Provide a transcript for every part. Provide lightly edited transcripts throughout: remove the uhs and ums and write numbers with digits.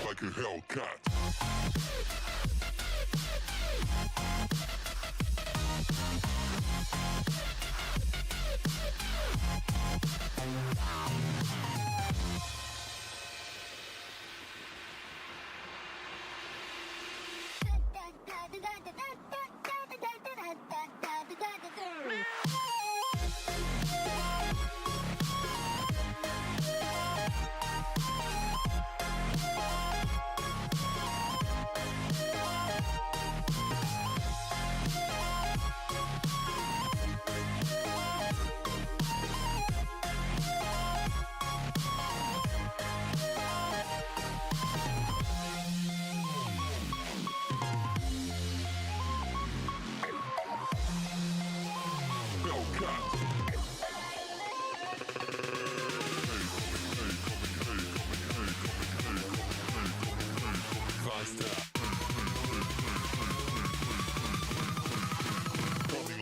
Like a Hellcat.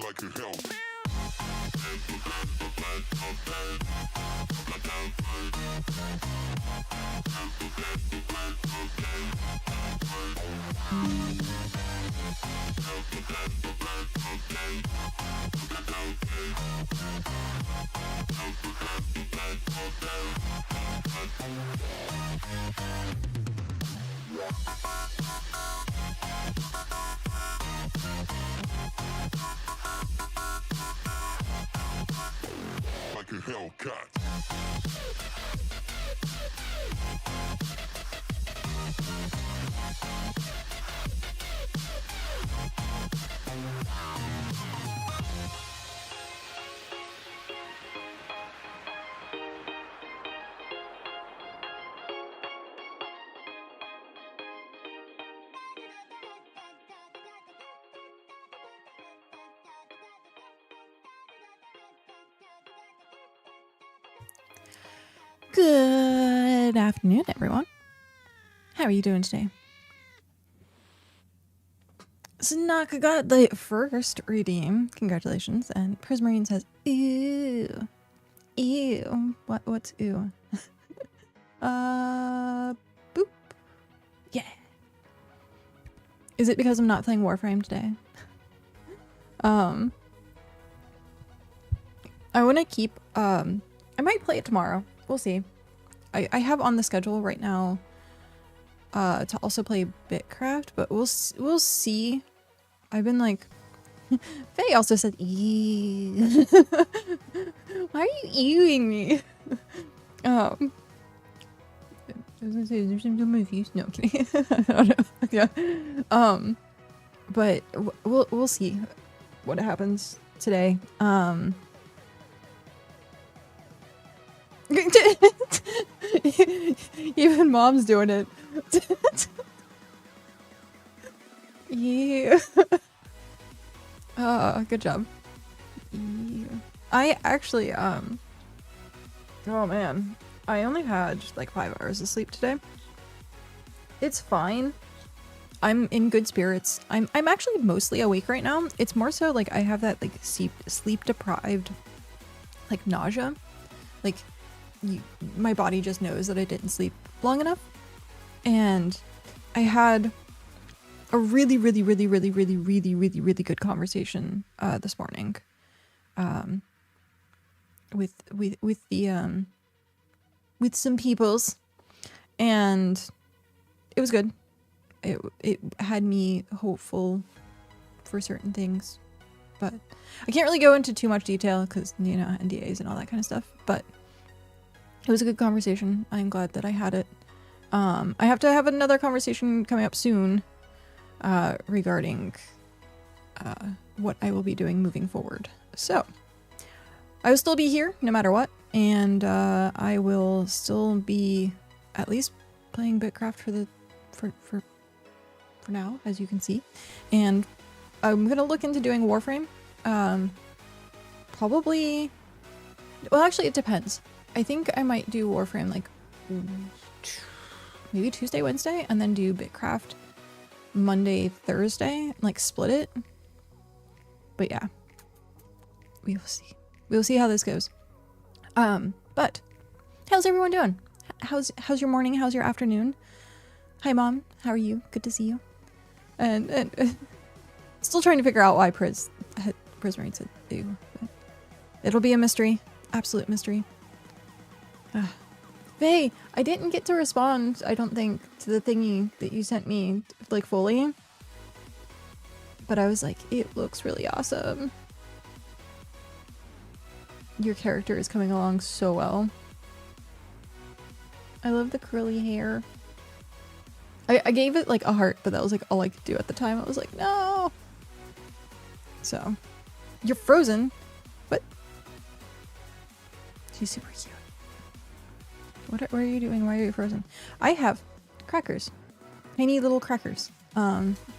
Like a hell. Like a Hellcat. Good afternoon, everyone. How are you doing today? Snaka got the first redeem. Congratulations. And Prismarine says, ew. Ew. What's ew? Boop. Yeah. Is it because I'm not playing Warframe today? I want to keep, I might play it tomorrow. We'll see. I have on the schedule right now to also play BitCraft, but we'll see. I've been like, Faye also said, eee. Why are you eweing me? I was gonna say, there's some movies. No, I'm kidding. I don't know. Yeah. But we'll see what happens today. Even mom's doing it. Yeah. Oh, good job. Yeah. I actually, oh man. I only had like 5 hours of sleep today. It's fine. I'm in good spirits. I'm actually mostly awake right now. It's more so like I have that like sleep deprived like nausea. Like my body just knows that I didn't sleep long enough. And I had a really good conversation this morning with some peoples, and it was good. It had me hopeful for certain things, but I can't really go into too much detail because, you know, NDAs and all that kind of stuff, but it was a good conversation. I'm glad that I had it. I have to have another conversation coming up soon regarding what I will be doing moving forward. So I will still be here no matter what, and I will still be at least playing BitCraft for for now, as you can see. And I'm gonna look into doing Warframe. Probably, well, actually it depends. I think I might do Warframe like maybe Tuesday, Wednesday, and then do BitCraft Monday, Thursday, like split it. But yeah, we will see. We'll see how this goes. But how's everyone doing? How's your morning? How's your afternoon? Hi, Mom. How are you? Good to see you. And still trying to figure out why Prismarine said ew. But it'll be a mystery. Absolute mystery. Faye, I didn't get to respond, I don't think, to the thingy that you sent me, like, fully. But I was like, it looks really awesome. Your character is coming along so well. I love the curly hair. I gave it, like, a heart, but that was, like, all I could do at the time. I was like, no! So, you're frozen, but she's super cute. What are you doing? Why are you frozen? I have crackers. Tiny little crackers.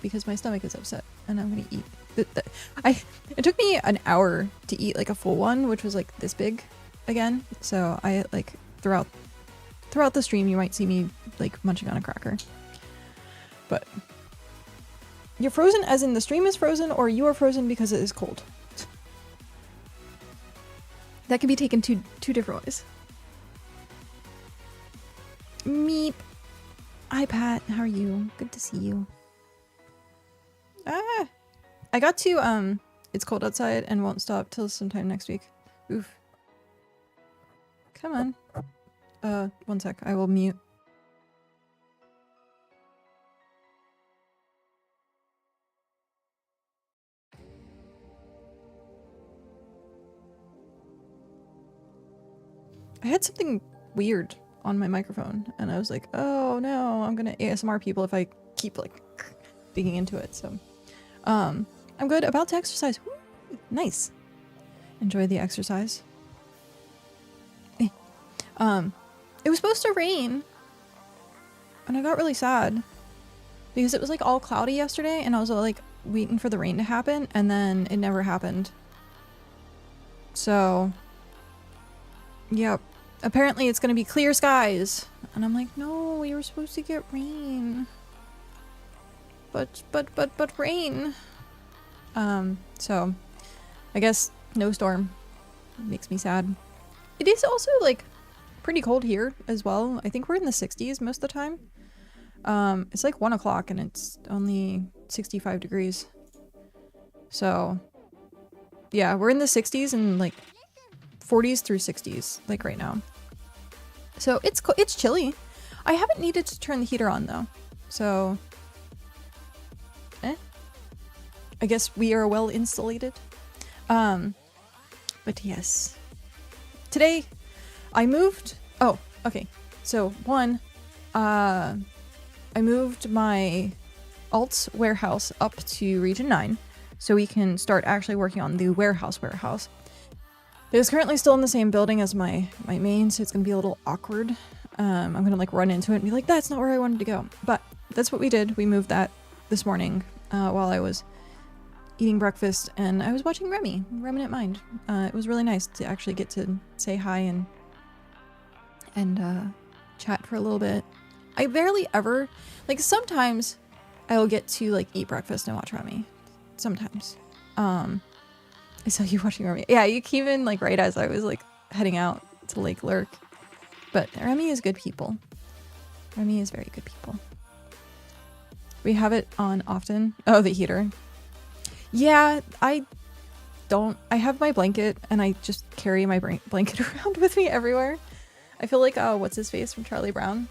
Because my stomach is upset and I'm gonna eat. It took me an hour to eat like a full one, which was like this big again. So I like throughout the stream you might see me like munching on a cracker. But you're frozen as in the stream is frozen, or you are frozen because it is cold. That can be taken two different ways. Meep. Hi, Pat. How are you? Good to see you. I got to, it's cold outside and won't stop till sometime next week. Oof. Come on. One sec. I will mute. I had something weird on my microphone and I was like, oh no, I'm gonna ASMR people if I keep like digging into it. So I'm good. About to exercise. Woo! Nice. Enjoy the exercise. It was supposed to rain and I got really sad because it was like all cloudy yesterday and I was like waiting for the rain to happen and then it never happened. So yep. Apparently it's gonna be clear skies. And I'm like, no, we were supposed to get rain. But rain. So I guess no storm. Makes me sad. It is also like pretty cold here as well. I think we're in the 60s most of the time. It's like 1 o'clock and it's only 65 degrees. So yeah, we're in the 60s and like 40s through 60s like right now. So it's chilly. I haven't needed to turn the heater on though. So I guess we are well insulated. But yes. Today I moved. Oh, okay. So one, I moved my alts warehouse up to region 9 so we can start actually working on the warehouse. It is currently still in the same building as my main, so it's gonna be a little awkward. I'm gonna like run into it and be like, that's not where I wanted to go. But that's what we did. We moved that this morning while I was eating breakfast and I was watching Remnant Mind. It was really nice to actually get to say hi and chat for a little bit. I barely ever, like sometimes I'll get to like eat breakfast and watch Remy. Sometimes. I saw you watching Remy. Yeah, you came in like right as I was like heading out to Lake Lurk. But Remy is good people. Remy is very good people. We have it on often. Oh, the heater. Yeah, I have my blanket and I just carry my blanket around with me everywhere. I feel like, what's his face from Charlie Brown?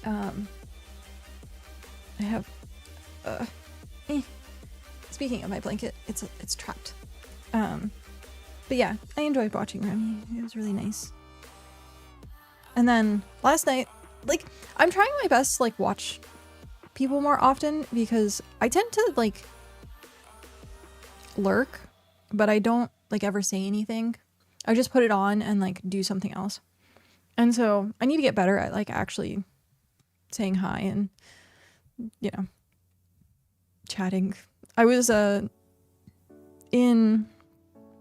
I have, Speaking of my blanket, it's trapped. But yeah, I enjoyed watching Remy. It was really nice. And then last night, like, I'm trying my best to like watch people more often because I tend to like lurk, but I don't like ever say anything. I just put it on and like do something else. And so I need to get better at like actually saying hi and you know, chatting. I was in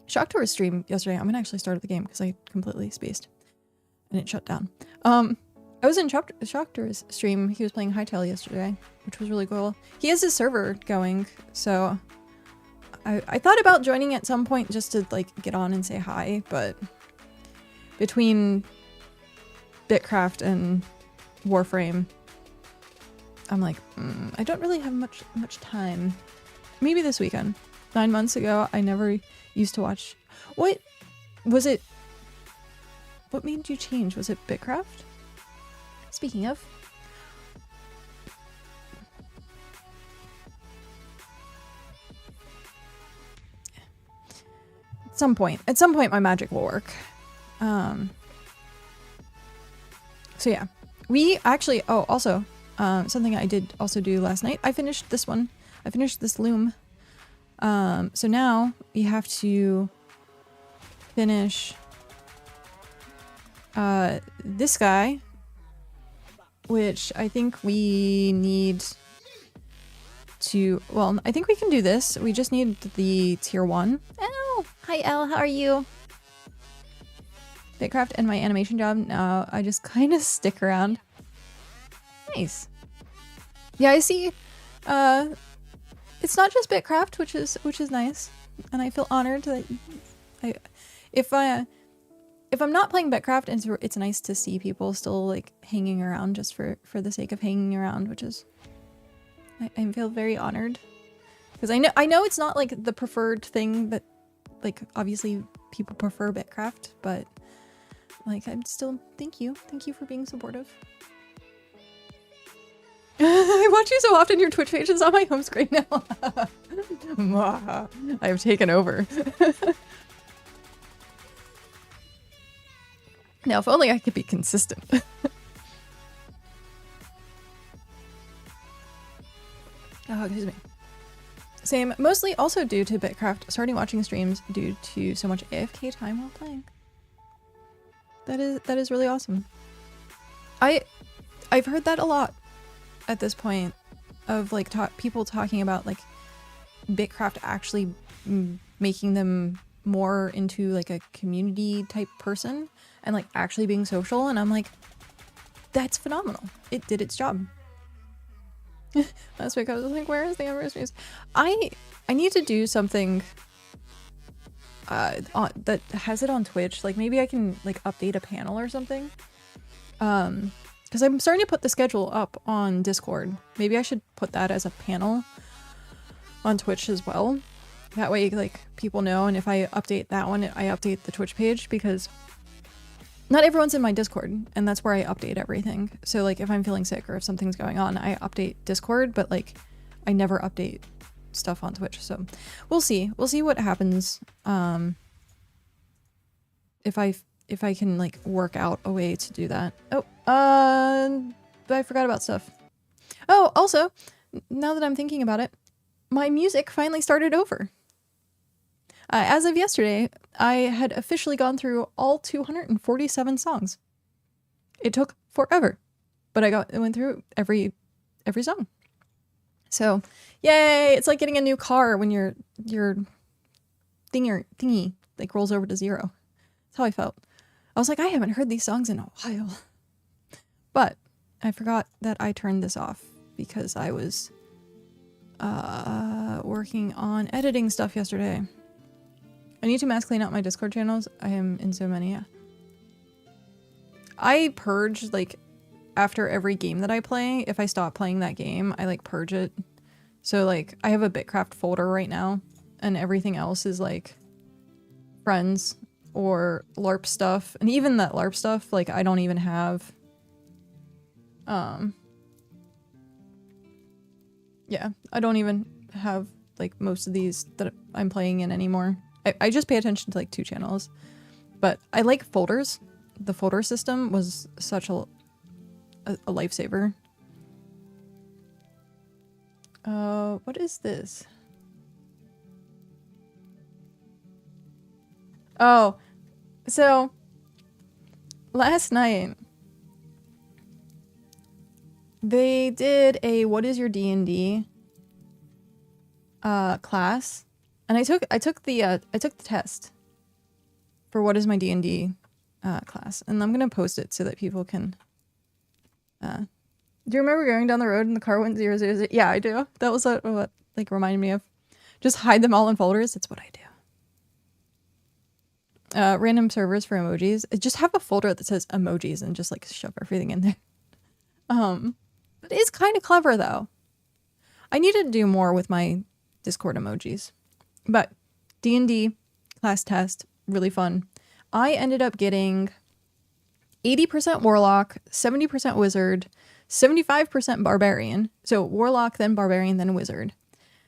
Shock Tour's stream yesterday. I'm gonna actually start the game because I completely spaced and it shut down. I was in Shock Tour's stream. He was playing Hytale yesterday, which was really cool. He has his server going, so I thought about joining at some point just to like get on and say hi, but between BitCraft and Warframe, I'm like, I don't really have much time. Maybe this weekend. 9 months ago, I never used to watch. What was it? What made you change? Was it BitCraft? Speaking of. At some point my magic will work. So yeah, we actually, oh, also, something I did also do last night, I finished this one. I finished this loom. So now we have to finish this guy, which I think we need to, well, I think we can do this. We just need the tier 1. Oh, hi Elle, how are you? BitCraft and my animation job. Now I just kind of stick around. Nice. Yeah, I see. It's not just BitCraft, which is nice, and I feel honored that if I'm not playing BitCraft, it's nice to see people still like hanging around just for the sake of hanging around, which is I feel very honored because I know it's not like the preferred thing, but like obviously people prefer BitCraft, but like I'm still thank you for being supportive. I watch you so often. Your Twitch page is on my home screen now. I have taken over. Now, if only I could be consistent. Oh, excuse me. Same, mostly also due to BitCraft starting watching streams due to so much AFK time while playing. That is really awesome. I've heard that a lot at this point of like people talking about like BitCraft actually making them more into like a community type person and like actually being social, and I'm like, that's phenomenal. It did its job. Last week I was like, where is the Ember streams? I need to do something that has it on Twitch. Like maybe I can like update a panel or something. Because I'm starting to put the schedule up on Discord. Maybe I should put that as a panel on Twitch as well. That way, like, people know, and if I update that one, I update the Twitch page, because not everyone's in my Discord, and that's where I update everything. So, like, if I'm feeling sick or if something's going on, I update Discord, but, like, I never update stuff on Twitch. So, we'll see. We'll see what happens. If I can, like, work out a way to do that. Oh, I forgot about stuff. Oh, also, now that I'm thinking about it, my music finally started over. As of yesterday, I had officially gone through all 247 songs. It took forever, but I went through every song. So, yay! It's like getting a new car when your thingy like rolls over to 0. That's how I felt. I was like, I haven't heard these songs in a while. But I forgot that I turned this off because I was working on editing stuff yesterday. I need to mass clean out my Discord channels. I am in so many. I purge, like, after every game that I play. If I stop playing that game, I, like, purge it. So, like, I have a BitCraft folder right now, and everything else is, like, friends or LARP stuff. And even that LARP stuff, like, I don't even have... Yeah, I don't even have, like, most of these that I'm playing in anymore. I just pay attention to, like, 2 channels. But I like folders. The folder system was such a lifesaver. What is this? Oh, so last night They did a what is your D&D class, and I took the test for what is my D&D class, and I'm gonna post it so that people can. Do you remember going down the road and the car went 000? Yeah, I do. That was what like reminded me of. Just hide them all in folders. That's what I do. Random servers for emojis. Just have a folder that says emojis and just like shove everything in there. But it's kind of clever though. I need to do more with my Discord emojis. But D&D class test, really fun. I ended up getting 80% Warlock, 70% Wizard, 75% Barbarian. So Warlock, then Barbarian, then Wizard.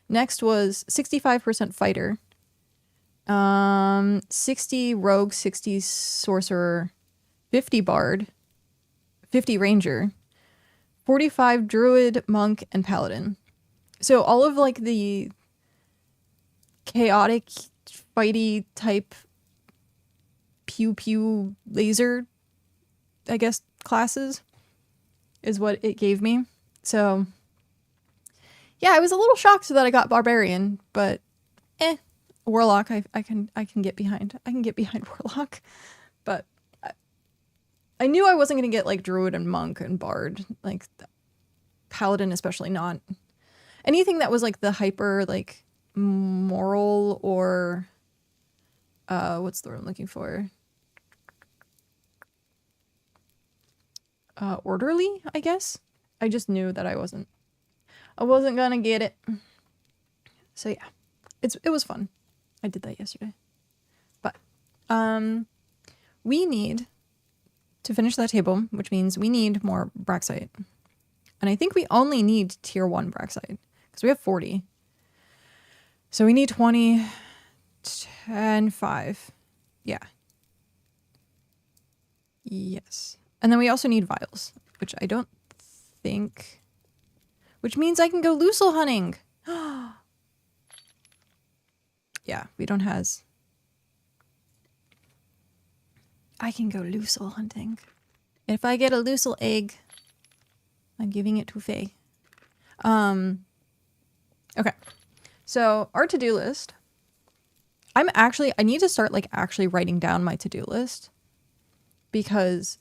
Next was 65% Fighter. 60 Rogue, 60 Sorcerer, 50 Bard, 50 Ranger, 45 Druid, Monk, and Paladin. So all of like the chaotic, fighty type pew pew laser, I guess, classes is what it gave me. So yeah, I was a little shocked that I got Barbarian, but Warlock I can get behind. I can get behind Warlock. But I knew I wasn't going to get like Druid and Monk and Bard, like Paladin especially not. Anything that was like the hyper like moral or what's the word I'm looking for? Orderly, I guess. I just knew that I wasn't gonna get it. So yeah, it was fun. I did that yesterday. But we need to finish that table, which means we need more Braxite. And I think we only need tier 1 Braxite because we have 40. So we need 20, 10, 5. Yeah. Yes. And then we also need vials, which I don't think... Which means I can go Lucil hunting! Yeah, we don't has... I can go Lucil hunting. If I get a Lucil egg, I'm giving it to Faye. Okay. So, our to-do list. I need to start, like, actually writing down my to-do list. Because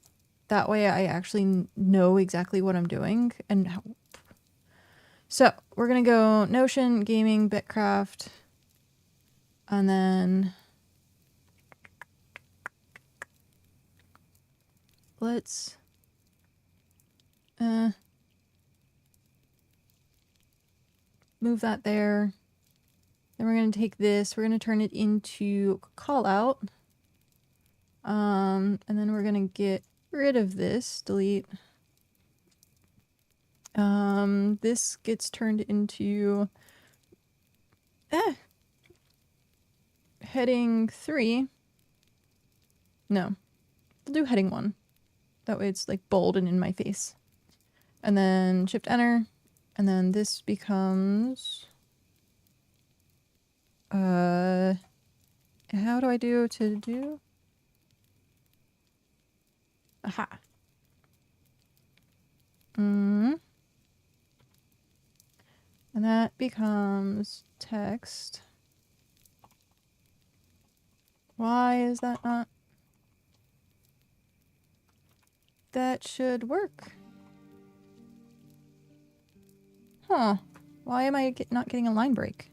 that way I actually know exactly what I'm doing and how. So, we're gonna go Notion, Gaming, BitCraft, and then let's move that there. Then we're gonna take this, we're gonna turn it into call out. And then we're gonna get rid of this, delete. This gets turned into heading 3. No, we'll do heading 1. That way it's like bold and in my face. And then shift enter, and then this becomes how do I do to do? Aha. And that becomes text. Why is that not? That should work. Huh. Why am I not getting a line break?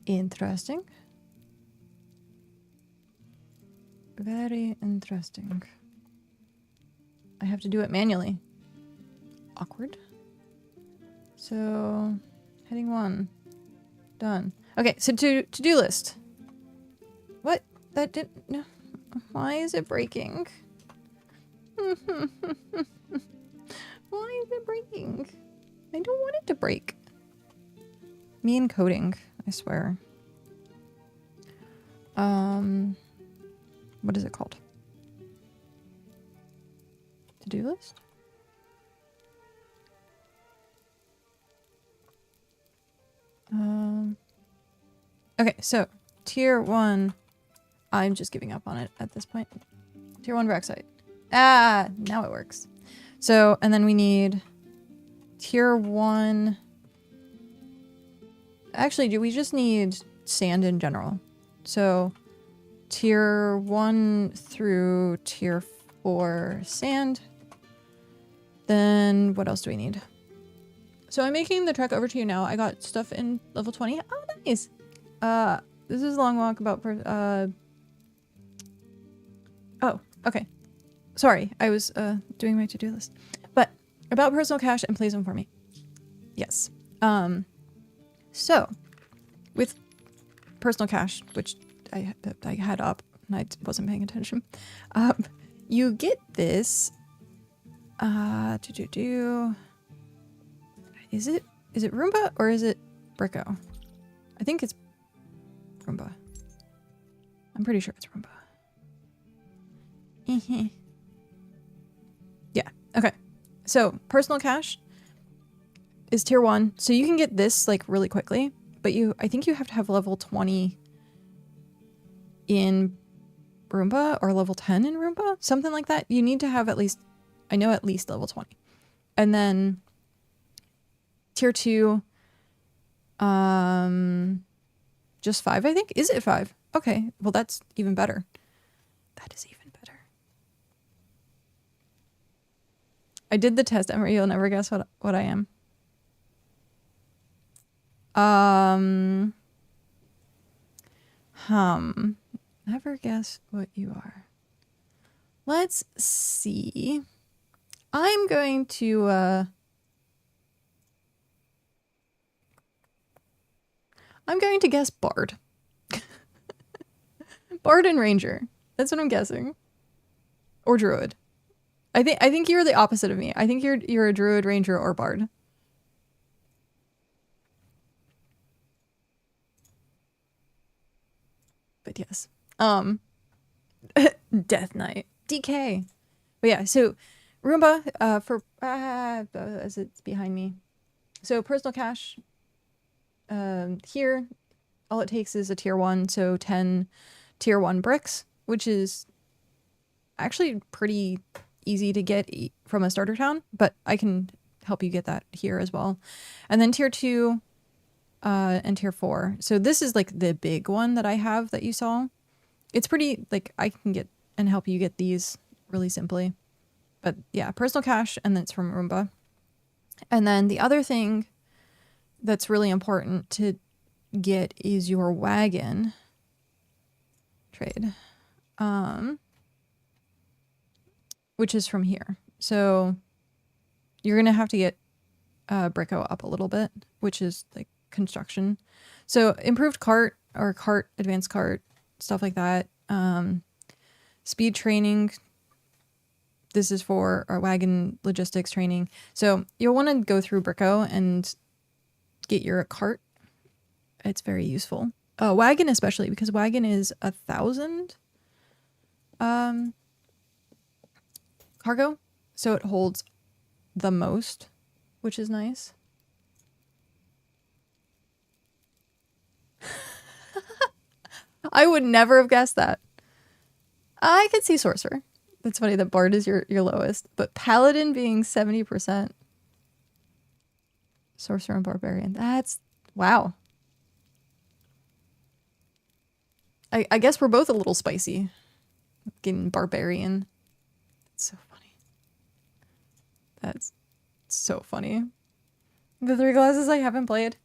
Interesting. Very interesting. I have to do it manually. Awkward. So, heading 1. Done. Okay, so to-do list. What? That didn't... No. Why is it breaking? Why is it breaking? I don't want it to break. Me and coding, I swear. What is it called? To-do list? Okay, so tier 1, I'm just giving up on it at this point. Tier 1 Braxite. Ah, now it works. So, and then we need tier 1. Actually, do we just need sand in general? So, tier 1 through tier 4 sand. Then what else do we need? So I'm making the trek over to you now. I got stuff in level 20. Oh, nice. This is a long walk about oh, okay. Sorry, I was doing my to-do list. But about personal cash and plays them for me. Yes. So with personal cash, which I had up and I wasn't paying attention. You get this Is it Roomba or is it Bricko? I think it's Roomba. I'm pretty sure it's Roomba. Yeah, okay. So, personal cash is tier 1. So you can get this like really quickly, but I think you have to have level 20 in Roomba or level 10 in Roomba, something like that. You need to have at least, I know, at least level 20. And then tier 2, just 5, I think. Is it 5? Okay, well that's even better. That is even better. I did the test, Ember. You'll never guess what I am. Never guess what you are. Let's see. I'm going to guess Bard. Bard and Ranger. That's what I'm guessing. Or Druid. I think you're the opposite of me. I think you're a Druid, Ranger, or Bard. But yes. Death Knight. DK. But yeah, so Roomba, as it's behind me. So personal cash, here, all it takes is a tier 1, so 10 tier 1 bricks, which is actually pretty easy to get from a starter town, but I can help you get that here as well. And then tier 2 and tier 4. So this is like the big one that I have that you saw. It's pretty, like, I can get and help you get these really simply. But yeah, personal cash, and then it's from Roomba. And then the other thing that's really important to get is your wagon trade, which is from here. So you're gonna have to get Bricko up a little bit, which is like construction. So improved cart or cart, advanced cart, stuff like that. Speed training. This is for our wagon logistics training. So you'll want to go through Bricko and get your cart. It's very useful. Wagon especially, because wagon is 1,000 cargo. So it holds the most, which is nice. I would never have guessed that. I could see Sorcerer. That's funny that Bard is your lowest, but Paladin being 70%. Sorcerer and Barbarian. That's, wow. I guess we're both a little spicy. Getting Barbarian. That's so funny. That's so funny. The 3 classes I haven't played.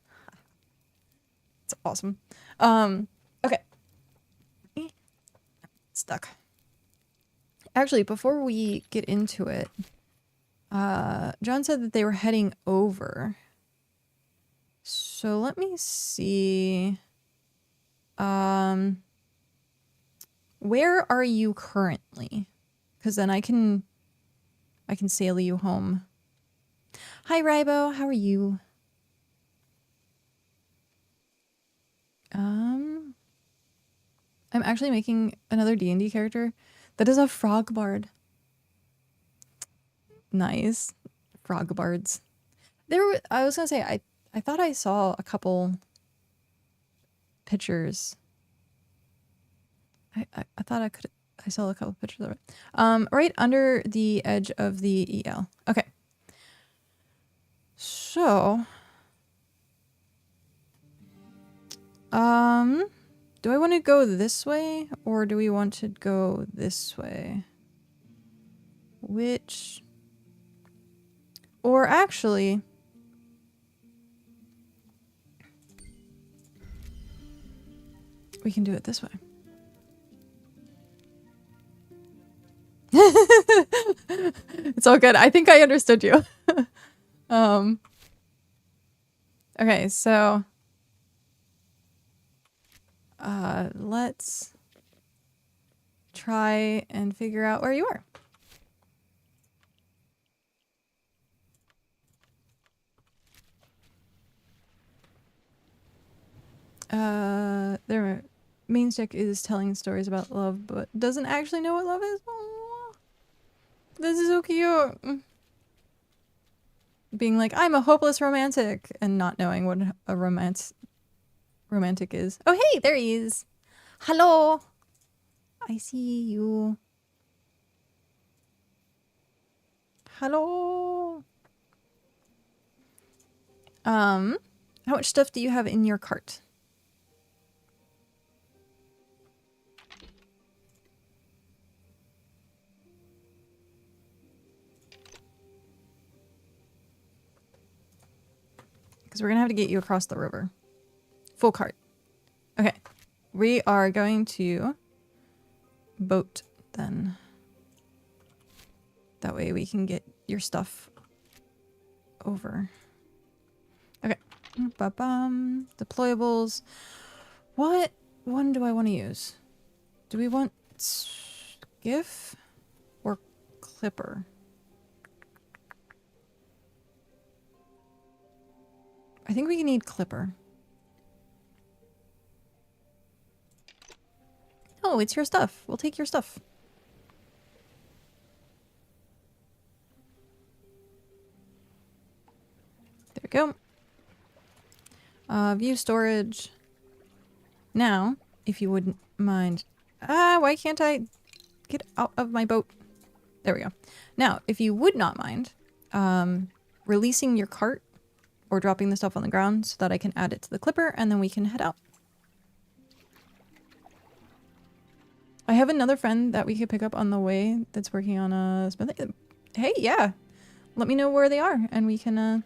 It's awesome. Okay. Stuck. Actually, before we get into it, John said that they were heading over. So let me see. Where are you currently? Because then I can sail you home. Hi, Rybo. How are you? I'm actually making another D&D character that is a frog bard. Nice. Frog bards. I was gonna say, I thought I saw a couple pictures. I thought I could I saw a couple pictures of it. Right under the edge of the EL. Okay. So, do I want to go this way or do we want to go this way? Which, or actually, we can do it this way. It's all good. I think I understood you. Okay, so let's try and figure out where you are. Their main stick is telling stories about love, but doesn't actually know what love is. Aww. This is so cute. Being like, I'm a hopeless romantic, and not knowing what a romantic is. Oh, hey, there he is. Hello. I see you. Hello. How much stuff do you have in your cart? Because we're going to have to get you across the river. Full cart. Okay. We are going to boat then. That way we can get your stuff over. Okay. Ba-bum. Deployables. What one do I want to use? Do we want skiff or clipper? I think we need clipper. Oh, it's your stuff. We'll take your stuff. There we go. View storage. Now, if you wouldn't mind. Why can't I get out of my boat? There we go. Now, if you would not mind, releasing your cart or dropping the stuff on the ground so that I can add it to the clipper and then we can head out. I have another friend that we could pick up on the way that's working on a smithing. Hey, yeah. Let me know where they are and we can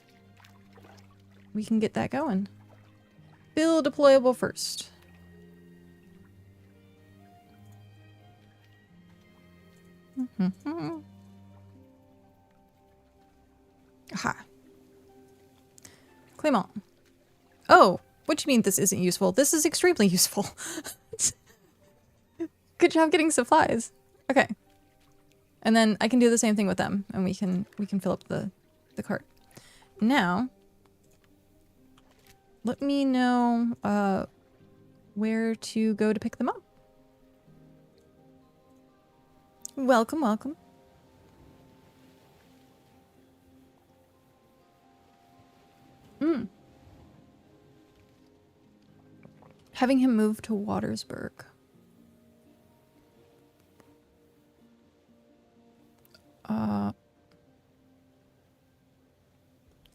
get that going. Build deployable first. Aha. Clément. Oh, what do you mean this isn't useful? This is extremely useful. Good job getting supplies. Okay. And then I can do the same thing with them and we can fill up the cart. Now, let me know where to go to pick them up. Welcome, welcome. Having him move to Watersburg.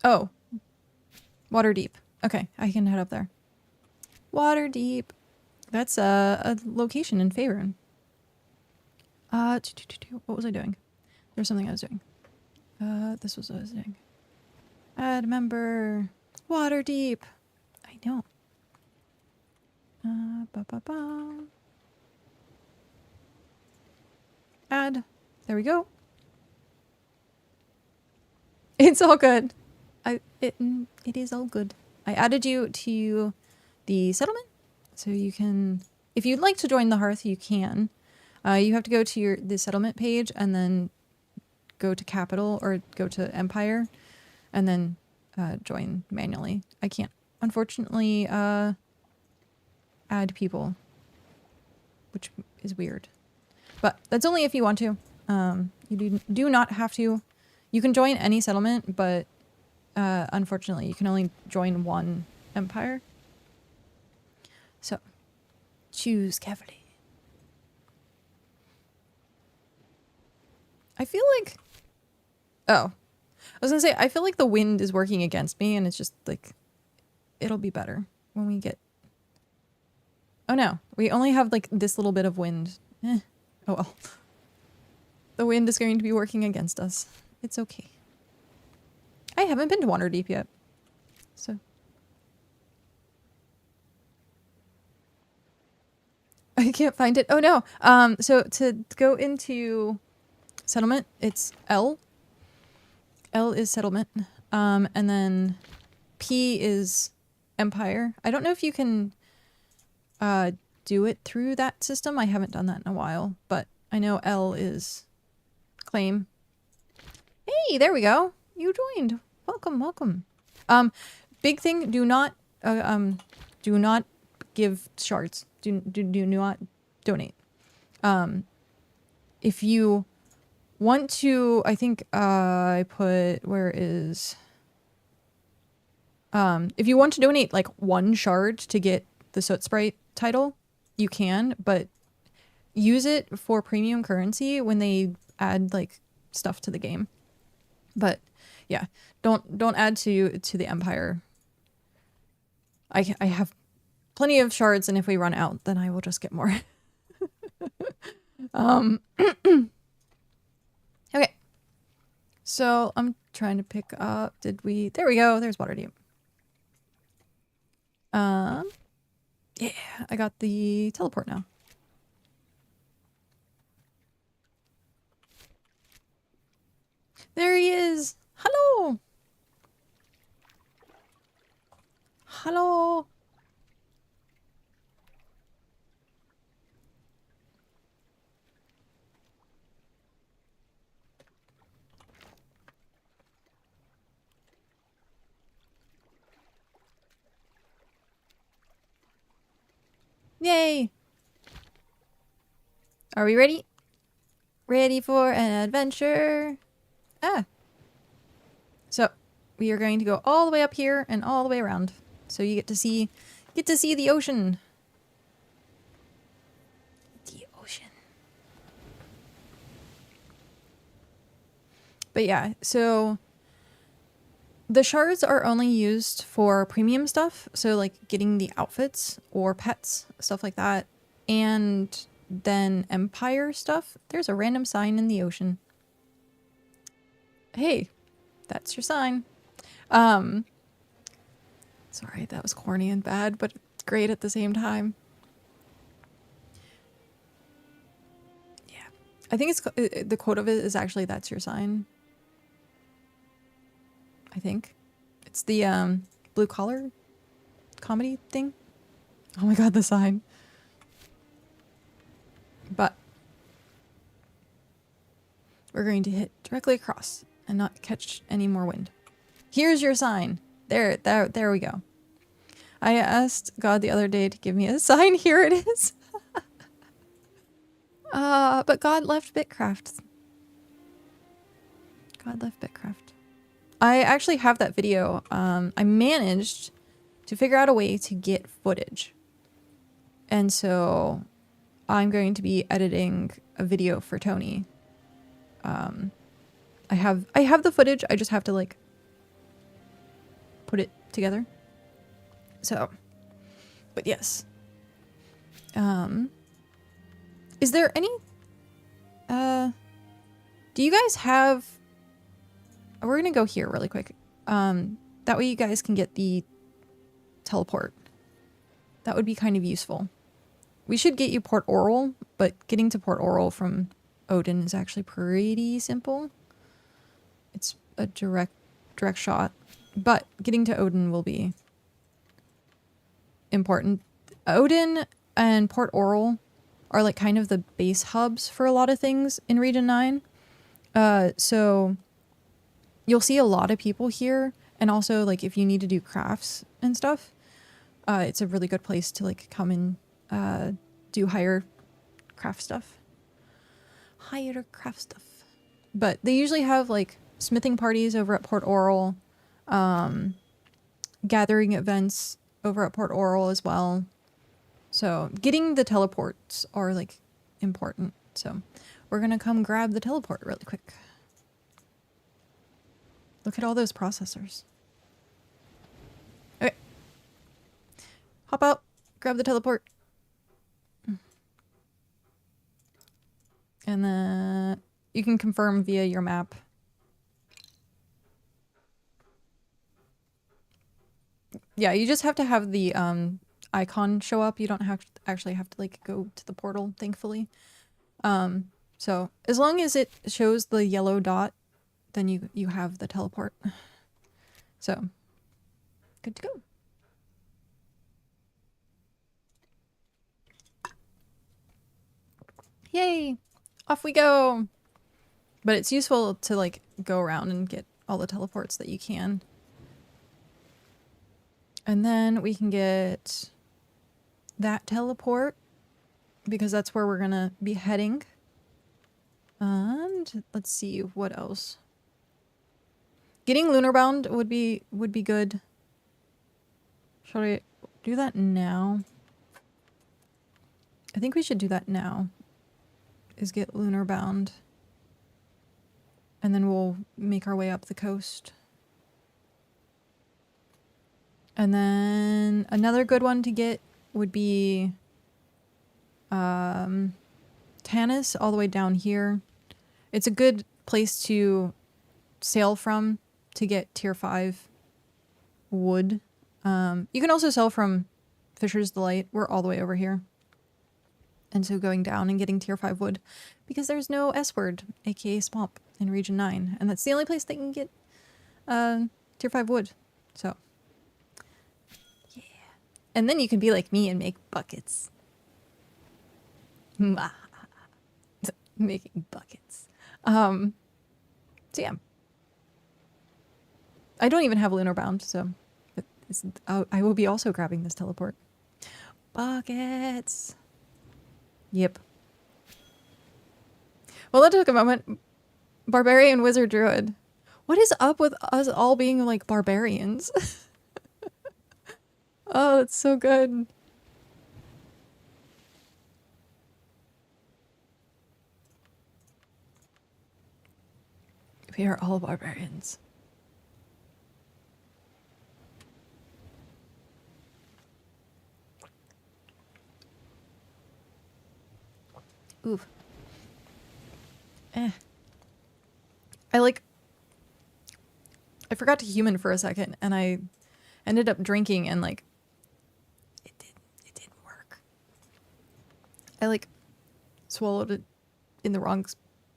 Oh. Waterdeep. Okay, I can head up there. Waterdeep. That's a location in Faerun. What was I doing? There's something I was doing. This was what I was doing. Add member. Waterdeep. I know. Add. There we go. It's all good. It is all good. I added you to the settlement, so you can, if you'd like to join the Hearth, you can. You have to go to the settlement page and then go to capital or go to Empire, and then join manually. I can't, unfortunately, add people, which is weird. But that's only if you want to. You do not have to. You can join any settlement, but unfortunately, you can only join one empire. So, choose carefully. I feel like... Oh. I was gonna say, I feel like the wind is working against me, and it's just, like... It'll be better when we get... Oh no. We only have, like, this little bit of wind. Oh well. The wind is going to be working against us. It's okay. I haven't been to Waterdeep yet. So... I can't find it. Oh no. So to go into settlement, it's L. L is settlement. And then P is empire. I don't know if you can do it through that system. I haven't done that in a while, but I know L is claim. Hey, there we go. You joined. Welcome, welcome. Big thing, do not give shards. Do not donate. If you want to, I think I put, where is, if you want to donate like 1 shard to get the Soot Sprite title, you can, but use it for premium currency when they add like stuff to the game. But yeah, don't add to the Empire. I have plenty of shards, and if we run out, then I will just get more. Okay. So I'm trying to pick up, there we go, there's Waterdeep. Yeah, I got the teleport now. There he is! Hello! Hello! Yay! Are we ready? Ready for an adventure? Ah! So, we are going to go all the way up here and all the way around. So you get to see the ocean. The ocean. But yeah, so the shards are only used for premium stuff, so like getting the outfits or pets, stuff like that. And then Empire stuff. There's a random sign in the ocean. Hey, that's your sign. Sorry, that was corny and bad, but it's great at the same time. Yeah. I think it's the quote of it is actually "that's your sign." I think it's the blue collar comedy thing. Oh my god, the sign. But we're going to hit directly across and not catch any more wind. Here's your sign. There we go. I asked God the other day to give me a sign. Here it is. But God left BitCraft. God left BitCraft. I actually have that video. I managed to figure out a way to get footage. And so I'm going to be editing a video for Tony. I have the footage. I just have to like put it together. So, but yes. Is there any, do you guys have, we're going to go here really quick. That way you guys can get the teleport. That would be kind of useful. We should get you Port Oral, but getting to Port Oral from Odin is actually pretty simple. It's a direct shot, but getting to Odin will be important. Odin and Port Oral are like kind of the base hubs for a lot of things in Region 9. So you'll see a lot of people here, and also like if you need to do crafts and stuff, it's a really good place to like come and do higher craft stuff. But they usually have like smithing parties over at Port Oral, gathering events over at Port Oral as well. So getting the teleports are like important. So we're gonna come grab the teleport really quick. Look at all those processors. Okay. Hop out, grab the teleport. And then you can confirm via your map. Yeah, you just have to have the icon show up. You don't actually have to like go to the portal, thankfully. So as long as it shows the yellow dot, then you have the teleport. So good to go. Yay! Off we go! But it's useful to like go around and get all the teleports that you can. And then we can get that teleport because that's where we're gonna be heading. And let's see what else. Getting Lunarbound would be good. Shall we do that now? I think we should do that now. Is get Lunarbound. And then we'll make our way up the coast. And then another good one to get would be Tanis all the way down here. It's a good place to sail from to get tier 5 wood. You can also sell from Fisher's Delight. We're all the way over here. And so going down and getting tier 5 wood because there's no S word, aka swamp, in region 9. And that's the only place that can get tier 5 wood. So yeah. And then you can be like me and make buckets. Making buckets. So yeah. I don't even have Lunarbound, so I will be also grabbing this teleport. Buckets. Yep. Well, that took a moment. Barbarian, Wizard, Druid. What is up with us all being like barbarians? Oh, that's so good. We are all barbarians. Oof. I forgot to human for a second, and I ended up drinking, and like, it didn't work. I like swallowed it in the wrong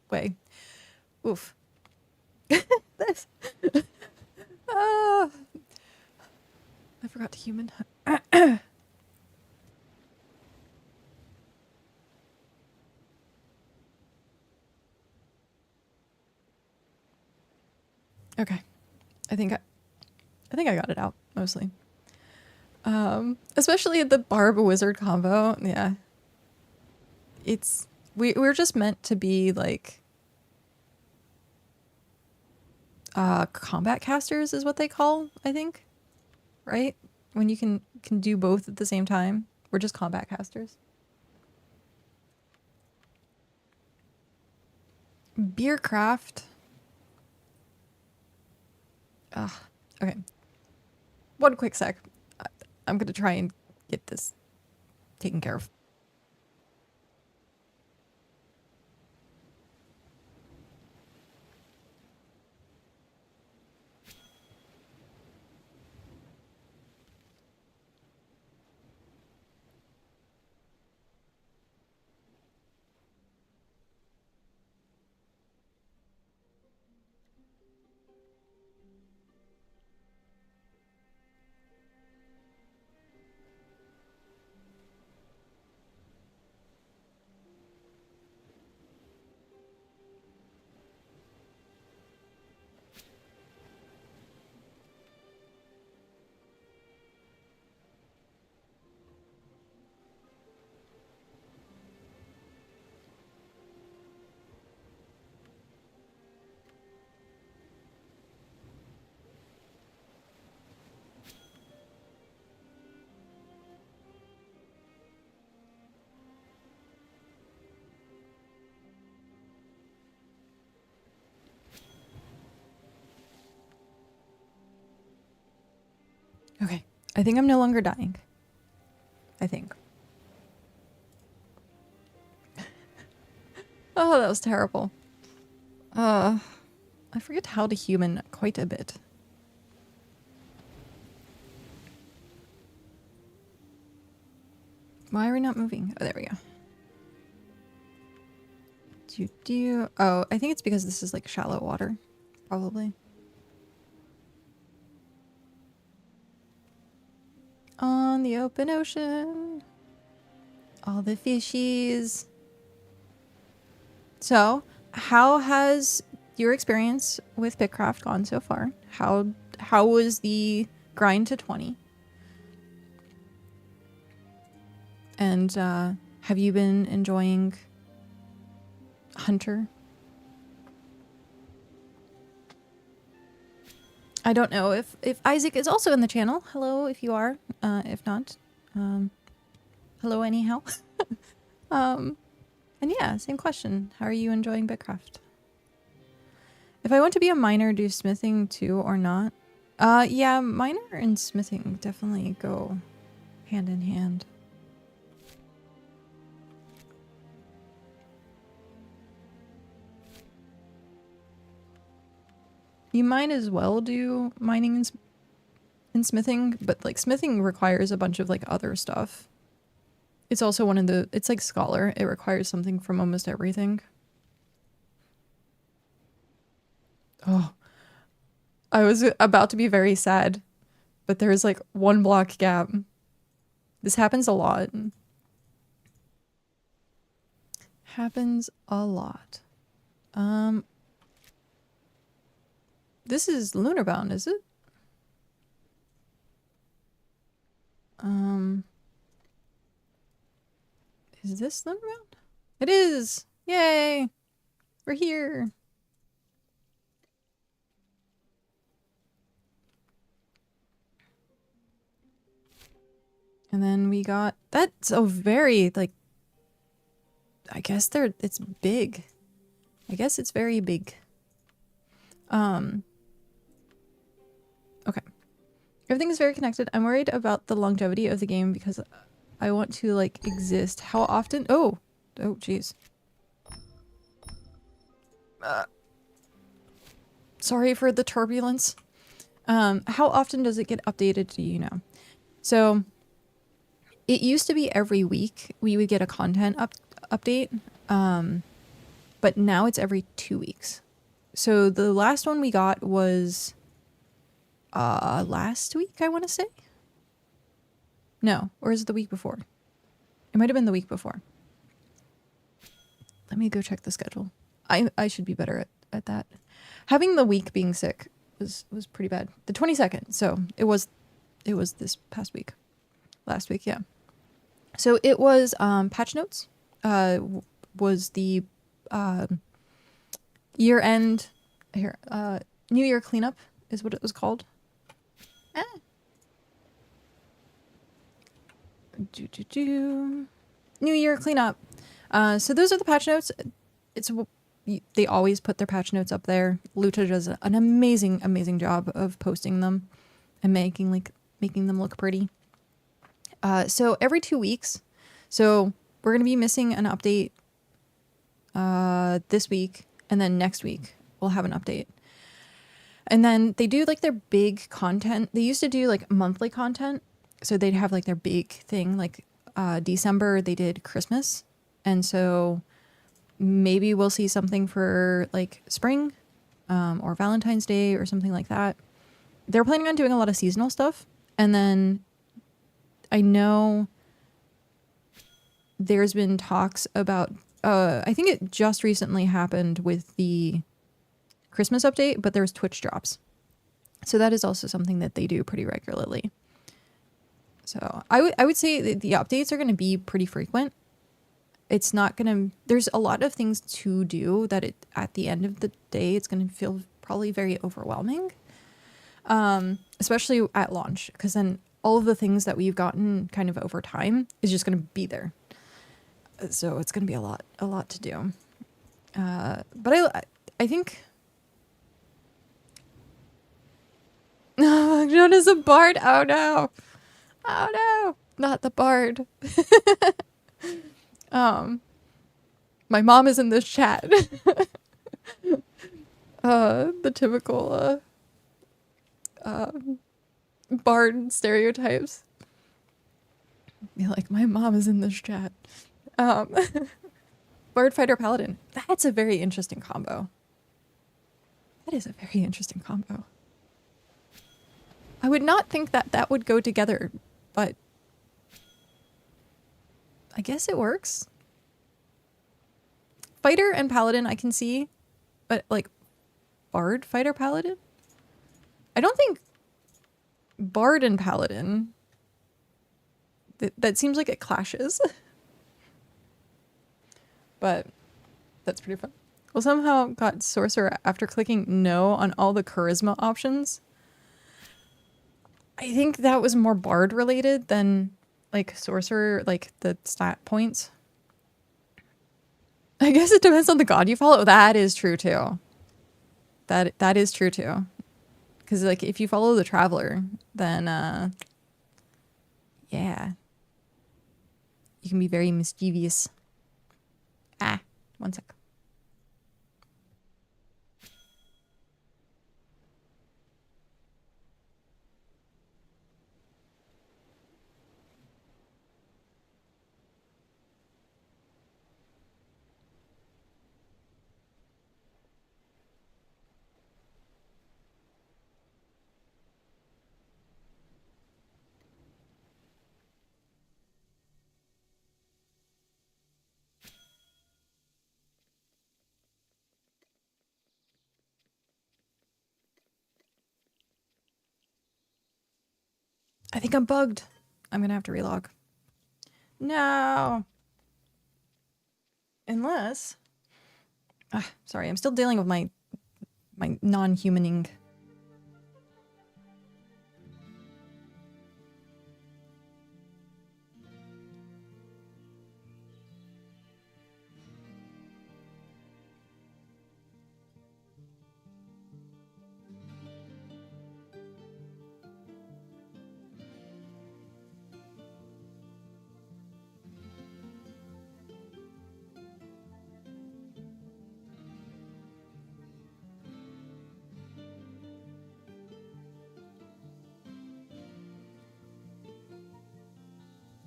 way. Oof. This. I forgot to human. Okay. I think I got it out mostly. Especially the Barb Wizard combo. Yeah. We're just meant to be like combat casters is what they call, I think. Right? When you can do both at the same time. We're just combat casters. BitCraft. Okay. One quick sec. I'm gonna try and get this taken care of. Okay. I think I'm no longer dying. I think. Oh, that was terrible. I forget how to human quite a bit. Why are we not moving? Oh, there we go. Oh, I think it's because this is like shallow water. Probably. On the open ocean. All the fishies. So, how has your experience with BitCraft gone so far? How was the grind to 20? And have you been enjoying Hunter? I don't know if Isaac is also in the channel. Hello if you are. If not, hello anyhow. And yeah, same question. How are you enjoying BitCraft? If I want to be a miner, do smithing too or not? Yeah, miner and smithing definitely go hand in hand. You might as well do mining and smithing, but like smithing requires a bunch of like other stuff. It's also one of the, it's like Scholar. It requires something from almost everything. Oh, I was about to be very sad, but there's like 1 block gap. This happens a lot. Happens a lot. This is Lunarbound, is it? Is this Lunarbound? It is! Yay! We're here! And then we got, that's a very, like, I guess it's big. I guess it's very big. Okay. Everything is very connected. I'm worried about the longevity of the game because I want to, like, exist. How often? Oh, jeez. Sorry for the turbulence. How often does it get updated? Do you know? So, it used to be every week we would get a content update, but now it's every 2 weeks. So the last one we got was last week, I want to say. No, or is it the week before? It might have been the week before. Let me go check the schedule. I should be better at that. Having the week being sick was pretty bad. The 22nd, so it was this past week. Last week, yeah. So it was patch notes. Was the year end here? New Year cleanup is what it was called. New Year cleanup. So those are the patch notes. They always put their patch notes up there. Lucha does an amazing job of posting them and making them look pretty. So every 2 weeks. So we're gonna be missing an update this week, and then next week we'll have an update. And then they do like their big content. They used to do like monthly content. So they'd have like their big thing, like December they did Christmas. And so maybe we'll see something for like spring or Valentine's Day or something like that. They're planning on doing a lot of seasonal stuff. And then I know there's been talks about, I think it just recently happened with the Christmas update, but there's Twitch drops. So that is also something that they do pretty regularly. So I would say that the updates are going to be pretty frequent. It's not going to, there's a lot of things to do that at the end of the day, it's going to feel probably very overwhelming. Especially at launch, because then all of the things that we've gotten kind of over time is just going to be there. So it's going to be a lot to do. But I think Oh, known as a bard. Oh no. Oh no. Not the bard. My mom is in this chat. The typical bard stereotypes. Be like, my mom is in this chat. Bard fighter paladin. That's a very interesting combo. That is a very interesting combo. I would not think that that would go together, but I guess it works. Fighter and paladin I can see, but like bard fighter paladin? I don't think bard and paladin, that seems like it clashes. But that's pretty fun. Well, somehow got sorcerer after clicking no on all the charisma options. I think that was more bard related than like sorcerer, like the stat points. I guess it depends on the god you follow. That is true too. That is true too. Because like if you follow the traveler, then yeah, you can be very mischievous. Ah, one sec. I think I'm bugged. I'm gonna have to relog. No. Unless... sorry, I'm still dealing with my non-humaning.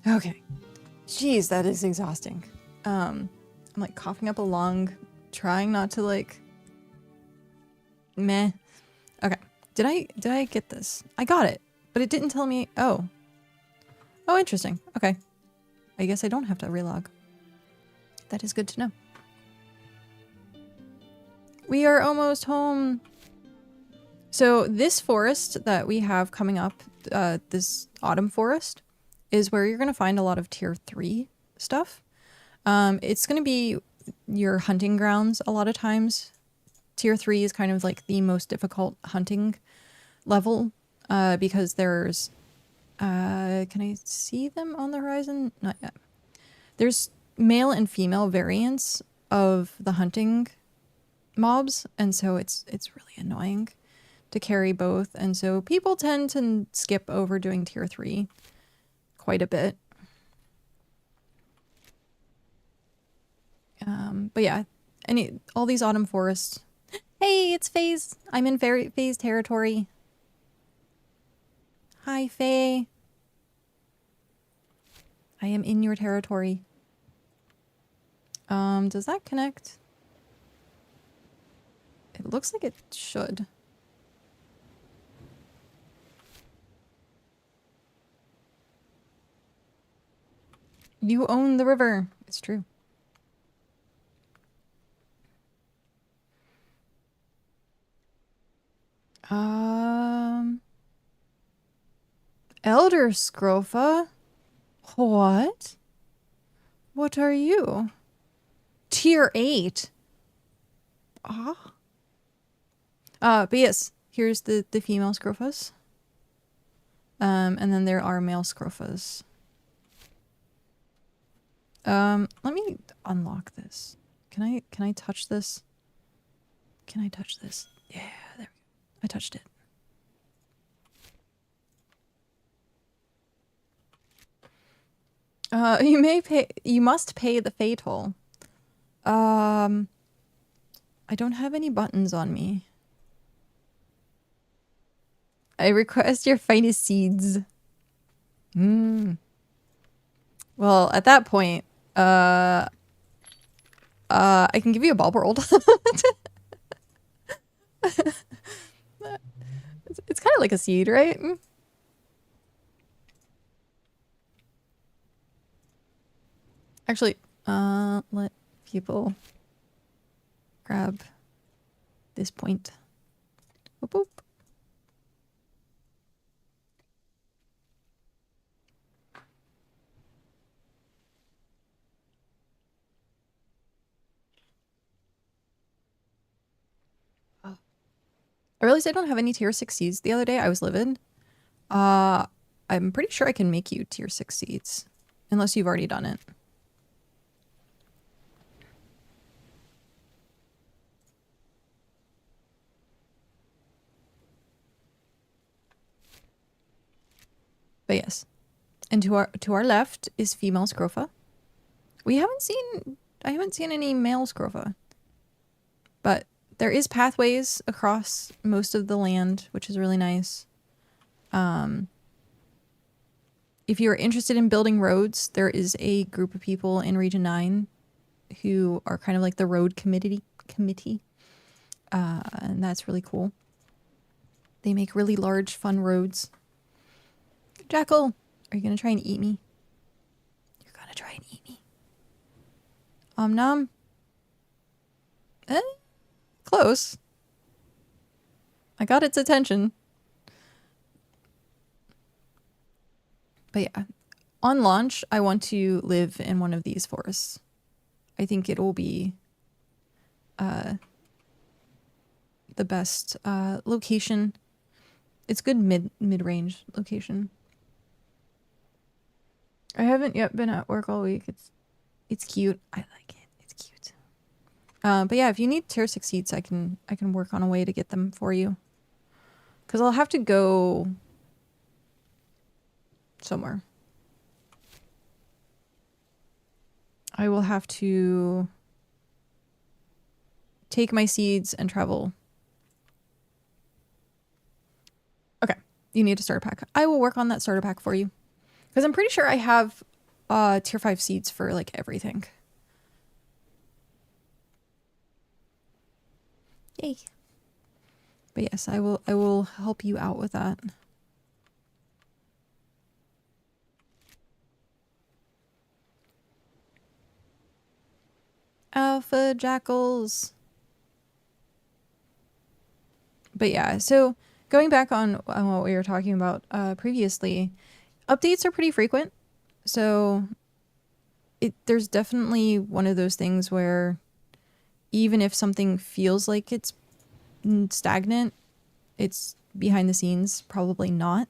Okay. Jeez, that is exhausting. I'm like coughing up a lung, trying not to like meh. Okay. Did I get this? I got it, but it didn't tell me. Oh, interesting. Okay. I guess I don't have to relog. That is good to know. We are almost home. So this forest that we have coming up, this autumn forest, is where you're going to find a lot of tier 3 stuff. It's going to be your hunting grounds a lot of times. Tier 3 is kind of like the most difficult hunting level because there's... can I see them on the horizon? Not yet. There's male and female variants of the hunting mobs, and so it's really annoying to carry both, and so people tend to skip over doing tier 3 quite a bit. But yeah, all these autumn forests. Hey, it's Faze. I'm in Faze territory. Hi, Faye. I am in your territory. Does that connect? It looks like it should. You own the river. It's true. Elder Scrofa? What? What are you? Tier 8? Ah. But yes, here's the female Scrofas. And then there are male Scrofas. Let me unlock this. Can I touch this? Can I touch this? Yeah, there we go. I touched it. You must pay the fatal. I don't have any buttons on me. I request your finest seeds. Well, at that point, I can give you a bulb world. It's kind of like a seed, right? Actually, let people grab this point. Whoop, whoop. I realized I don't have any tier 6 seeds the other day. I was livid. I'm pretty sure I can make you tier 6 seeds. Unless you've already done it. But yes. And to our left is female Scrofa. I haven't seen any male Scrofa. But there is pathways across most of the land, which is really nice. If you're interested in building roads, there is a group of people in Region 9 who are kind of like the road committee. And that's really cool. They make really large, fun roads. Jackal, are you going to try and eat me? You're going to try and eat me. Nom. Close. I got its attention. But yeah, on launch, I want to live in one of these forests. I think it will be the best location. It's good mid-range location. I haven't yet been at work all week. It's cute. I like it. It's cute. But yeah, if you need tier 6 seeds, I can work on a way to get them for you. Because I'll have to go somewhere. I will have to take my seeds and travel. Okay, you need a starter pack. I will work on that starter pack for you. Because I'm pretty sure I have tier 5 seeds for like everything. Yay. But yes, I will help you out with that. Alpha jackals. But yeah, so going back on what we were talking about previously, updates are pretty frequent. So there's definitely one of those things where even if something feels like it's stagnant, it's behind the scenes probably not.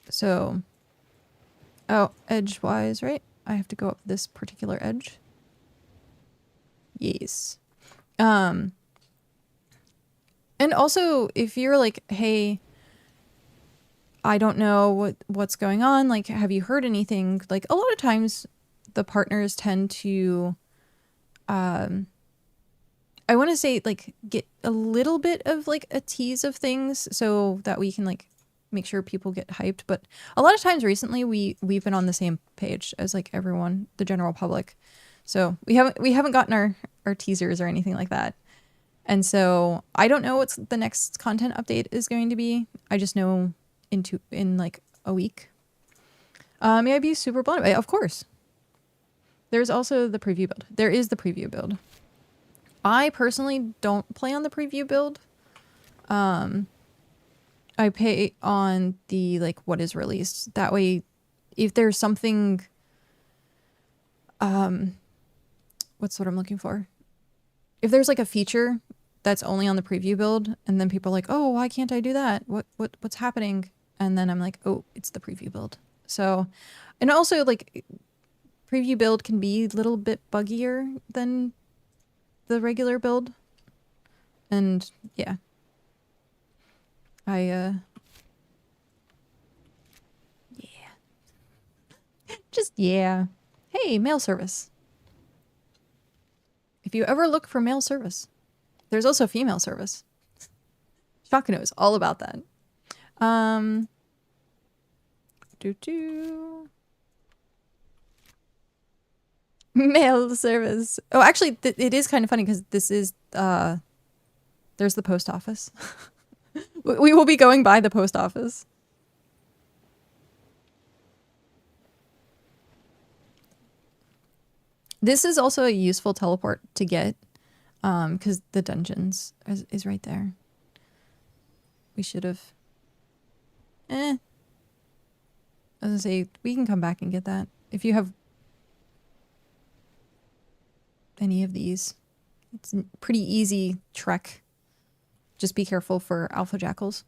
So, oh, edge-wise, right? I have to go up this particular edge. Yes. And also, if you're like, hey, I don't know what's going on, like, have you heard anything? Like, a lot of times the partners tend to, I want to say, like, get a little bit of, like, a tease of things so that we can, like, make sure people get hyped. But a lot of times recently, we've been on the same page as, like, everyone, the general public. So we haven't gotten our teasers or anything like that. And so I don't know what the next content update is going to be. I just know in like a week. May I be super blown away? Of course. There's also the preview build. There is the preview build. I personally don't play on the preview build. I pay on the like what is released. That way, if there's something, what's what I'm looking for? If there's like a feature that's only on the preview build, and then people are like, "Oh, why can't I do that? What's happening?" And then I'm like, "Oh, it's the preview build." So, and also like preview build can be a little bit buggier than the regular build. And yeah. Yeah. Yeah. Hey, mail service. If you ever look for mail service, there's also female service. Shaka knows all about that. Mail service. Oh, actually, it is kind of funny because this is, there's the post office. We will be going by the post office. This is also a useful teleport to get, because the dungeons is right there. We should have. I was gonna say, we can come back and get that. If you have any of these, it's a pretty easy trek. Just be careful for alpha jackals.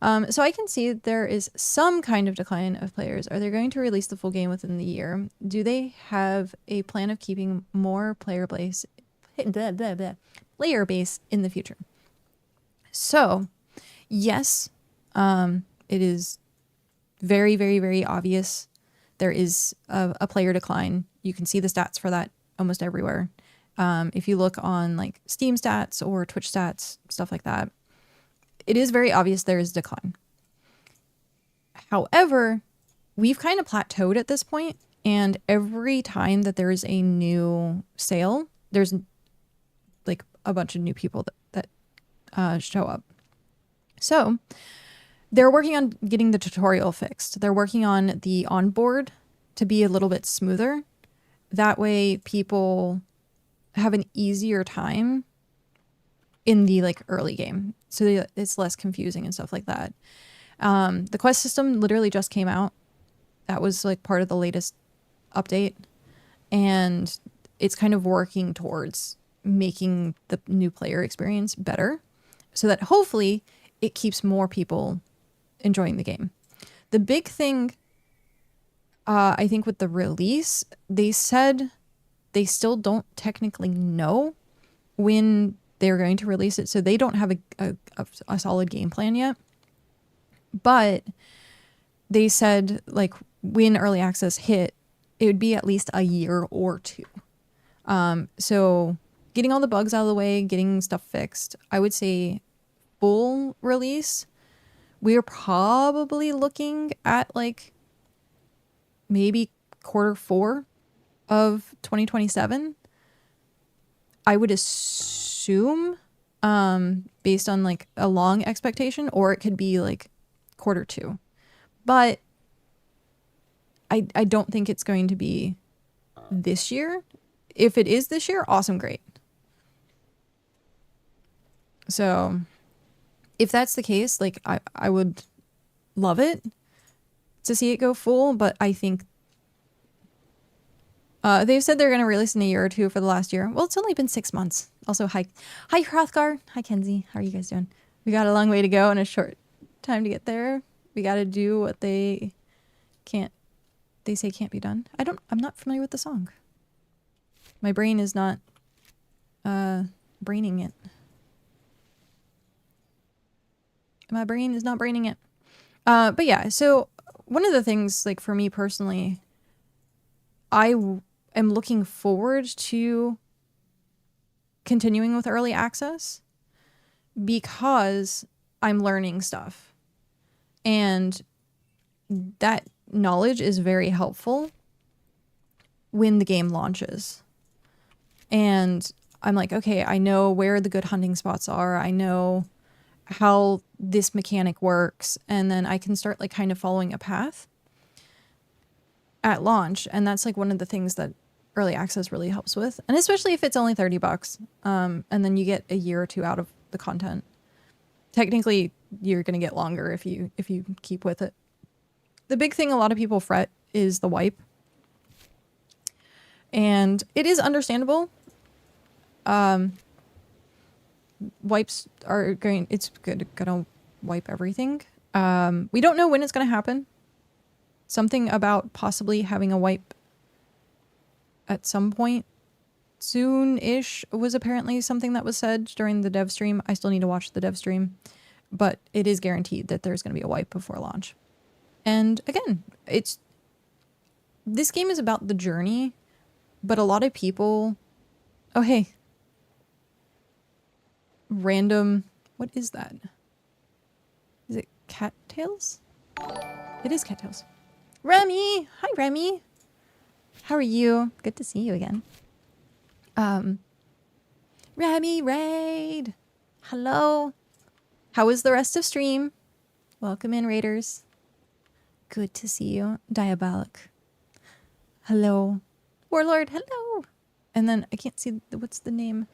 So I can see there is some kind of decline of players. Are they going to release the full game within the year? Do they have a plan of keeping more player base in the future? So, yes, it is very, very, very obvious. There is a player decline. You can see the stats for that almost everywhere. If you look on like Steam stats or Twitch stats, stuff like that, it is very obvious there is decline. However, we've kind of plateaued at this point, and every time that there is a new sale, there's like a bunch of new people that show up. So they're working on getting the tutorial fixed. They're working on the onboard to be a little bit smoother. That way people have an easier time in the like early game, so it's less confusing and stuff like that. The quest system literally just came out. That was like part of the latest update, and it's kind of working towards making the new player experience better so that hopefully it keeps more people enjoying the game. The big thing, I think with the release, they said they still don't technically know when they're going to release it, so they don't have a solid game plan yet. But they said like when early access hit, it would be at least a year or two. So getting all the bugs out of the way, getting stuff fixed, I would say full release, we are probably looking at like maybe Q4 of 2027. I would assume, based on like a long expectation, or it could be like Q2. But I don't think it's going to be this year. If it is this year, awesome, great. So if that's the case, like I would love it to see it go full, but I think they've said they're going to release in a year or two for the last year. Well, it's only been 6 months. Also, hi Hrothgar. Hi, Kenzie. How are you guys doing? We got a long way to go and a short time to get there. We got to do what they say can't be done. I'm not familiar with the song. My brain is not, braining it. My brain is not braining it. But yeah, so one of the things, like for me personally, I am looking forward to continuing with early access because I'm learning stuff. And that knowledge is very helpful when the game launches. And I'm like, okay, I know where the good hunting spots are. I know how this mechanic works. And then I can start like kind of following a path at launch. And that's like one of the things that early access really helps with. And especially if it's only $30, and then you get a year or two out of the content. Technically, you're going to get longer if you keep with it. The big thing a lot of people fret is the wipe. And it is understandable. Wipes are going, it's gonna wipe everything. We don't know when it's gonna happen. Something about possibly having a wipe at some point soon-ish was apparently something that was said during the dev stream. I still need to watch the dev stream, but it is guaranteed that there's gonna be a wipe before launch. And again, it's this game is about the journey, but a lot of people... Oh, hey. Random... What is that? Is it cattails? It is cattails. Remy! Hi, Remy! How are you? Good to see you again. Remy Raid! Hello! How was the rest of stream? Welcome in, Raiders. Good to see you. Diabolic. Hello. Warlord, hello! And then, I can't see, what's the name?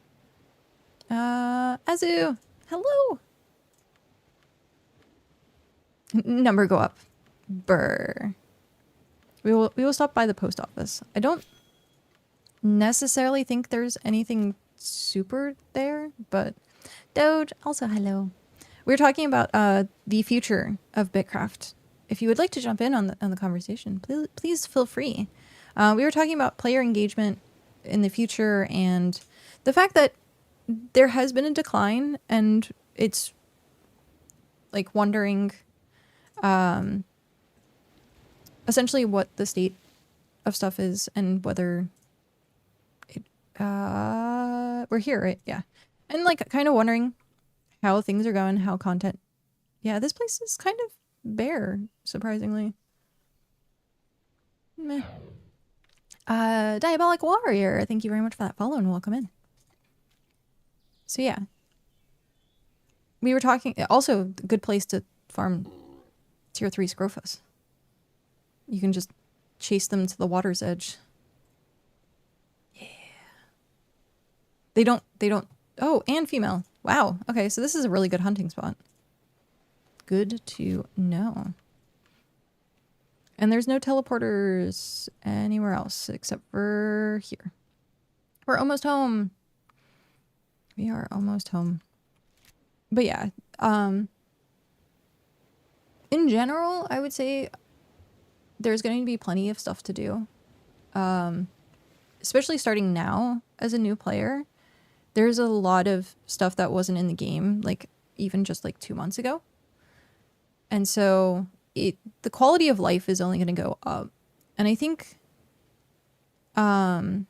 Azu! Hello! Number go up. Brr. We will stop by the post office. I don't necessarily think there's anything super there, but Doge, also hello. We were talking about the future of BitCraft. If you would like to jump in on the conversation, please feel free. We were talking about player engagement in the future and the fact that there has been a decline, and it's like wondering essentially what the state of stuff is and whether it we're here, right? Yeah. And like kind of wondering how things are going, how content. Yeah, this place is kind of bare, surprisingly. Meh. Diabolic Warrior, thank you very much for that follow and welcome in. So yeah. We were talking, also a good place to farm tier 3 Scrophos. You can just chase them to the water's edge. Yeah. They don't, oh, and female. Wow. Okay, so this is a really good hunting spot. Good to know. And there's no teleporters anywhere else except for here. We're almost home. We are almost home. But yeah, in general, I would say there's going to be plenty of stuff to do. Especially starting now as a new player. There's a lot of stuff that wasn't in the game, like even just like 2 months ago. And so the quality of life is only going to go up. And I think, what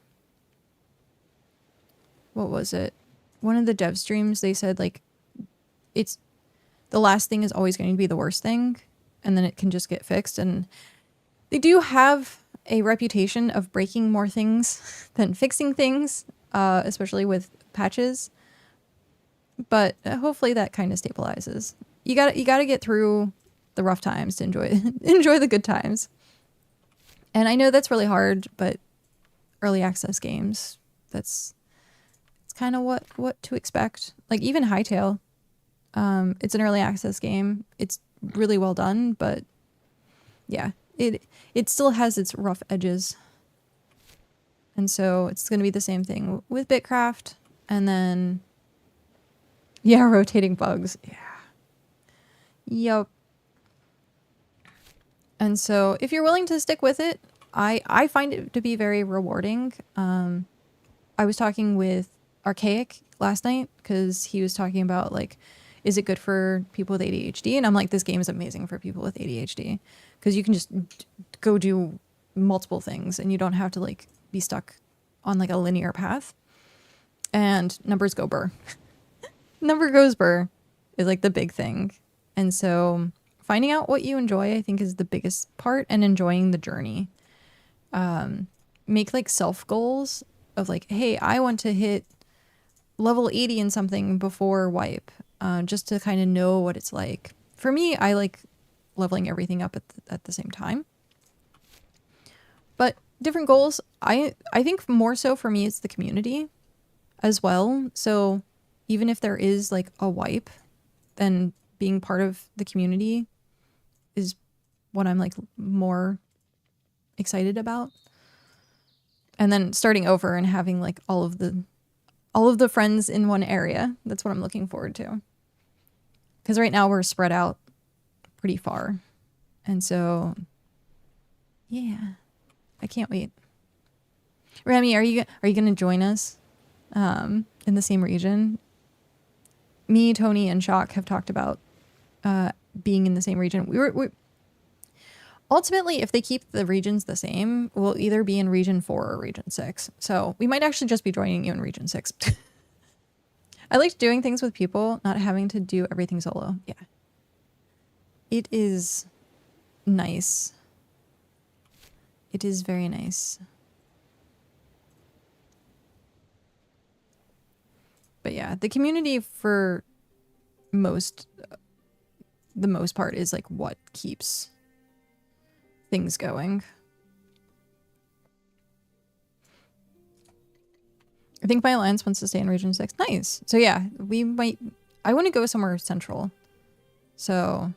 was it? One of the dev streams, they said like, it's the last thing is always going to be the worst thing, and then it can just get fixed. And they do have a reputation of breaking more things than fixing things, especially with patches. But hopefully that kind of stabilizes. You got to get through the rough times to enjoy the good times. And I know that's really hard, but early access games, it's kind of what to expect. Like even Hytale, it's an early access game. It's really well done, but yeah, it still has its rough edges. And so it's going to be the same thing with BitCraft. And then, yeah, rotating bugs. Yeah. Yup. And so if you're willing to stick with it, I find it to be very rewarding. I was talking with Archaic last night because he was talking about like, is it good for people with ADHD? And I'm like, this game is amazing for people with ADHD because you can just go do multiple things and you don't have to like be stuck on like a linear path. And numbers go burr. Number goes burr is like the big thing. And so finding out what you enjoy, I think, is the biggest part, and enjoying the journey. Make like self goals of like, hey, I want to hit level 80 in something before wipe, just to kind of know what it's like. For me, I like leveling everything up at the same time. But different goals, I think more so for me, it's the community as well. So even if there is like a wipe, then being part of the community is what I'm like more excited about. And then starting over and having like all of the friends in one area. That's what I'm looking forward to. Because right now we're spread out pretty far. And so, yeah, I can't wait. Remy, are you going to join us in the same region? Me, Tony, and Shock have talked about being in the same region. We ultimately, if they keep the regions the same, we'll either be in Region 4 or Region 6. So we might actually just be joining you in Region 6. I liked doing things with people, not having to do everything solo. Yeah. It is nice. It is very nice. But yeah, the community for the most part is like what keeps things going. I think my alliance wants to stay in Region 6. Nice. So yeah, I want to go somewhere central. So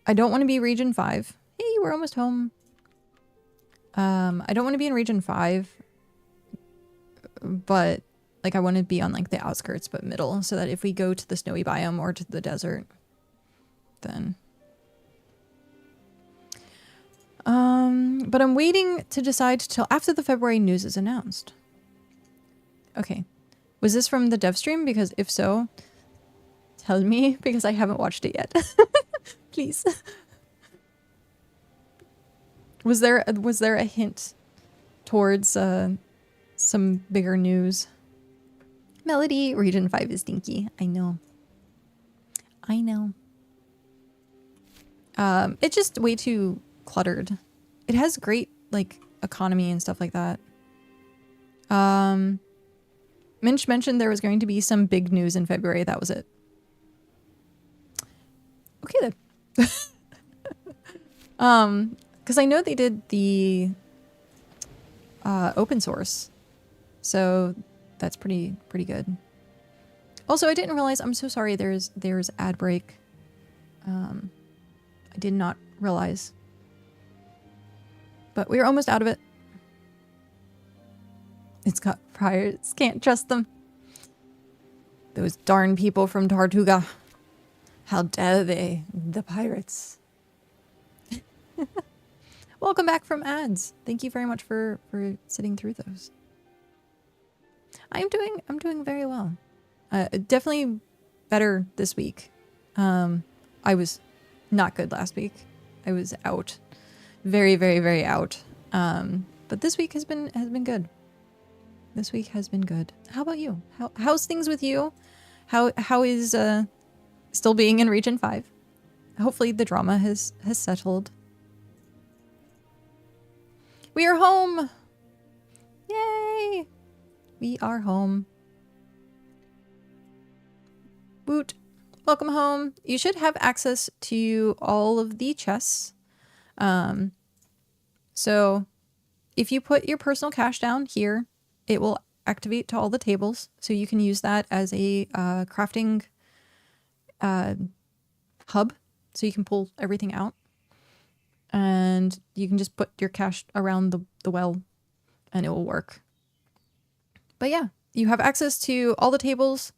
I don't want to be Region 5. Hey, we're almost home. I don't want to be in Region 5, but like I want to be on like the outskirts but middle, so that if we go to the snowy biome or to the desert, then but I'm waiting to decide till after the February news is announced. Okay. Was this from the dev stream? Because if so, tell me, because I haven't watched it yet. Please. Was there a hint towards some bigger news? Melody, Region 5 is stinky. I know. I know. It's just way too cluttered. It has great like economy and stuff like that. Minch mentioned there was going to be some big news in February. That was it. Okay then. Because I know they did the open source, so that's pretty good. Also, I didn't realize. I'm so sorry. There's ad break. I did not realize, but we're almost out of it. It's got pirates. Can't trust them. Those darn people from Tortuga. How dare they? The pirates. Welcome back from ads. Thank you very much for sitting through those. I'm doing very well. Definitely better this week. I was not good last week. I was out. Very, very, very out. But this week has been good. This week has been good. How about you? How's things with you? How is still being in Region 5? Hopefully the drama has settled. We are home! Yay! We are home. Woot. Welcome home. You should have access to all of the chests. So if you put your personal cash down here, it will activate to all the tables. So you can use that as a crafting hub. So you can pull everything out. And you can just put your cash around the well and it will work. But yeah, you have access to all the tables.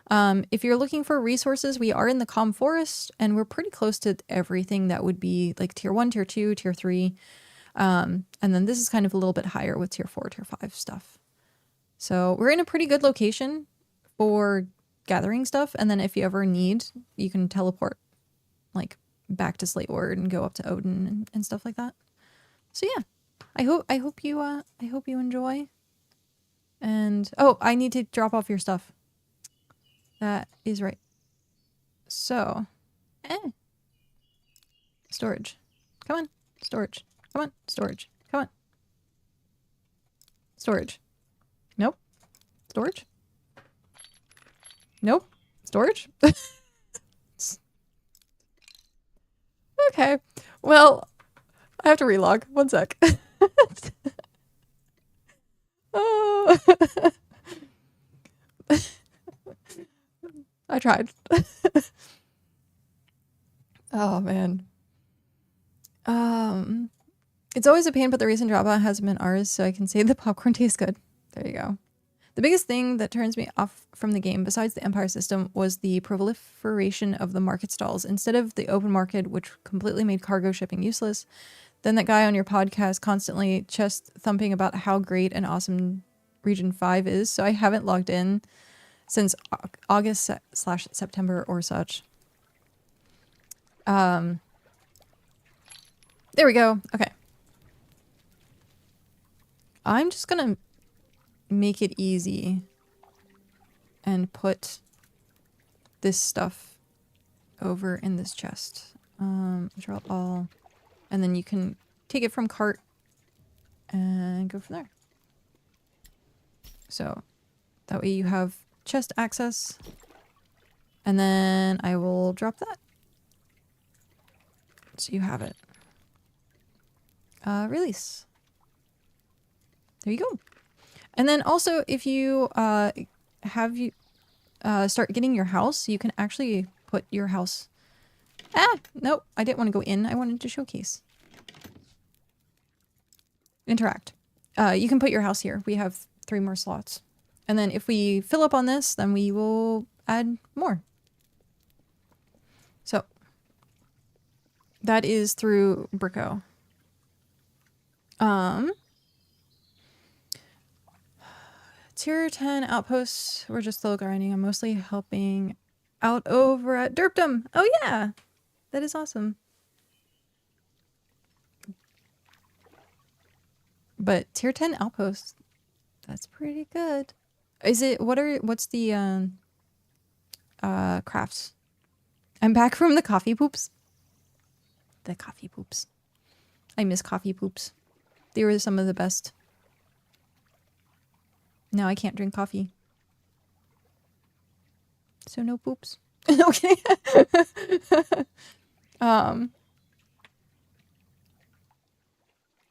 If you're looking for resources, we are in the Calm Forest and we're pretty close to everything that would be like tier 1, tier 2, tier 3. And then this is kind of a little bit higher with tier 4, tier 5 stuff. So we're in a pretty good location for gathering stuff. And then if you ever need, you can teleport like back to Slateward and go up to Odin and stuff like that. So yeah, I hope you enjoy. And oh, I need to drop off your stuff. That is right. So, storage. Come on, storage. Come on, storage. Come on. Storage. Nope. Storage. Nope. Storage. Okay. Well, I have to relog. One sec. Oh. I tried. Oh man. It's always a pain, but the recent drop out hasn't been ours, so I can say the popcorn tastes good. There you go. The biggest thing that turns me off from the game, besides the Empire system, was the proliferation of the market stalls. Instead of the open market, which completely made cargo shipping useless, then that guy on your podcast constantly chest thumping about how great and awesome Region 5 is, so I haven't logged in since August/September or such. There we go. Okay. I'm just gonna make it easy and put this stuff over in this chest. Draw all, and then you can take it from cart and go from there. So that way you have chest access, and then I will drop that. So you have it. Release. There you go. And then also if you start getting your house, you can actually put your house. Nope, I didn't want to go in. I wanted to showcase. Interact. You can put your house here. We have 3 more slots. And then if we fill up on this, then we will add more. So that is through Brico. Tier 10 outposts. We're just slow grinding. I'm mostly helping out over at Derpdom. Oh yeah, that is awesome. But tier 10 outposts, that's pretty good. Is it, what's the crafts? I'm back from the coffee poops. The coffee poops. I miss coffee poops. They were some of the best. Now I can't drink coffee. So no poops. Okay.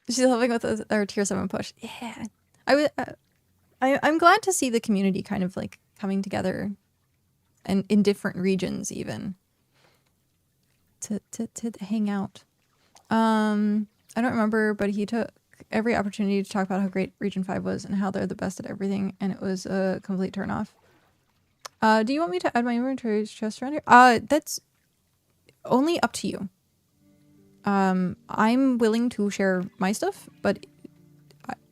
She's helping with our tier 7 push. Yeah. I'm glad to see the community kind of like coming together and in different regions even to hang out. I don't remember, but he took every opportunity to talk about how great Region 5 was and how they're the best at everything, and it was a complete turnoff. Do you want me to add my inventory chest around here? That's only up to you. I'm willing to share my stuff, but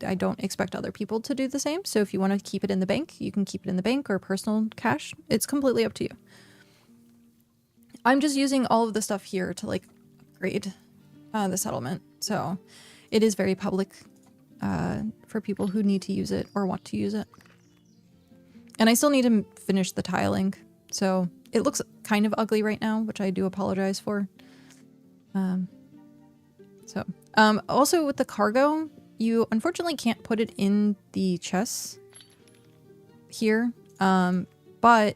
I don't expect other people to do the same. So if you want to keep it in the bank, you can keep it in the bank or personal cash. It's completely up to you. I'm just using all of the stuff here to like upgrade the settlement. So it is very public for people who need to use it or want to use it. And I still need to finish the tiling. So it looks kind of ugly right now, which I do apologize for. Also with the cargo, you unfortunately can't put it in the chests here. But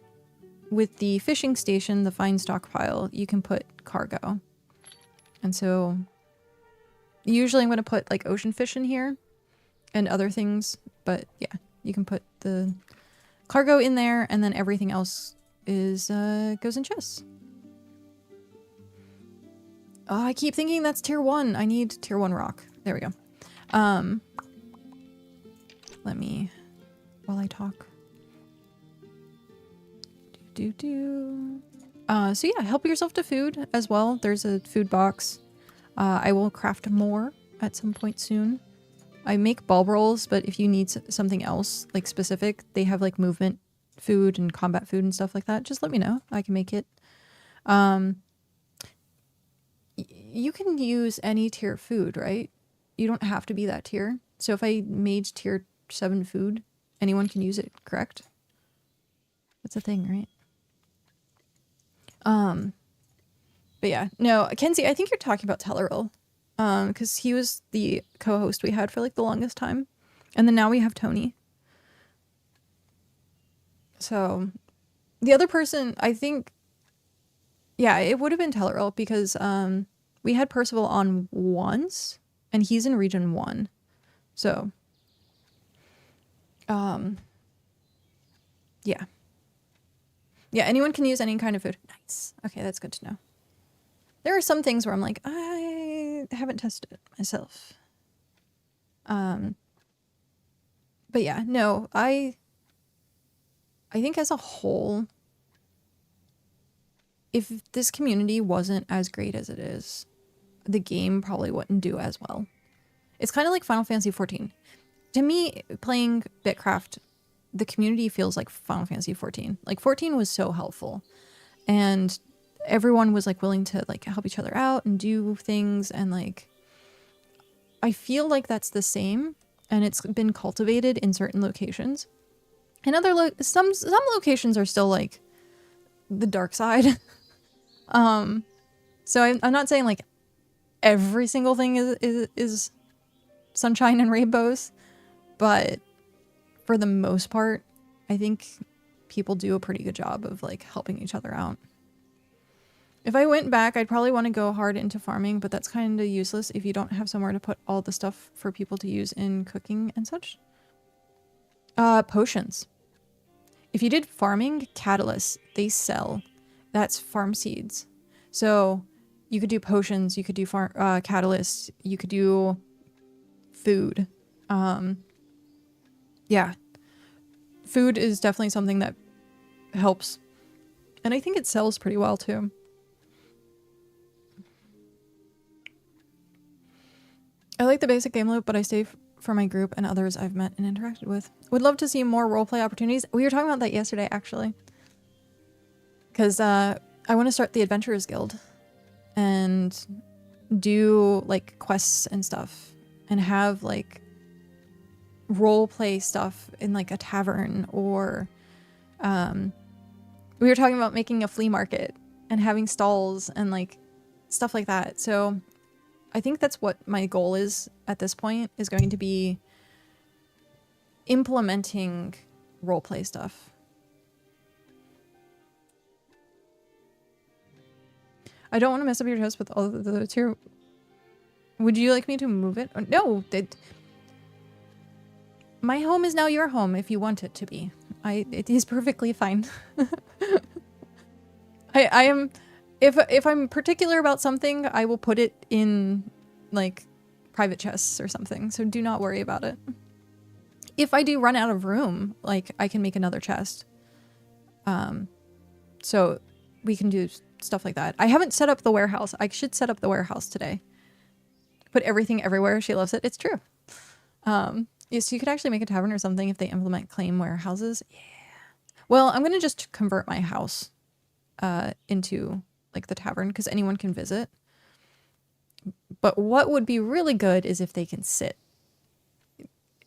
with the fishing station, the fine stockpile, you can put cargo. And so usually I'm going to put like ocean fish in here and other things. But yeah, you can put the cargo in there, and then everything else is goes in chests. Oh, I keep thinking that's tier 1. I need tier 1 rock. There we go. Let me, while I talk. So yeah, help yourself to food as well. There's a food box. I will craft more at some point soon. I make bulb rolls, but if you need something else, like specific, they have like movement food and combat food and stuff like that. Just let me know. I can make it. You can use any tier food, right? You don't have to be that tier. So if I made tier 7 food, anyone can use it, correct? That's a thing, right? But yeah, no, Kenzie, I think you're talking about Telleril. Because he was the co-host we had for like the longest time. And then now we have Tony. So the other person, I think, yeah, it would have been Telleril because we had Percival on once and he's in region 1. So yeah. Yeah, anyone can use any kind of food. Nice. Okay, that's good to know. There are some things where I'm like, I haven't tested it myself. But yeah, no, I think as a whole, if this community wasn't as great as it is, the game probably wouldn't do as well. It's kind of like Final Fantasy XIV. To me, playing BitCraft, the community feels like Final Fantasy XIV. Like 14 was so helpful, and everyone was like willing to like help each other out and do things, and like I feel like that's the same, and it's been cultivated in certain locations. And some locations are still like the dark side. So I'm not saying like every single thing is sunshine and rainbows, but for the most part, I think people do a pretty good job of like helping each other out. If I went back, I'd probably want to go hard into farming, but that's kind of useless if you don't have somewhere to put all the stuff for people to use in cooking and such. Potions. If you did farming, catalysts, they sell. That's farm seeds. So you could do potions, you could do catalysts, you could do food. Yeah. Food is definitely something that helps. And I think it sells pretty well too. I like the basic game loop, but I stay for my group and others I've met and interacted with. Would love to see more roleplay opportunities. We were talking about that yesterday, actually. Because I want to start the Adventurers Guild and do like quests and stuff and have like roleplay stuff in like a tavern, or we were talking about making a flea market and having stalls and like stuff like that. So I think that's what my goal is at this point, is going to be implementing roleplay stuff. I don't want to mess up your house with all the two. Would you like me to move it? Oh, no, my home is now your home if you want it to be. It is perfectly fine. I am, if I'm particular about something, I will put it in like private chests or something. So do not worry about it. If I do run out of room, like I can make another chest. So we can do stuff like that. I haven't set up the warehouse. I should set up the warehouse today. Put everything everywhere. She loves it. It's true. Yes, you could actually make a tavern or something if they implement claim warehouses. Yeah. Well, I'm going to just convert my house into like the tavern because anyone can visit. But what would be really good is if they can sit.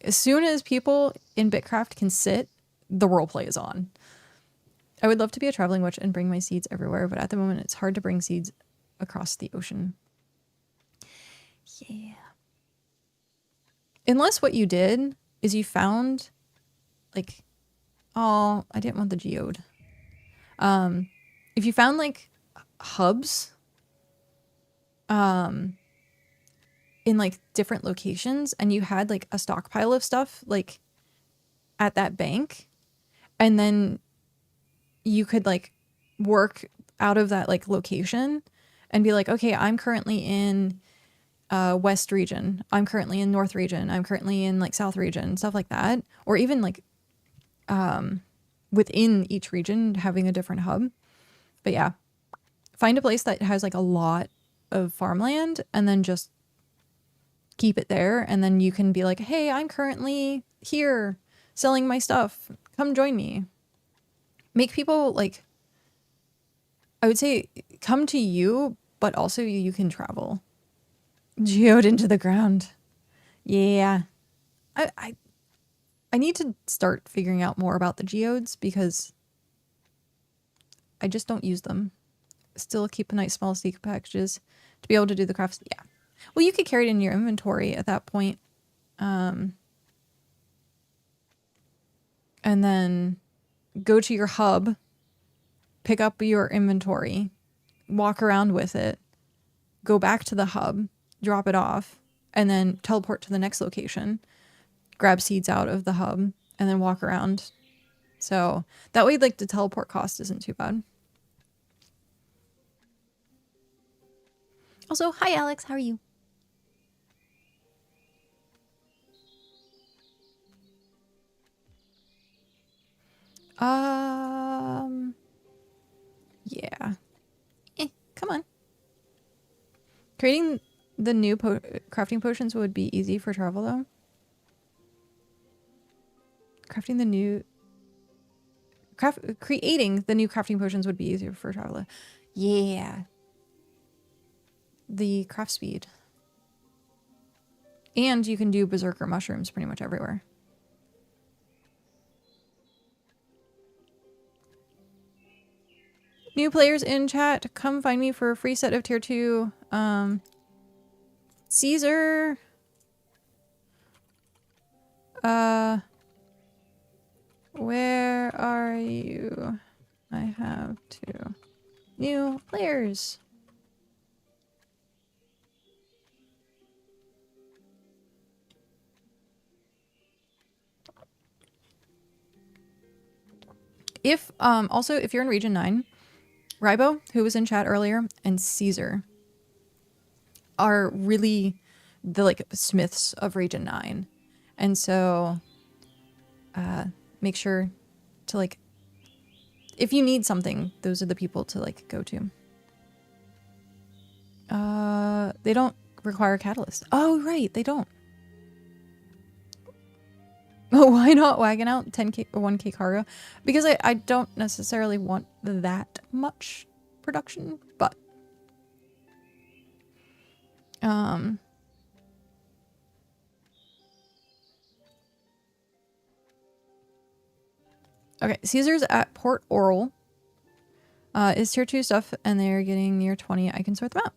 As soon as people in BitCraft can sit, the roleplay is on. I would love to be a traveling witch and bring my seeds everywhere, but at the moment it's hard to bring seeds across the ocean. Yeah. Unless what you did is you found like, oh, I didn't want the geode. If you found like hubs in like different locations and you had like a stockpile of stuff like at that bank, and then you could like work out of that like location and be like, okay, I'm currently in West region. I'm currently in North region. I'm currently in like South region, stuff like that. Or even like within each region having a different hub. But yeah, find a place that has like a lot of farmland and then just keep it there. And then you can be like, hey, I'm currently here selling my stuff. Come join me. Make people like, I would say come to you, but also you can travel. Geode into the ground. Yeah. I need to start figuring out more about the geodes because I just don't use them. Still keep a nice small secret packages to be able to do the crafts. Yeah. Well, you could carry it in your inventory at that point. And then go to your hub, pick up your inventory, walk around with it, go back to the hub, drop it off, and then teleport to the next location, grab seeds out of the hub, and then walk around. So that way, like, the teleport cost isn't too bad. Also, hi Alex, how are you? Yeah. Come on. Creating the new crafting potions would be easy for travel, though. Creating the new crafting potions would be easier for travel. Yeah. The craft speed. And you can do berserker mushrooms pretty much everywhere. New players in chat, come find me for a free set of tier 2. Caesar. Where are you? I have 2 new players. If also if you're in region 9, Rybo, who was in chat earlier, and Caesar are really the like smiths of region 9. And so make sure to like, if you need something, those are the people to like go to. They don't require a catalyst. Oh, right, they don't. Oh, why not wagon out 10k or 1k cargo? Because I don't necessarily want that much production, but okay, Caesar's at Port Oral. Is tier 2 stuff, and they're getting near 20. I can sort them out.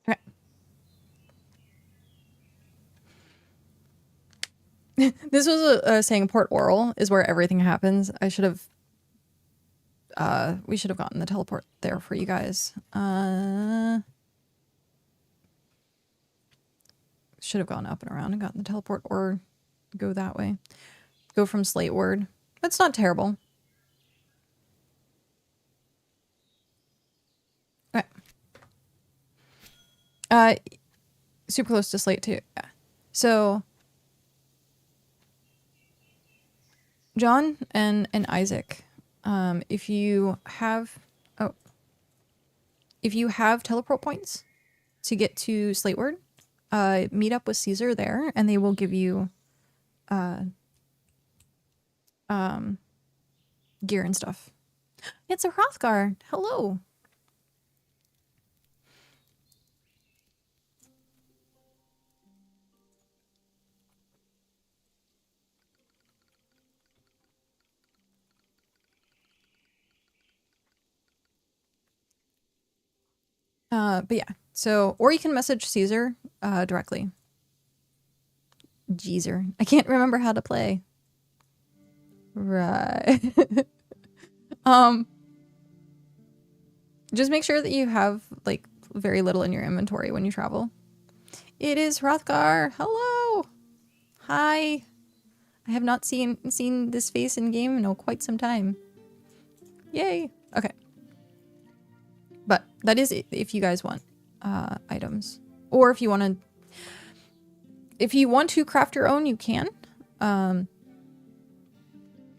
Okay. This was saying Port Oral is where everything happens. I should have we should have gotten the teleport there for you guys. Should have gone up and around and gotten the teleport, or go that way. Go from Slateward. That's not terrible. Okay. Super close to Slate too. Yeah. So John and Isaac, if you have teleport points to get to Slateward, meet up with Caesar there, and they will give you gear and stuff. It's a Hrothgar. Hello. But yeah, so, or you can message Caesar directly. Jeezer. I can't remember how to play. Right. Just make sure that you have like very little in your inventory when you travel. It is Hrothgar. Hello. Hi. I have not seen this face in game in quite some time. Yay. Okay. But that is it if you guys want items, or if you want to craft your own, you can.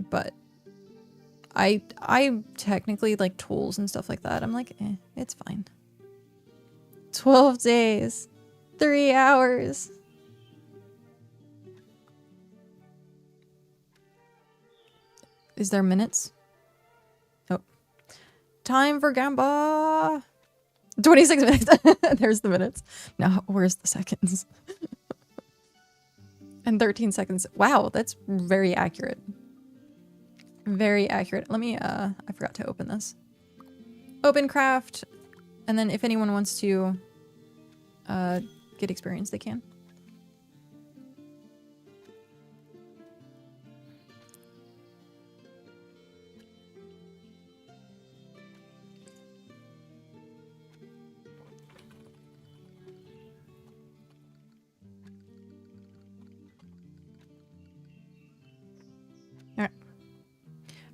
But I technically like tools and stuff like that. I'm like, it's fine. 12 days, 3 hours. Is there minutes? Oh, time for Gamba. 26 minutes. There's the minutes. Now, where's the seconds? And 13 seconds. Wow, that's very accurate. Very accurate. Let me, I forgot to open this. Open craft. And then if anyone wants to get experience, they can.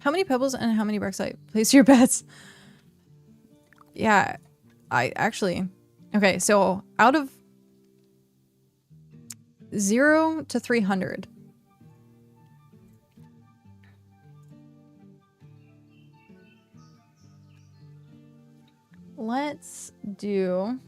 How many pebbles and how many brexite? Place your bets. Yeah, I actually... Okay, so out of 0 to 300. Let's do...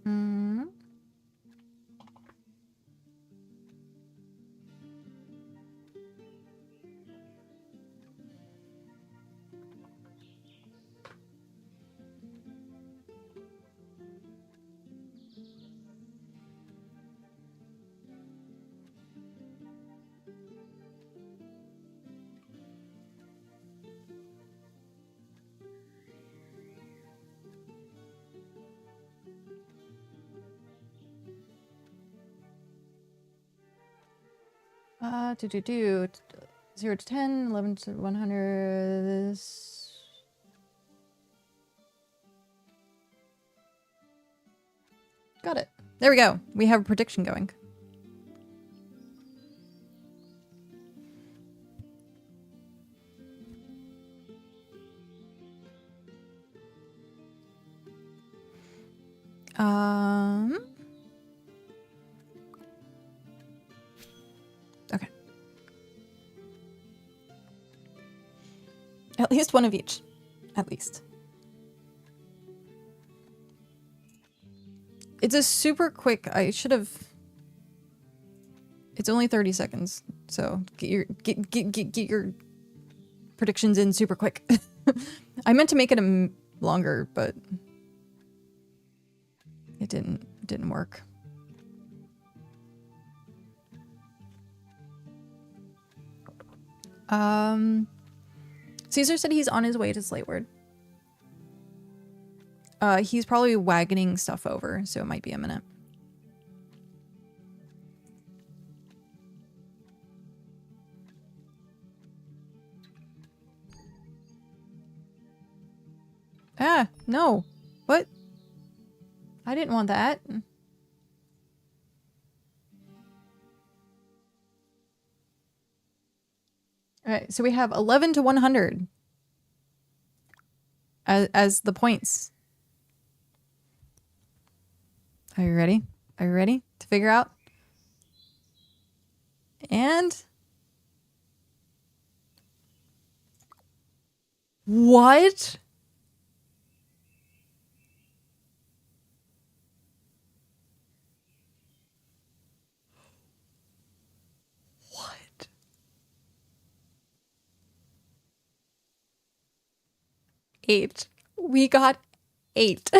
Mm. Do 0 to 10, 11 to 100. This... Got it. There we go. We have a prediction going. Okay. At least one of each. At least. It's a super quick... I should have... It's only 30 seconds, so get your predictions in super quick. I meant to make it longer, but it didn't work. Caesar said he's on his way to Slateward. He's probably wagoning stuff over, so it might be a minute. Ah, no. What? I didn't want that. Alright, so we have 11 to 100 as the points. Are you ready? Are you ready to figure out? And... What? What? Eight. We got 8.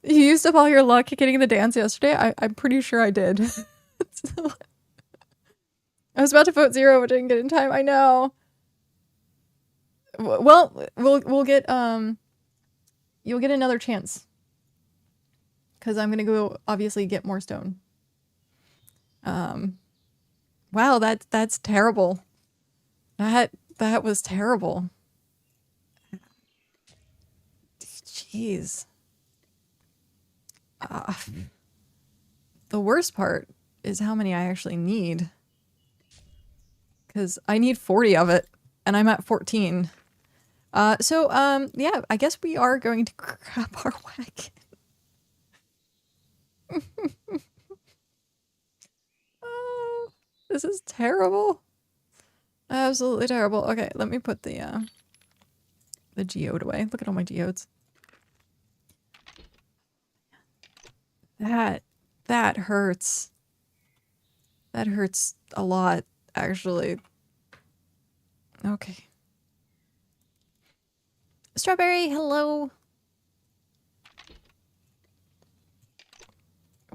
You used up all your luck getting the dance yesterday? I'm pretty sure I did. I was about to vote 0, but didn't get in time. I know. Well, we'll get you'll get another chance. Cause I'm gonna go obviously get more stone. Wow, that's terrible. That was terrible. Jeez. The worst part is how many I actually need. Because I need 40 of it, and I'm at 14. Yeah, I guess we are going to grab our wagon. Oh, this is terrible. Absolutely terrible. Okay, let me put the geode away. Look at all my geodes. That hurts. That hurts a lot, actually. Okay. Strawberry, hello.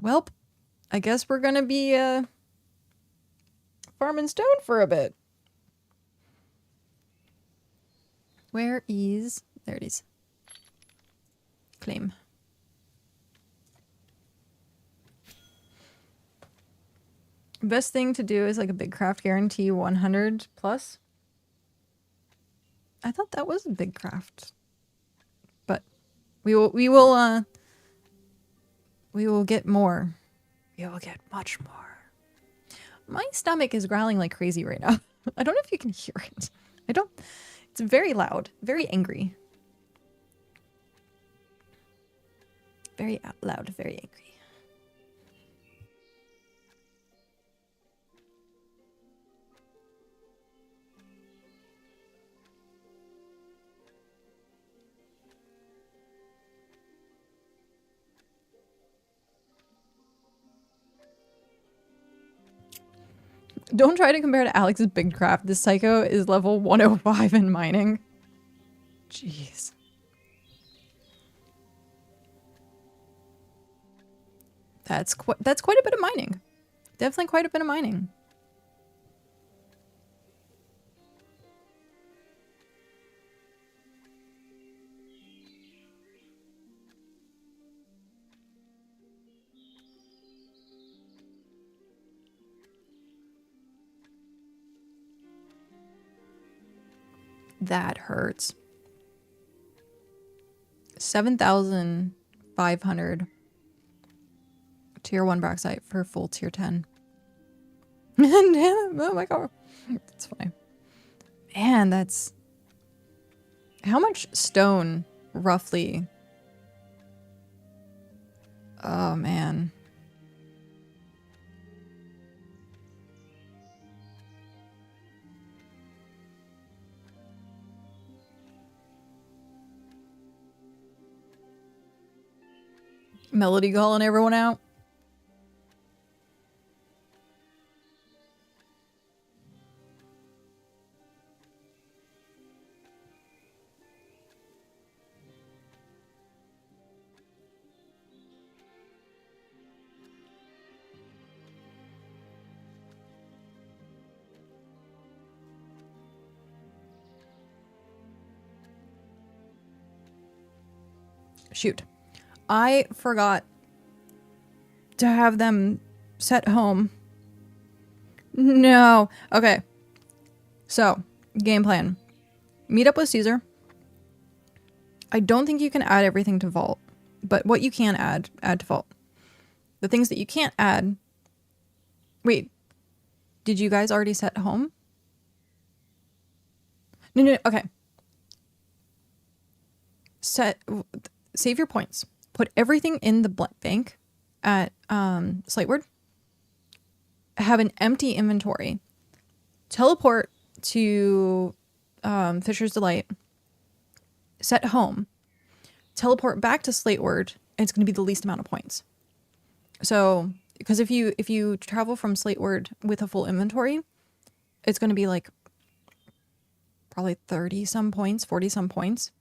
Welp, I guess we're gonna be farming stone for a bit. Where is... There it is. Claim. Best thing to do is like a BitCraft guarantee 100 plus. I thought that was a BitCraft. But we will get more. We will get much more. My stomach is growling like crazy right now. I don't know if you can hear it. It's very loud, very angry. Very loud, very angry. Don't try to compare to Alex's BitCraft. This psycho is level 105 in mining. Jeez. That's quite a bit of mining. Definitely quite a bit of mining. That hurts. 7,500 tier 1 bauxite for full tier 10. Damn it. Oh my god. That's funny. Man, that's... How much stone, roughly? Oh, man. Melody calling everyone out. Shoot. I forgot to have them set home. No. Okay. So, game plan. Meet up with Caesar. I don't think you can add everything to Vault. But what you can add to Vault. The things that you can't add... Wait. Did you guys already set home? No. Okay. Save your points. Put everything in the bank at Slightward. Have an empty inventory. Teleport to Fisher's Delight. Set home. Teleport back to Slightward, and it's going to be the least amount of points. So, because if you travel from Slightward with a full inventory, it's going to be like probably 30 some points, 40 some points,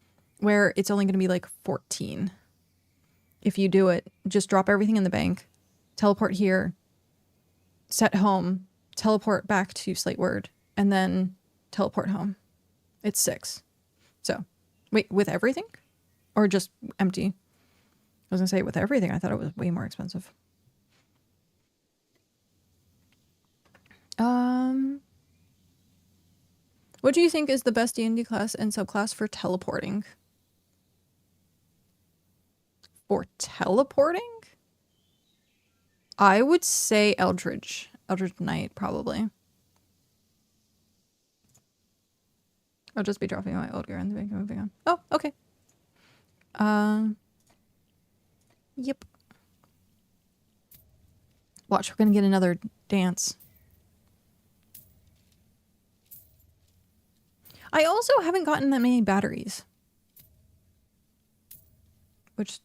where it's only going to be like 14. If you do it, just drop everything in the bank, teleport here, set home, teleport back to Slightward, and then teleport home. It's 6. So, wait, with everything? Or just empty? I was gonna say with everything. I thought it was way more expensive. What do you think is the best D&D class and subclass for teleporting? For teleporting? I would say Eldritch. Eldritch Knight, probably. I'll just be dropping my old gear and moving on. Oh, okay. Yep. Watch, we're gonna get another dance. I also haven't gotten that many batteries. Which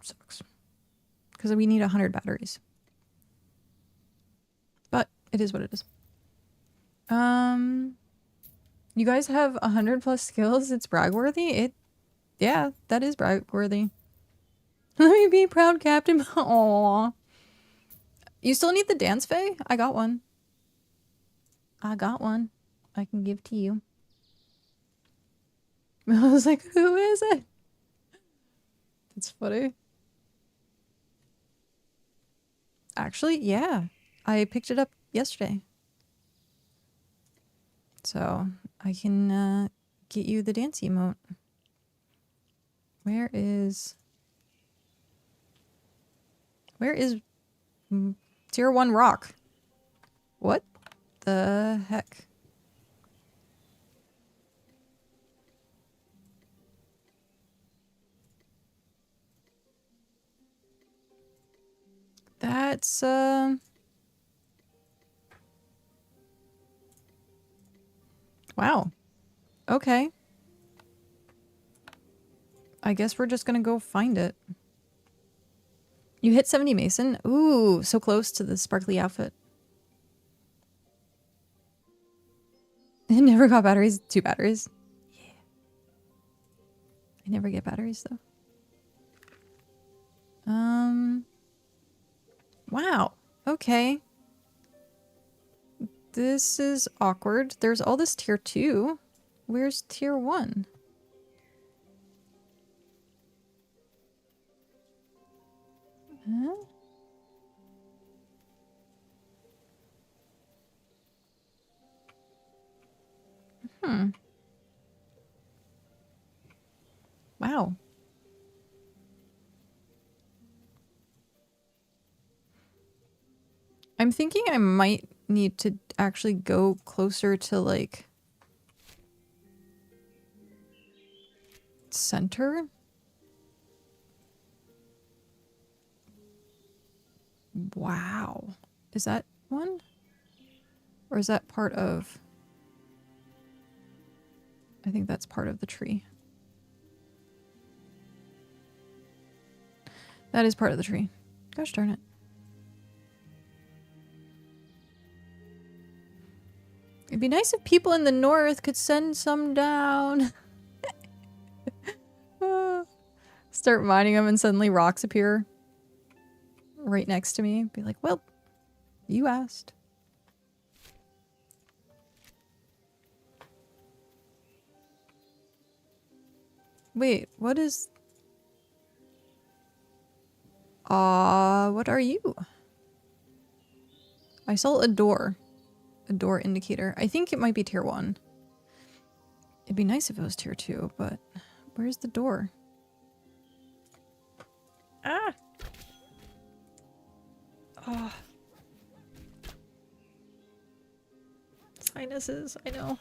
sucks. Because we need 100 batteries. But it is what it is. You guys have 100 plus skills. It's brag-worthy. Yeah, that is brag-worthy. Let me be proud captain. Aww. You still need the dance Fae? I got one. I got one. I can give to you. I was like, who is it? That's funny. Actually, yeah. I picked it up yesterday. So I can get you the dance emote. Where is tier 1 rock? What the heck? That's wow. Okay. I guess we're just gonna go find it. You hit 70 Mason? Ooh, so close to the sparkly outfit. I never got batteries. 2 batteries. Yeah. I never get batteries though. Wow. Okay. This is awkward. There's all this tier 2. Where's tier 1? Huh? Hmm. Wow. I'm thinking I might need to actually go closer to, like, center? Wow. Is that one? Or is that part of... I think that's part of the tree. That is part of the tree. Gosh darn it. It'd be nice if people in the north could send some down. Start mining them and suddenly rocks appear right next to me. Be like, well, you asked. Wait, what is... what are you? I saw a door. A door indicator. I think it might be tier 1. It'd be nice if it was tier 2, but where's the door? Ah! Oh. Sinuses, I know.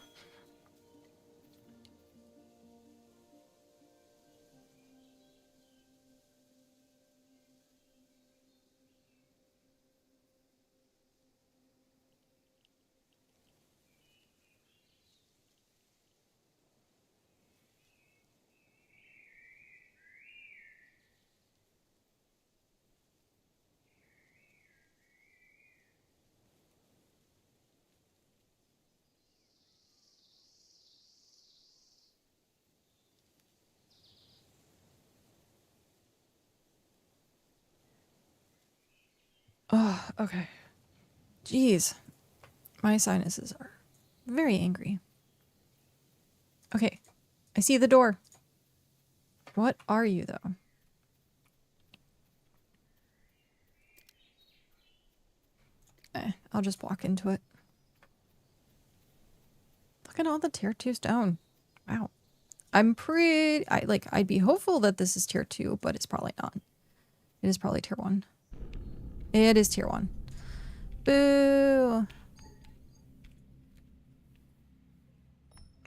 Oh, okay. Jeez. My sinuses are very angry. Okay. I see the door. What are you, though? I'll just walk into it. Look at all the tier 2 stone. Wow. I'm pretty... I'd be hopeful that this is tier 2, but it's probably not. It is probably tier 1. It is tier 1. Boo!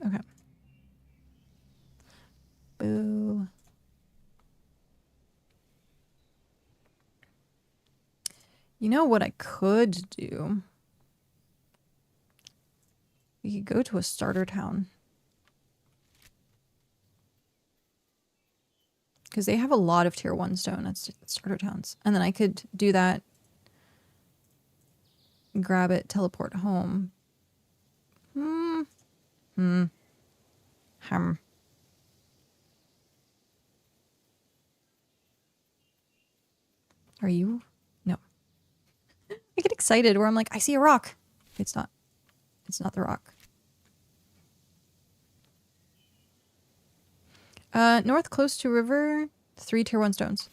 Okay. Boo. You know what I could do? We could go to a starter town. Because they have a lot of tier 1 stone at starter towns. And then I could do that. Grab it, teleport home. Are you? No. excited where I'm like, I see a rock. It's not. It's not the rock. North close to river, 3 tier 1 stones.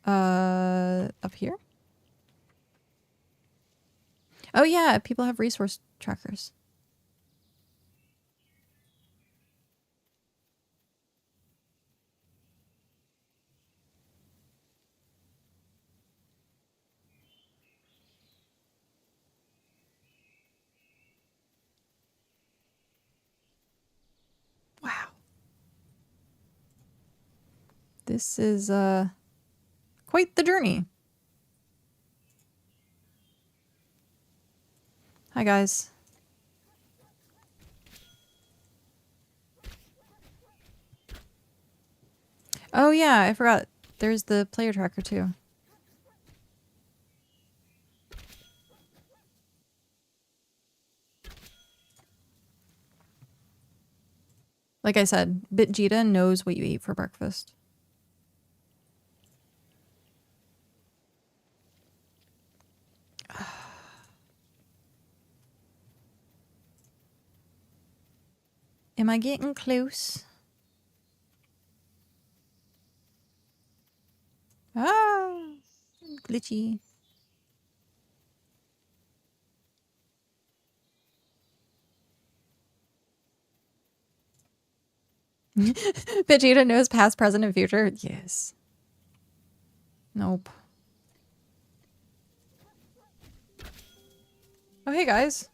Up here? Oh yeah, people have resource trackers. Wow. This is quite the journey. Hi guys. Oh yeah, I forgot. There's the player tracker too. Like I said, BitJita knows what you eat for breakfast. Am I getting close? Ah, glitchy. Vegeta knows past, present, and future. Yes. Nope. Oh, hey guys.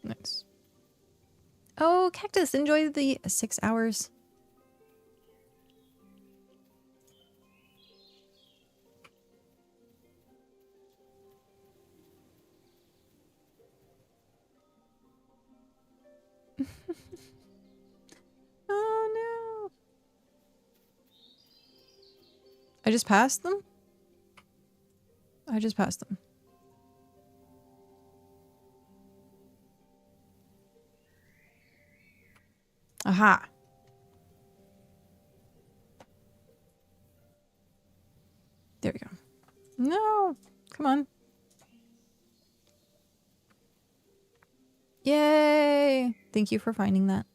Nice. Oh, Cactus, enjoy the 6 hours. Oh no. I just passed them? I just passed them. Aha. There we go. No. Come on. Yay. Thank you for finding that.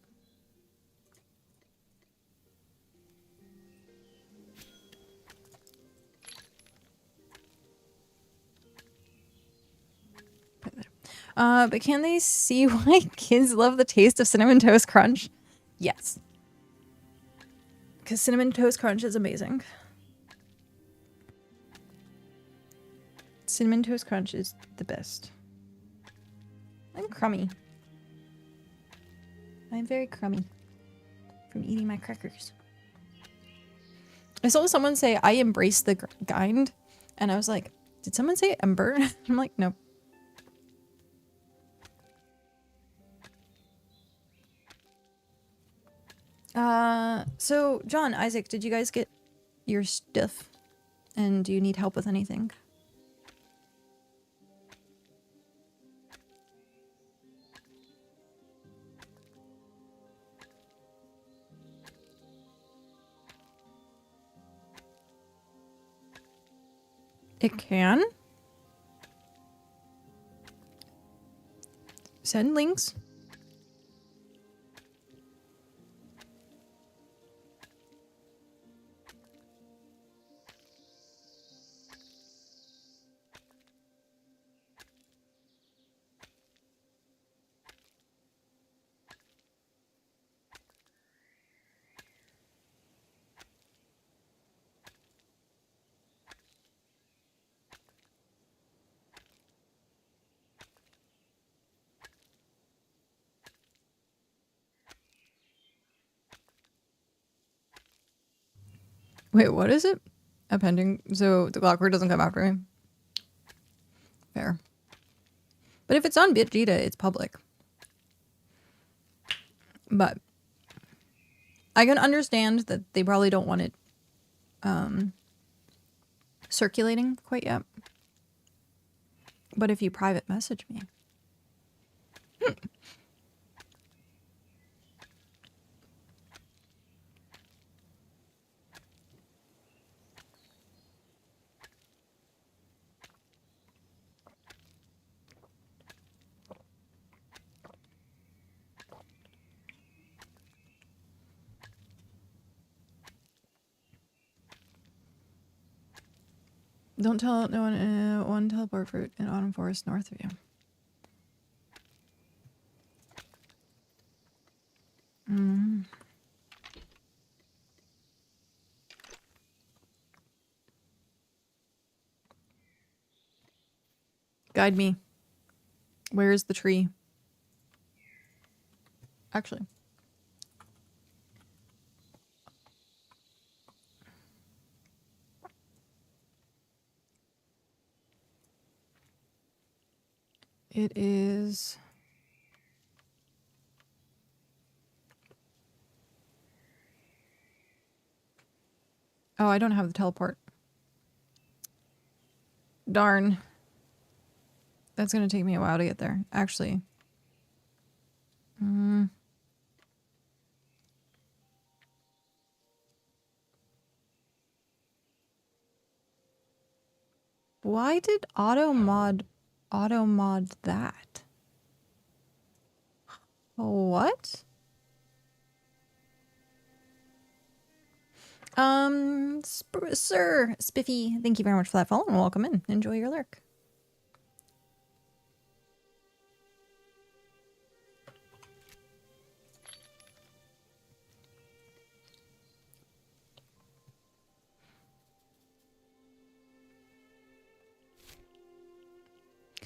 But can they see why kids love the taste of Cinnamon Toast Crunch? Yes. Because Cinnamon Toast Crunch is amazing. Cinnamon Toast Crunch is the best. I'm crummy. I'm very crummy from eating my crackers. I saw someone say, I embrace the grind. And I was like, did someone say Ember? I'm like, nope. So John, Isaac, did you guys get your stuff? And do you need help with anything? It can? Send links. Wait, what is it? Appending. So the clockwork doesn't come after me. Fair. But if it's on BitJita, it's public. But I can understand that they probably don't want it circulating quite yet. But if you private message me. Don't tell no one one teleport fruit in Autumn Forest north of you. Guide me. Where is the tree? Actually. It is... Oh, I don't have the teleport. Darn. That's going to take me a while to get there. Actually. Why did auto mod that? What? Sir Spiffy, thank you very much for that follow and welcome in. Enjoy your lurk.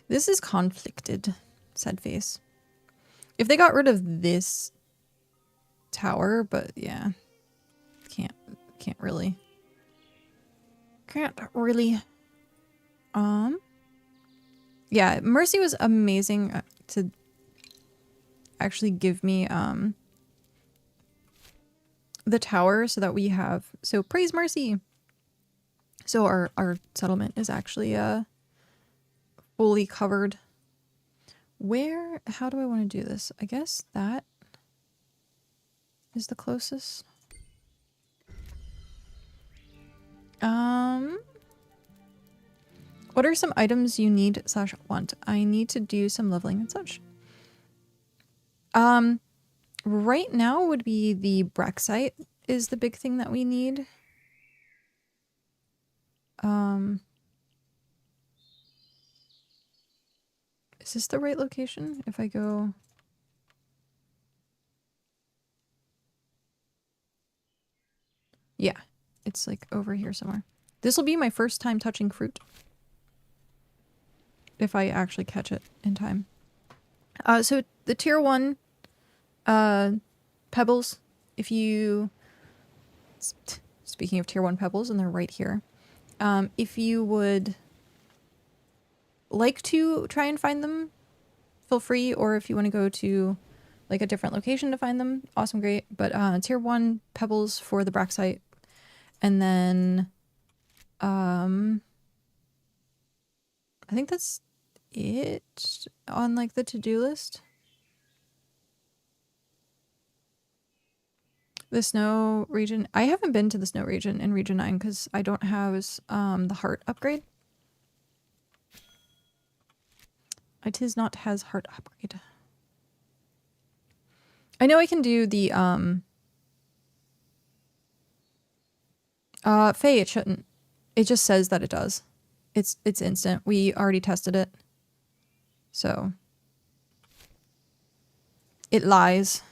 This is conflicted, sad face. If they got rid of this tower, but yeah. Can't really. Yeah, Mercy was amazing to actually give me the tower so that we have, so praise Mercy. So our settlement is actually fully covered. How do I want to do this? I guess that is the closest. What are some items you need / want? I need to do some leveling and such. Right now would be the Brexite is the big thing that we need. Is this the right location? If I go... Yeah, it's like over here somewhere. This will be my first time touching fruit. If I actually catch it in time. So the tier 1 pebbles, if you... Speaking of tier 1 pebbles, and they're right here. If you would like to try and find them, feel free, or if you want to go to like a different location to find them, awesome, great. But tier 1 pebbles for the Brexite, and then I think that's it on like the to-do list. The snow region. I haven't been to the snow region in region 9 because I don't have the heart upgrade. It is not has heart upgrade. I know I can do the Faye, it shouldn't. It just says that it does. It's instant. We already tested it. So it lies.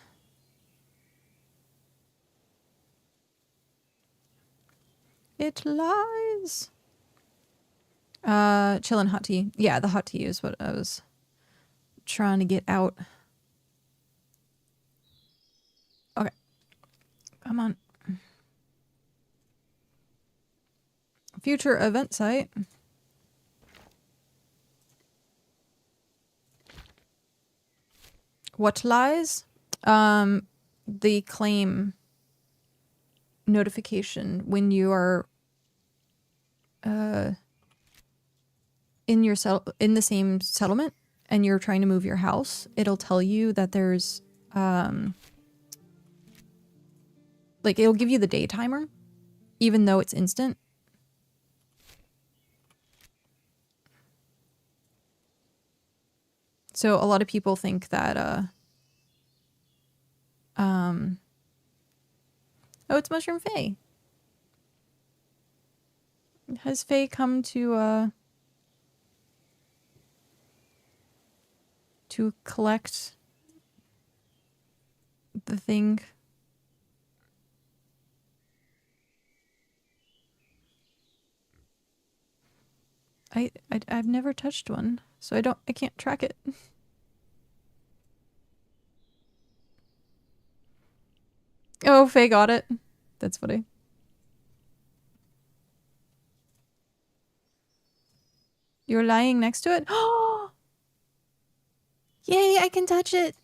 It lies. Chillin' hot tea. Yeah, the hot tea is what I was trying to get out. Okay. Come on. Future event site. What lies? The claim notification when you are in your in the same settlement and you're trying to move your house, it'll tell you that there's like it'll give you the day timer even though it's instant. So a lot of people think that oh, it's Mushroom Faye. Has Faye come to collect the thing? I've never touched one, so I can't track it. Oh, Faye got it. That's funny. You're lying next to it? Oh! Yay, I can touch it!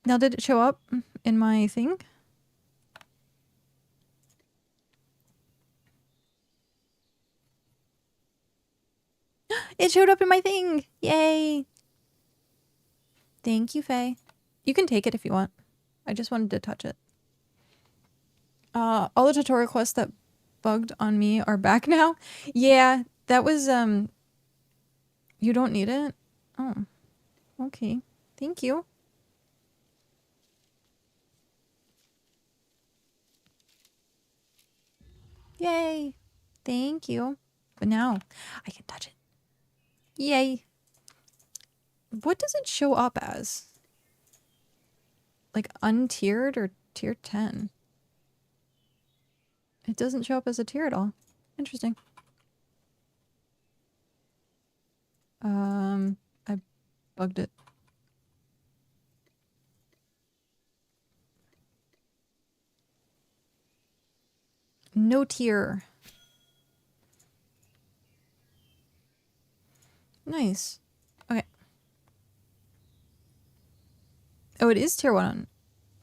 Now, did it show up in my thing? It showed up in my thing! Yay! Thank you, Faye. You can take it if you want. I just wanted to touch it. All the tutorial quests that bugged on me are back now. Yeah, that was, you don't need it? Oh, okay. Thank you. Yay. Thank you. But now I can touch it. Yay. What does it show up as? Like untiered or tier 10? It doesn't show up as a tier at all. Interesting. I bugged it. No tier. Nice. Okay. Oh, it is tier 1.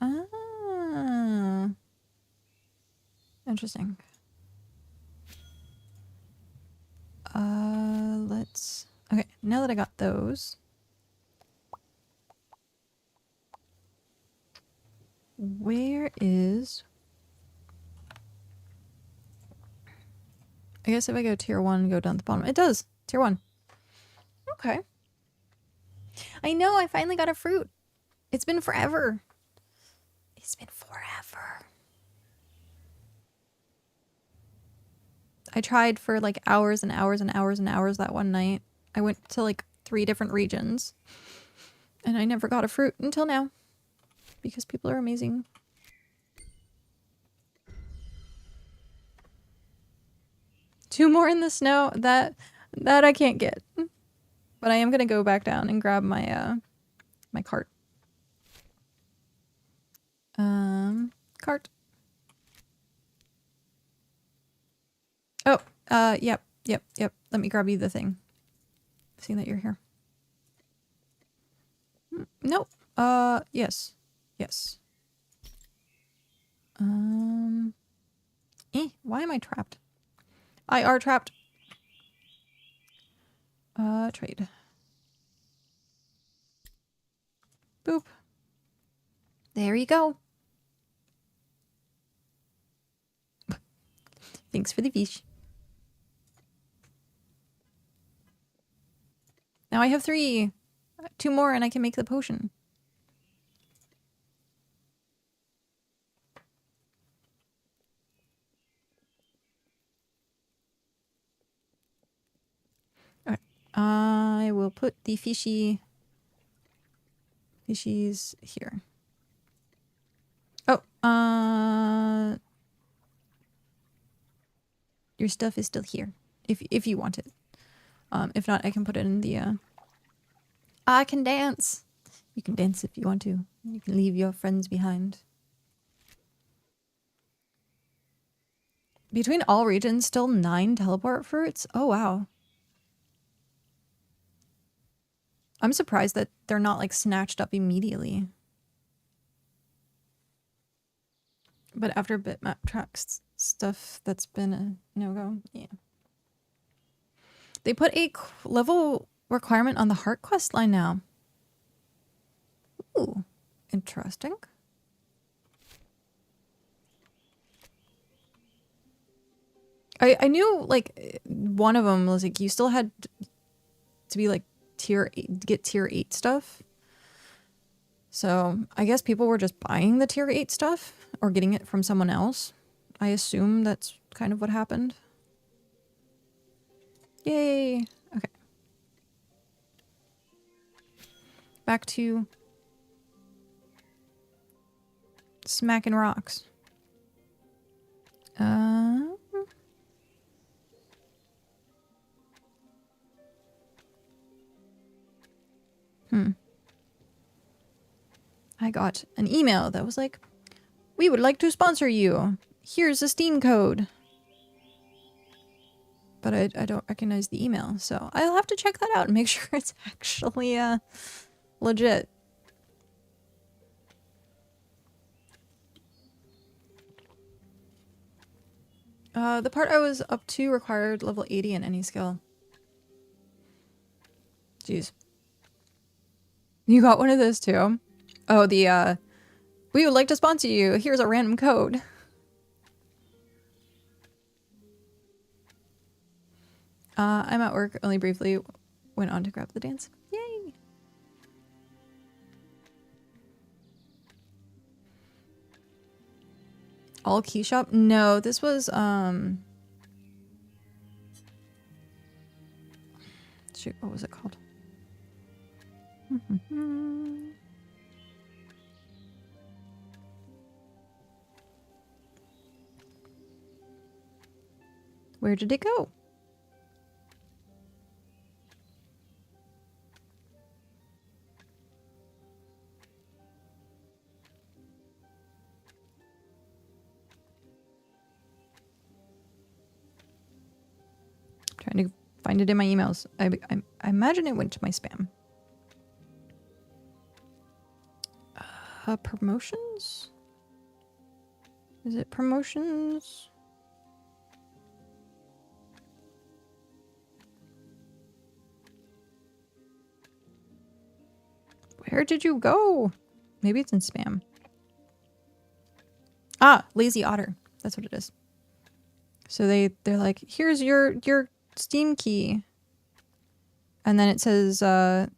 Ah. Interesting. Let's... Okay, now that I got those... Where is... I guess if I go tier 1, go down to the bottom. It does! Tier 1. Okay. I know, I finally got a fruit. It's been forever. It's been forever. I tried for like hours and hours and hours and hours that one night. I went to like 3 different regions. And I never got a fruit until now. Because people are amazing. Two more in the snow. That I can't get. But I am gonna go back down and grab my my cart. Cart. Oh, yep. Let me grab you the thing. Seeing that you're here. Nope. Yes. Why am I trapped? I are trapped. Trade. Boop. There you go. Thanks for the fish. Now I have 3. 2 more and I can make the potion. Alright. I will put the fishies here. Oh, your stuff is still here. If you want it. If not, I can put it in the I can dance. You can dance if you want to. You can leave your friends behind. Between all regions, still 9 teleport fruits? Oh, wow. I'm surprised that they're not, like, snatched up immediately. But after bitmap tracks stuff, that's been a no-go. Yeah. They put a level requirement on the Hearth quest line now. Ooh, interesting. I knew like one of them was like you still had to be like tier 8, get tier 8 stuff. So I guess people were just buying the tier 8 stuff or getting it from someone else. I assume that's kind of what happened. Yay. Okay. Back to smacking rocks. I got an email that was like, we would like to sponsor you. Here's a Steam code. But I don't recognize the email, so I'll have to check that out and make sure it's actually legit. The part I was up to required level 80 in any skill. Jeez. You got one of those too? Oh, the, we would like to sponsor you. Here's a random code. I'm at work, only briefly went on to grab the dance. Yay! All key shop? No, this was, shoot, what was it called? Where did it go? Trying to find it in my emails. I imagine it went to my spam. Promotions? Is it promotions? Where did you go? Maybe it's in spam. Ah, Lazy Otter. That's what it is. So they're like, here's your Steam key. And then it says to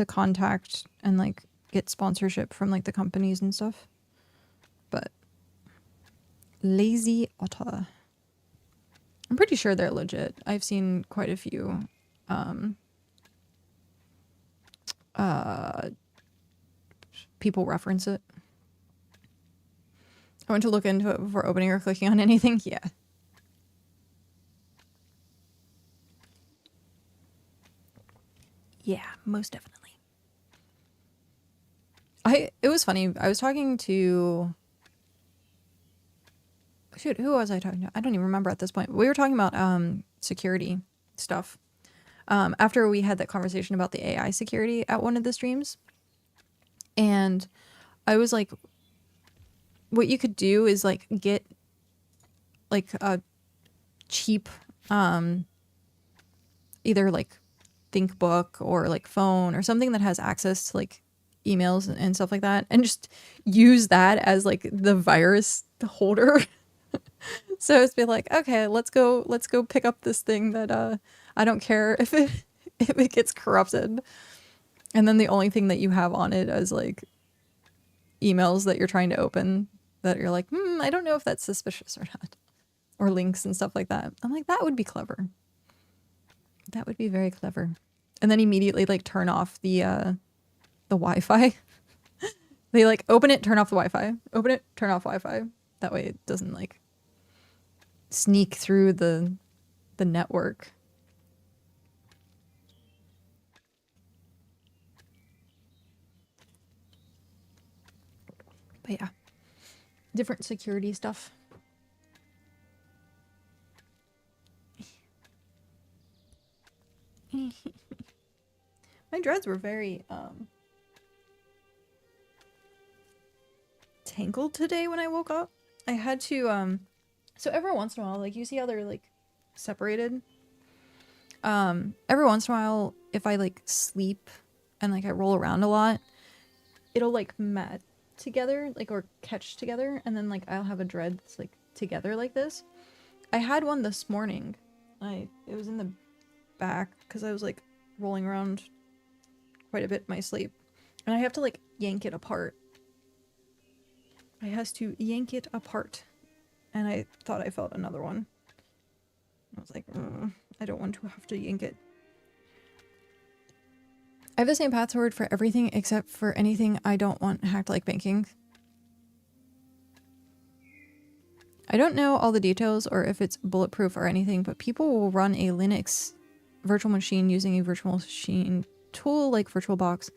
contact and like get sponsorship from like the companies and stuff. But Lazy Otter. I'm pretty sure they're legit. I've seen quite a few people reference it. I went to look into it before opening or clicking on anything. Yeah. Yeah, most definitely. It was funny. I was talking to... Shoot, who was I talking to? I don't even remember at this point. We were talking about security stuff. After we had that conversation about the AI security at one of the streams. And I was like, what you could do is like get like a cheap either like ThinkBook or like phone or something that has access to like emails and stuff like that, and just use that as like the virus holder. So it's be like, okay, let's go pick up this thing that I don't care if it gets corrupted, and then the only thing that you have on it is like emails that you're trying to open that you're like, I don't know if that's suspicious or not, or links and stuff like that. I'm like, that would be clever. That would be very clever. And then immediately like turn off the Wi-Fi. They like open it, turn off the Wi-Fi. Open it, turn off Wi-Fi. That way it doesn't like sneak through the network. But yeah, different security stuff. My dreads were very tangled today when I woke up. I had to so every once in a while, like you see how they're like separated. Every once in a while, if I like sleep and like I roll around a lot, it'll like mat together, like, or catch together, and then like I'll have a dread that's like together like this. I had one this morning. It was in the back because I was like rolling around quite a bit in my sleep, and I have to like yank it apart. I has to yank it apart, and I thought I felt another one. I was like, I don't want to have to yank it. I have the same password for everything except for anything I don't want hacked, like banking. I don't know all the details or if it's bulletproof or anything, but people will run a Linux virtual machine using a virtual machine tool like VirtualBox,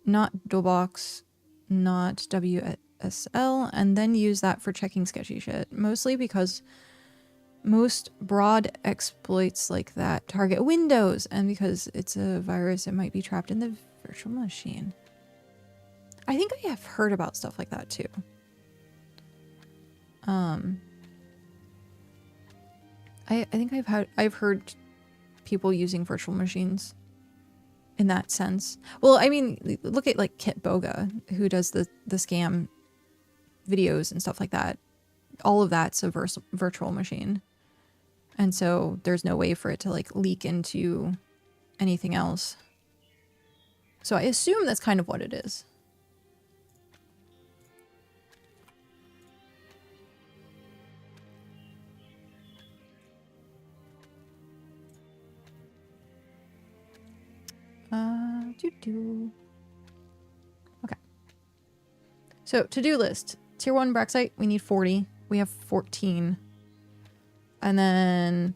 not DualBox, not WSL, and then use that for checking sketchy shit. Mostly because most broad exploits like that target Windows, and because it's a virus, it might be trapped in the virtual machine. I think I have heard about stuff like that too. I think I've heard people using virtual machines in that sense. Well, I mean, look at like Kit Boga, who does the scam videos and stuff like that. All of that's a virtual machine. And so there's no way for it to like leak into anything else. So I assume that's kind of what it is. Okay. So to-do list. Tier 1 Braxite, we need 40. We have 14. And then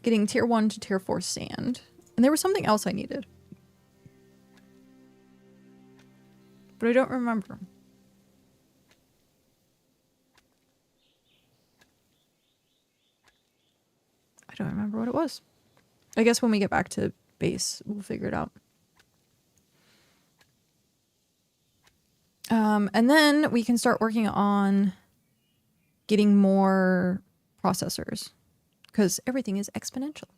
getting tier 1 to tier 4 sand. And there was something else I needed. But I don't remember. I don't remember what it was. I guess when we get back to base, we'll figure it out. And then we can start working on getting more processors, because everything is exponential.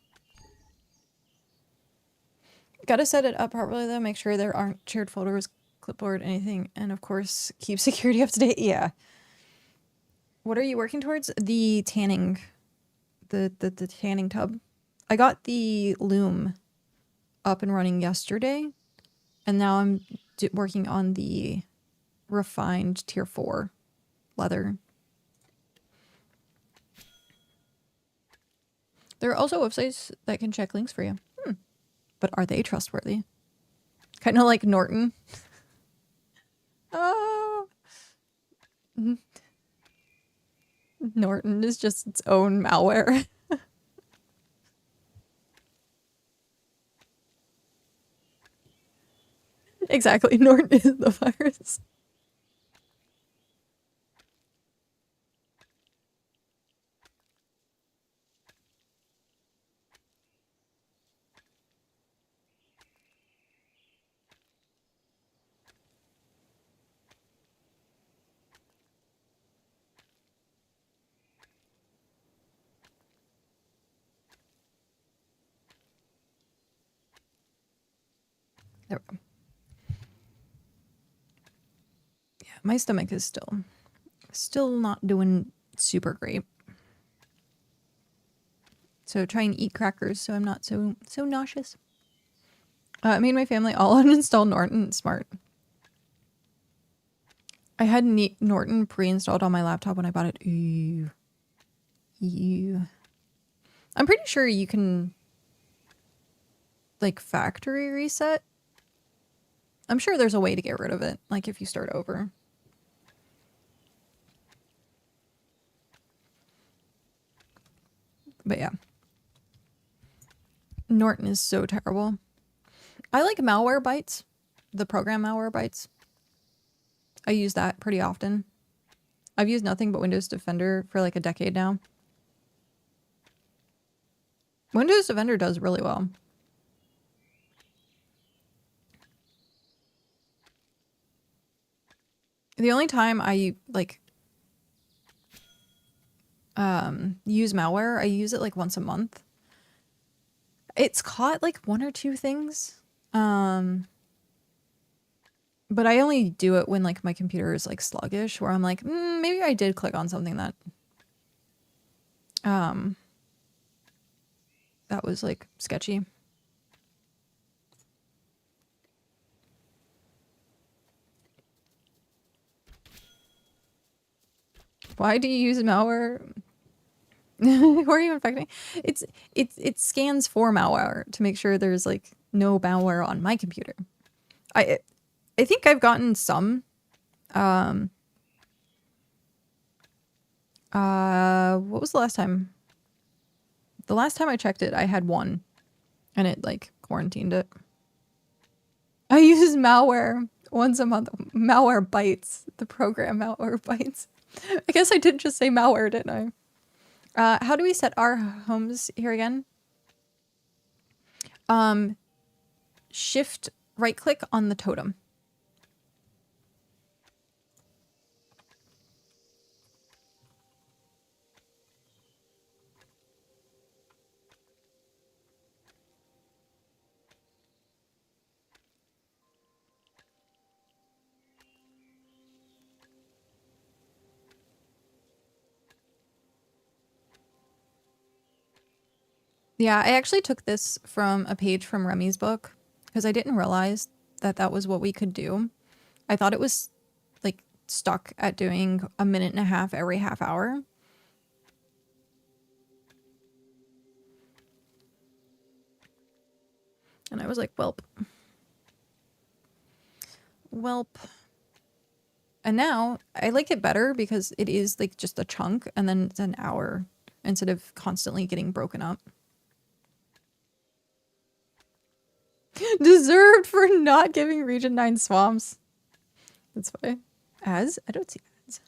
Gotta set it up properly though, make sure there aren't shared folders, clipboard, anything, and of course keep security up to date. Yeah. What are you working towards? The tanning, the tanning tub. I got the loom up and running yesterday, and now I'm working on the refined tier 4 leather. There are also websites that can check links for you. But are they trustworthy? Kind of like Norton. Oh. Norton is just its own malware. Exactly, Norton is the virus. There we go. Yeah, my stomach is still not doing super great. So try and eat crackers so I'm not so nauseous. I made my family all uninstall Norton. Smart. I had Norton pre-installed on my laptop when I bought it. Ew. I'm pretty sure you can like factory reset. I'm sure there's a way to get rid of it, like if you start over. But yeah. Norton is so terrible. I like Malwarebytes, the program Malwarebytes. I use that pretty often. I've used nothing but Windows Defender for like a decade now. Windows Defender does really well. The only time I like use malware, I use it like once a month. It's caught like one or two things. But I only do it when like my computer is like sluggish, where I'm like, maybe I did click on something that that was like sketchy. Why do you use malware? Who are you infecting? It scans for malware to make sure there's like no malware on my computer. I think I've gotten some. What was the last time? The last time I checked it, I had one, and it like quarantined it. I use malware once a month. Malware bites. The program malware bites. I guess I did just say malware, didn't I? How do we set our homes here again? Shift right click on the totem. Yeah, I actually took this from a page from Remy's book because I didn't realize that that was what we could do. I thought it was like stuck at doing 1.5 minutes every half hour. And I was like, welp. Welp. And now I like it better because it is like just a chunk and then it's an hour instead of constantly getting broken up. Deserved for not giving Region 9 swamps. That's funny. As? I don't see ads.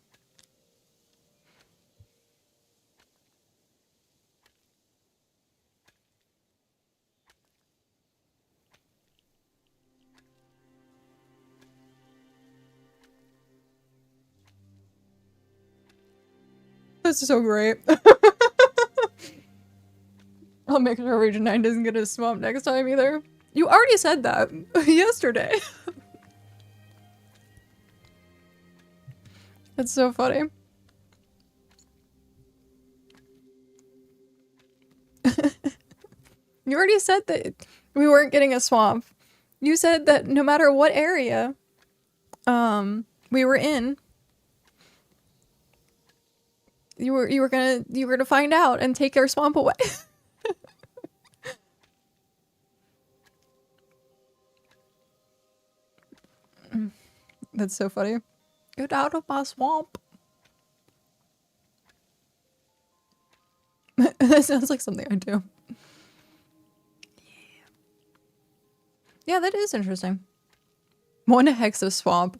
That's so great. I'll make sure Region 9 doesn't get a swamp next time either. You already said that yesterday. That's so funny. You already said that we weren't getting a swamp. You said that no matter what area we were in, you were gonna find out and take our swamp away. That's so funny. Get out of my swamp. That sounds like something I do. Yeah, that is interesting. 1 hex of swamp.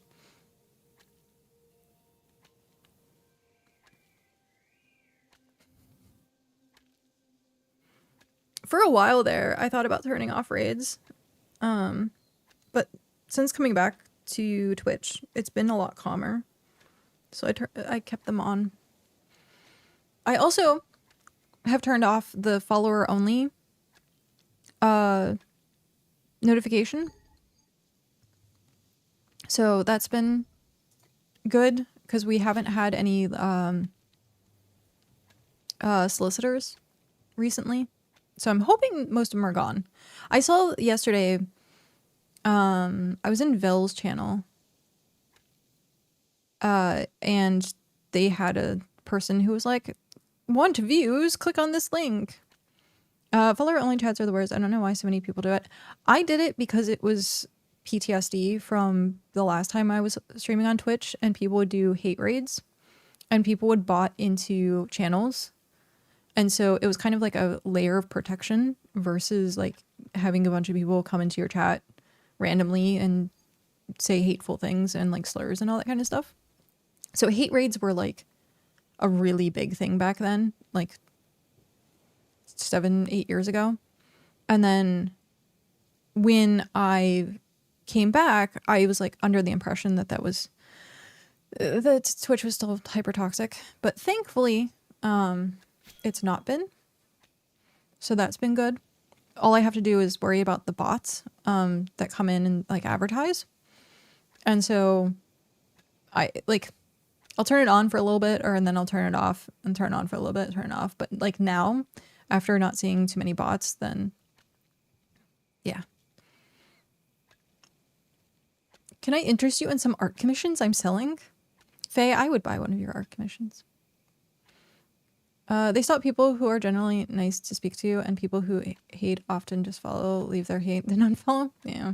For a while there, I thought about turning off raids. But since coming back to Twitch, it's been a lot calmer. So I kept them on. I also have turned off the follower only notification. So that's been good because we haven't had any solicitors recently. So I'm hoping most of them are gone. I saw yesterday, I was in Vel's channel, and they had a person who was like, want views? Click on this link. Follower only chats are the worst. I don't know why so many people do it. I did it because it was PTSD from the last time I was streaming on Twitch and people would do hate raids and people would bot into channels. And so it was kind of like a layer of protection versus like having a bunch of people come into your chat randomly and say hateful things and like slurs and all that kind of stuff. So hate raids were like a really big thing back then, like 7-8 years ago. And then when I came back, I was like under the impression that that was that Twitch was still hyper toxic, but thankfully it's not been, so that's been good. all I have to do is worry about the bots that come in and like advertise. And so I'll turn it on for a little bit, and then I'll turn it off and turn it on for a little bit, turn it off. But like now, after not seeing too many bots, then yeah. Can I interest you in some art commissions I'm selling? Faye, I would buy one of your art commissions. They stop people who are generally nice to speak to, and people who hate often just follow, leave their hate, then unfollow. Yeah.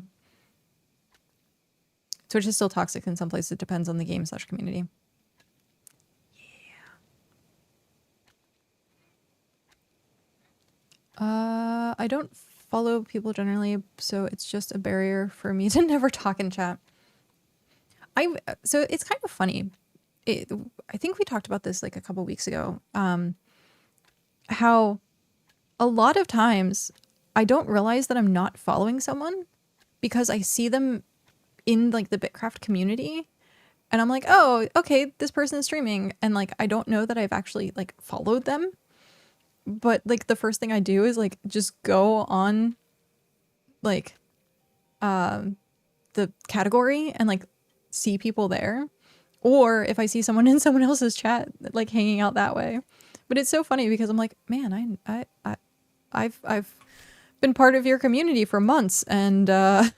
Twitch is still toxic in some places. It depends on the game/community. Yeah. I don't follow people generally, so it's just a barrier for me to never talk in chat. So it's kind of funny. I think we talked about this like a couple weeks ago. How a lot of times I don't realize that I'm not following someone because I see them in like the BitCraft community and I'm like, oh, okay, this person is streaming. And like, I don't know that I've actually like followed them. But like the first thing I do is like just go on like the category and like see people there. Or if I see someone in someone else's chat, like hanging out that way. But it's so funny because I'm like, man, I've been part of your community for months and have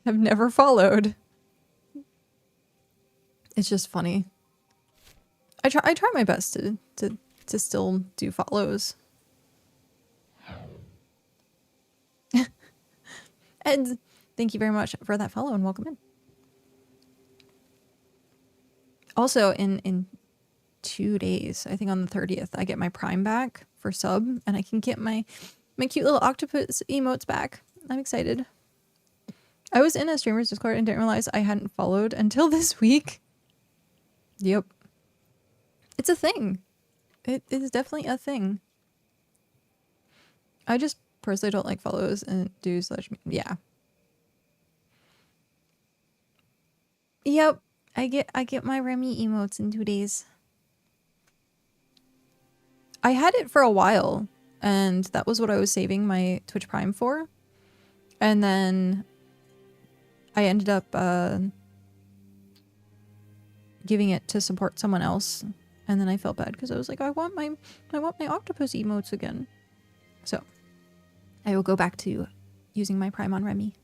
never followed. It's just funny. I try my best to still do follows. Ed, thank you very much for that follow and welcome in. Also, in 2 days, I think on the 30th, I get my Prime back for sub, and I can get my cute little octopus emotes back. I'm excited. I was in a streamer's Discord and didn't realize I hadn't followed until this week. Yep. It's a thing. It is definitely a thing. I just personally don't like follows and do such. Yeah. Yep. I get my Remy emotes in 2 days. I had it for a while, and that was what I was saving my Twitch Prime for. And then I ended up giving it to support someone else, and then I felt bad because I was like, I want my octopus emotes again. So I will go back to using my Prime on Remy.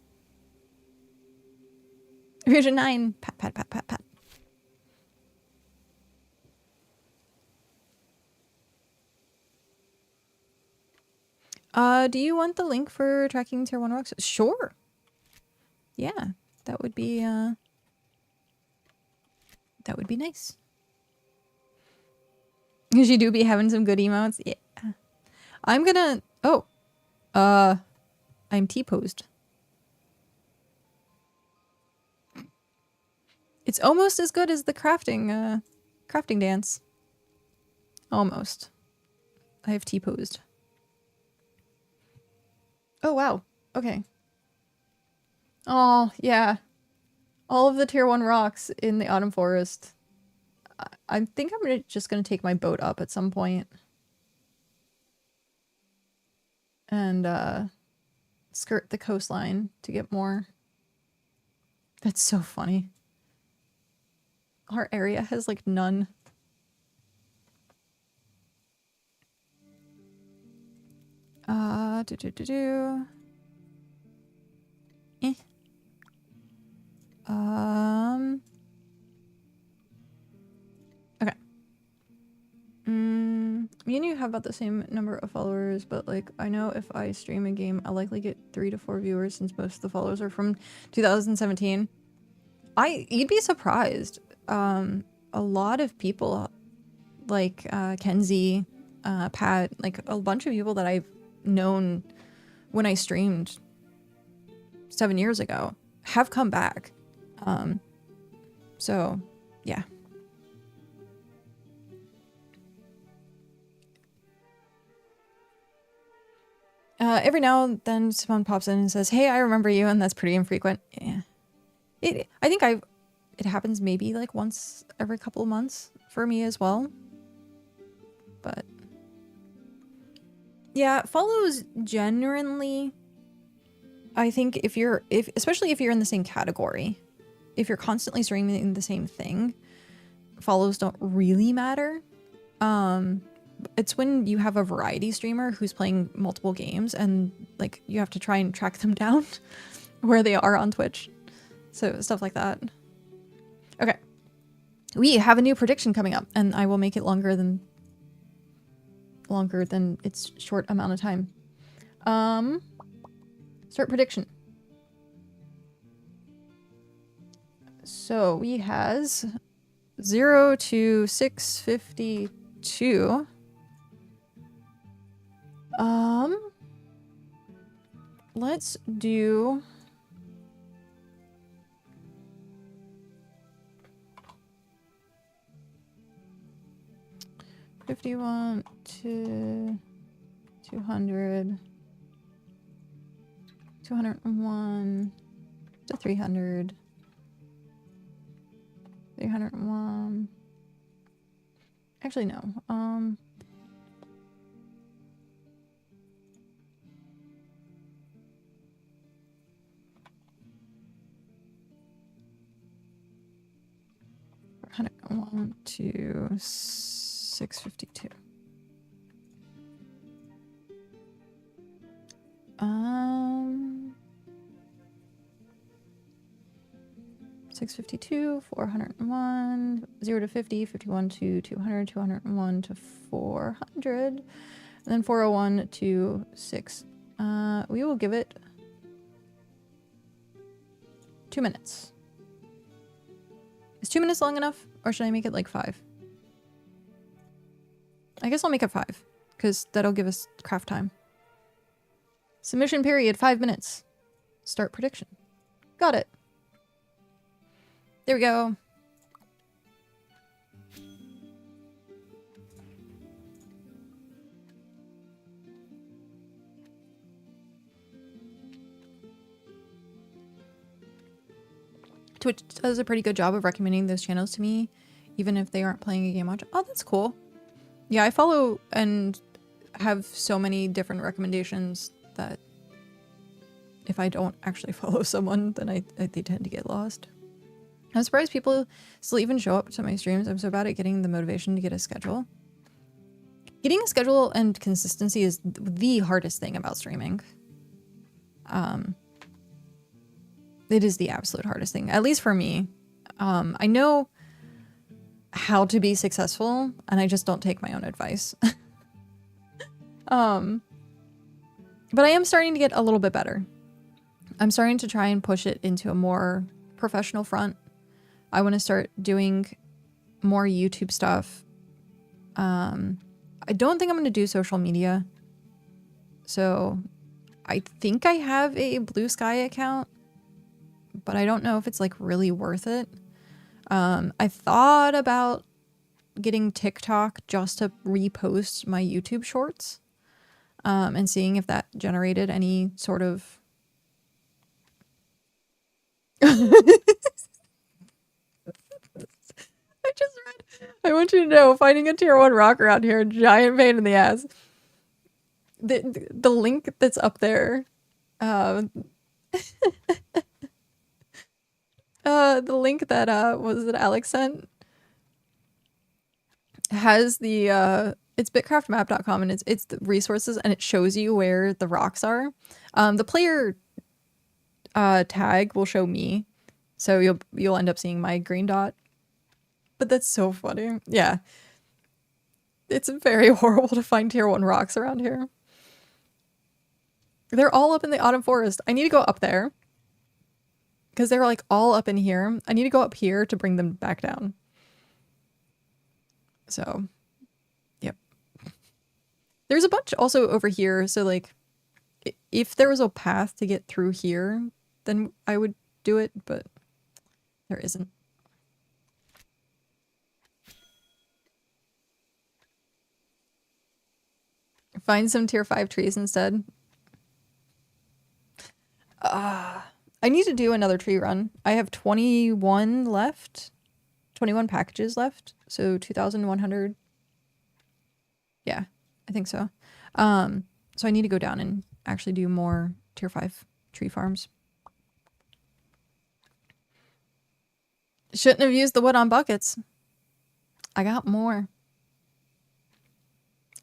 Version 9. Pat, pat, pat, pat, pat. Do you want the link for tracking tier 1 rocks? Sure. Yeah, that would be nice. Because you do be having some good emotes. Yeah. I'm gonna I'm T-posed. It's almost as good as the crafting dance. Almost. I have T-posed. Oh, wow. Okay. Oh, yeah. All of the tier 1 rocks in the Autumn Forest. I think I'm just going to take my boat up at some point. And skirt the coastline to get more. That's so funny. Our area has like none. Eh. Okay. Me and you have about the same number of followers, but like I know if I stream a game, I'll likely get 3 to 4 viewers since most of the followers are from 2017. You'd be surprised. A lot of people like Kenzie, Pat, like a bunch of people that I've known when I streamed 7 years ago have come back. So yeah. Every now and then someone pops in and says, "Hey, I remember you," and that's pretty infrequent. Yeah. I think it happens maybe like once every couple of months for me as well. But Yeah, follows generally, I think especially if you're in the same category, if you're constantly streaming the same thing, follows don't really matter. It's when you have a variety streamer who's playing multiple games and like you have to try and track them down where they are on Twitch. So stuff like that. Okay. We have a new prediction coming up and I will make it longer than its short amount of time. Start prediction. So we has 0 to 652. Let's do $51 to 200, 201 to 300, 301. Actually, no. $101 to 652. 652, 401, 0 to 50, 51 to 200, 201 to 400, and then 401 to 6. We will give it 2 minutes. Is 2 minutes long enough, or should I make it like 5? I guess I'll make it 5, because that'll give us craft time. Submission period, 5 minutes. Start prediction. Got it. There we go. Twitch does a pretty good job of recommending those channels to me, even if they aren't playing a game much. Oh, that's cool. Yeah, I follow and have so many different recommendations that if I don't actually follow someone, then they tend to get lost. I'm surprised people still even show up to my streams. I'm so bad at getting the motivation to get a schedule. Getting a schedule and consistency is the hardest thing about streaming. It is the absolute hardest thing, at least for me. I know how to be successful, and I just don't take my own advice. But I am starting to get a little bit better. I'm starting to try and push it into a more professional front. I want to start doing more YouTube stuff. I don't think I'm going to do social media. So I think I have a Blue Sky account, but I don't know if it's like really worth it. I thought about getting TikTok just to repost my YouTube shorts, and seeing if that generated any sort of I just read, I want you to know, finding a tier 1 rock around here, giant pain in the ass. The link that's up there, the link that was it Alex sent has the it's bitcraftmap.com, and it's the resources, and it shows you where the rocks are. The player tag will show me, so you'll end up seeing my green dot. But that's so funny. Yeah. It's very horrible to find tier 1 rocks around here. They're all up in the autumn forest. I need to go up there, because they're like all up in here. I need to go up here to bring them back down. So, yep. There's a bunch also over here. So like, if there was a path to get through here, then I would do it, but there isn't. Find some tier 5 trees instead. I need to do another tree run. I have 21 left. 21 packages left. So 2,100. Yeah, I think so. So I need to go down and actually do more tier 5 tree farms. Shouldn't have used the wood on buckets. I got more.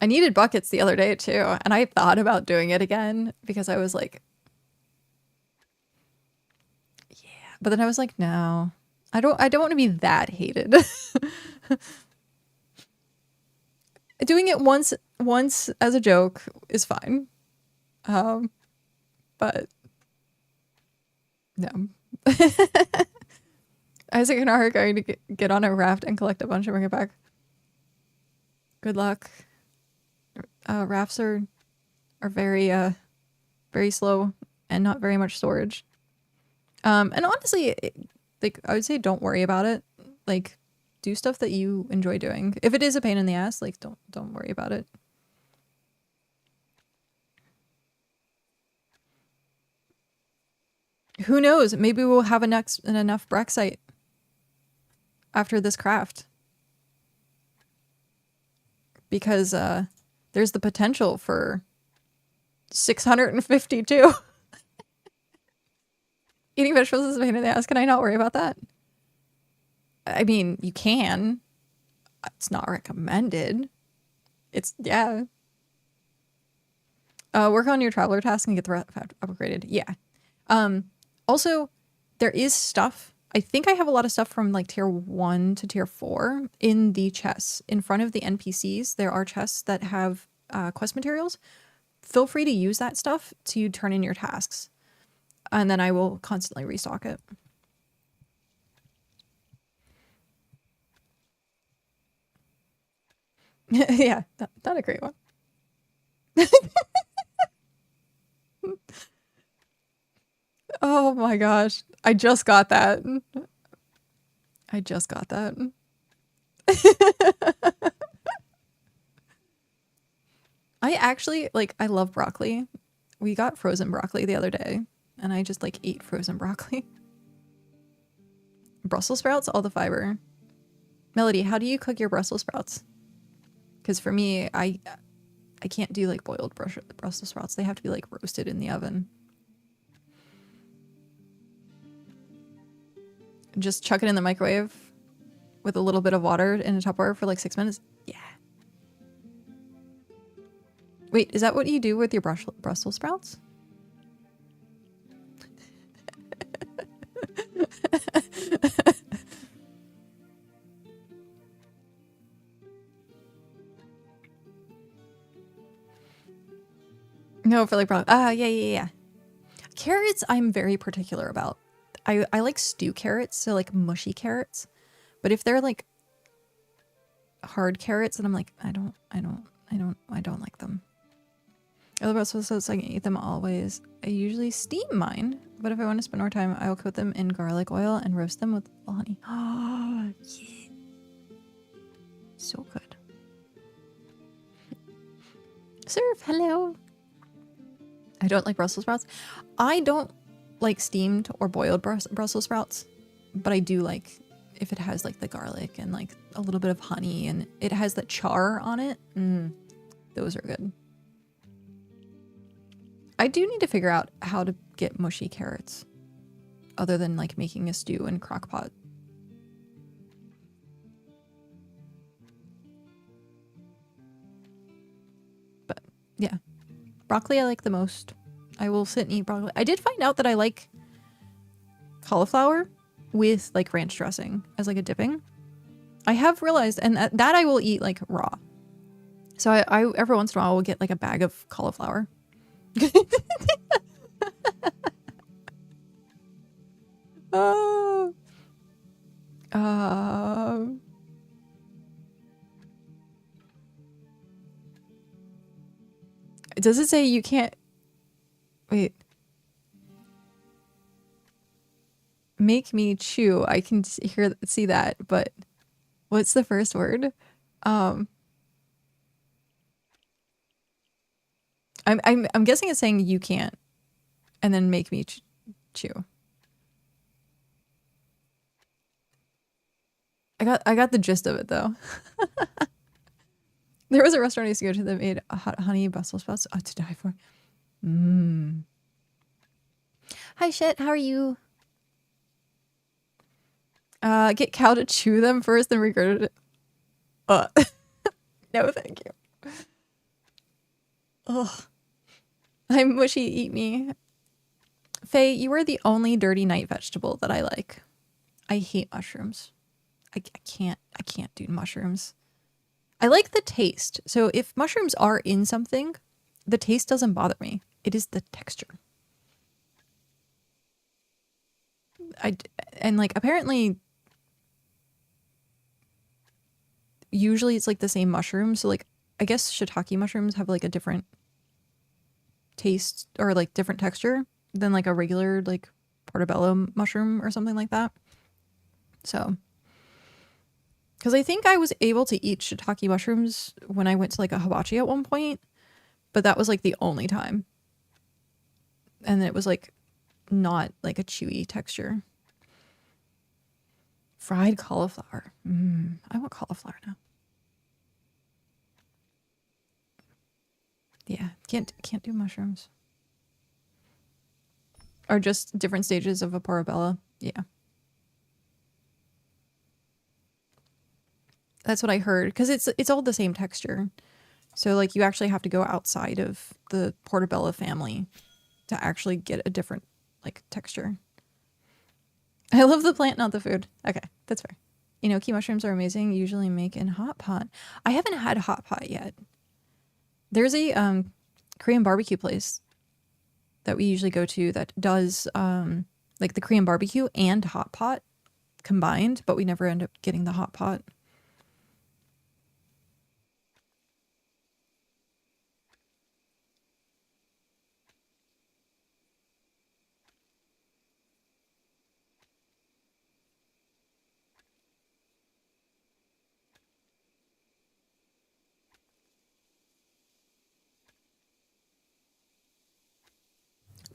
I needed buckets the other day too, and I thought about doing it again because I was like, yeah. But then I was like, no. I don't want to be that hated. Doing it once as a joke is fine. But no. Isaac and I are going to get on a raft and collect a bunch and bring it back. Good luck. Rafts are very very slow and not very much storage. And honestly, like I would say don't worry about it. Like do stuff that you enjoy doing. If it is a pain in the ass, like don't worry about it. Who knows? Maybe we'll have enough Brexite after this craft. Because there's the potential for 652. Eating vegetables is a pain in the ass. Can I not worry about that? I mean, you can. It's not recommended. It's, yeah. Work on your traveler task and get the raft upgraded. Yeah. Also, there is stuff. I think I have a lot of stuff from like tier 1 to tier 4 in the chests. In front of the NPCs, there are chests that have quest materials. Feel free to use that stuff to turn in your tasks. And then I will constantly restock it. Yeah, not a great one. Oh my gosh. I just got that. I just got that. I actually, like, I love broccoli. We got frozen broccoli the other day, and I just, like, ate frozen broccoli. Brussels sprouts, all the fiber. Melody, how do you cook your Brussels sprouts? Because for me, I can't do, like, boiled Brussels sprouts. They have to be, like, roasted in the oven. Just chuck it in the microwave with a little bit of water in a Tupperware for, like, 6 minutes. Yeah. Wait, is that what you do with your Brussels sprouts? No, for like yeah. Carrots I'm very particular about. I like stew carrots, so like mushy carrots. But if they're like hard carrots, then I'm like, I don't like them. Other Brussels sprouts, I can eat them always. I usually steam mine, but if I want to spend more time, I will coat them in garlic oil and roast them with honey. Oh, yeah. So good. Surf, hello. I don't like Brussels sprouts. I don't like steamed or boiled Brussels sprouts, but I do like if it has like the garlic and like a little bit of honey and it has that char on it. Those are good. I do need to figure out how to get mushy carrots other than like making a stew in crock pot. But yeah, broccoli I like the most. I will sit and eat broccoli. I did find out that I like cauliflower with like ranch dressing as like a dipping. I have realized, and that I will eat like raw. So I every once in a while will get like a bag of cauliflower. Oh. Does it say you can't? Wait. Make me chew. I can see that, but what's the first word? I'm guessing it's saying you can't, and then make me chew. I got the gist of it though. There was a restaurant I used to go to that made hot honey Brussels sprouts to die for. Mmm. Hi, shit. How are you? Get cow to chew them first, then regurgitate it. No, thank you. Ugh. I'm mushy, eat me. Faye, you are the only dirty night vegetable that I like. I hate mushrooms. I can't do mushrooms. I like the taste. So if mushrooms are in something, the taste doesn't bother me. It is the texture. And like apparently usually it's like the same mushroom. So like I guess shiitake mushrooms have like a different taste or like different texture than like a regular like portobello mushroom or something like that. So because I think I was able to eat shiitake mushrooms when I went to like a hibachi at one point, but that was like the only time. And it was like not like a chewy texture. Fried cauliflower. I want cauliflower now. Yeah, can't do mushrooms. Or just different stages of a portobello. Yeah. That's what I heard, because it's all the same texture. So like you actually have to go outside of the portobello family to actually get a different like texture. I love the plant, not the food. Okay, that's fair. Enoki mushrooms are amazing. Usually make in hot pot. I haven't had hot pot yet. There's a Korean barbecue place that we usually go to that does like the Korean barbecue and hot pot combined, but we never end up getting the hot pot.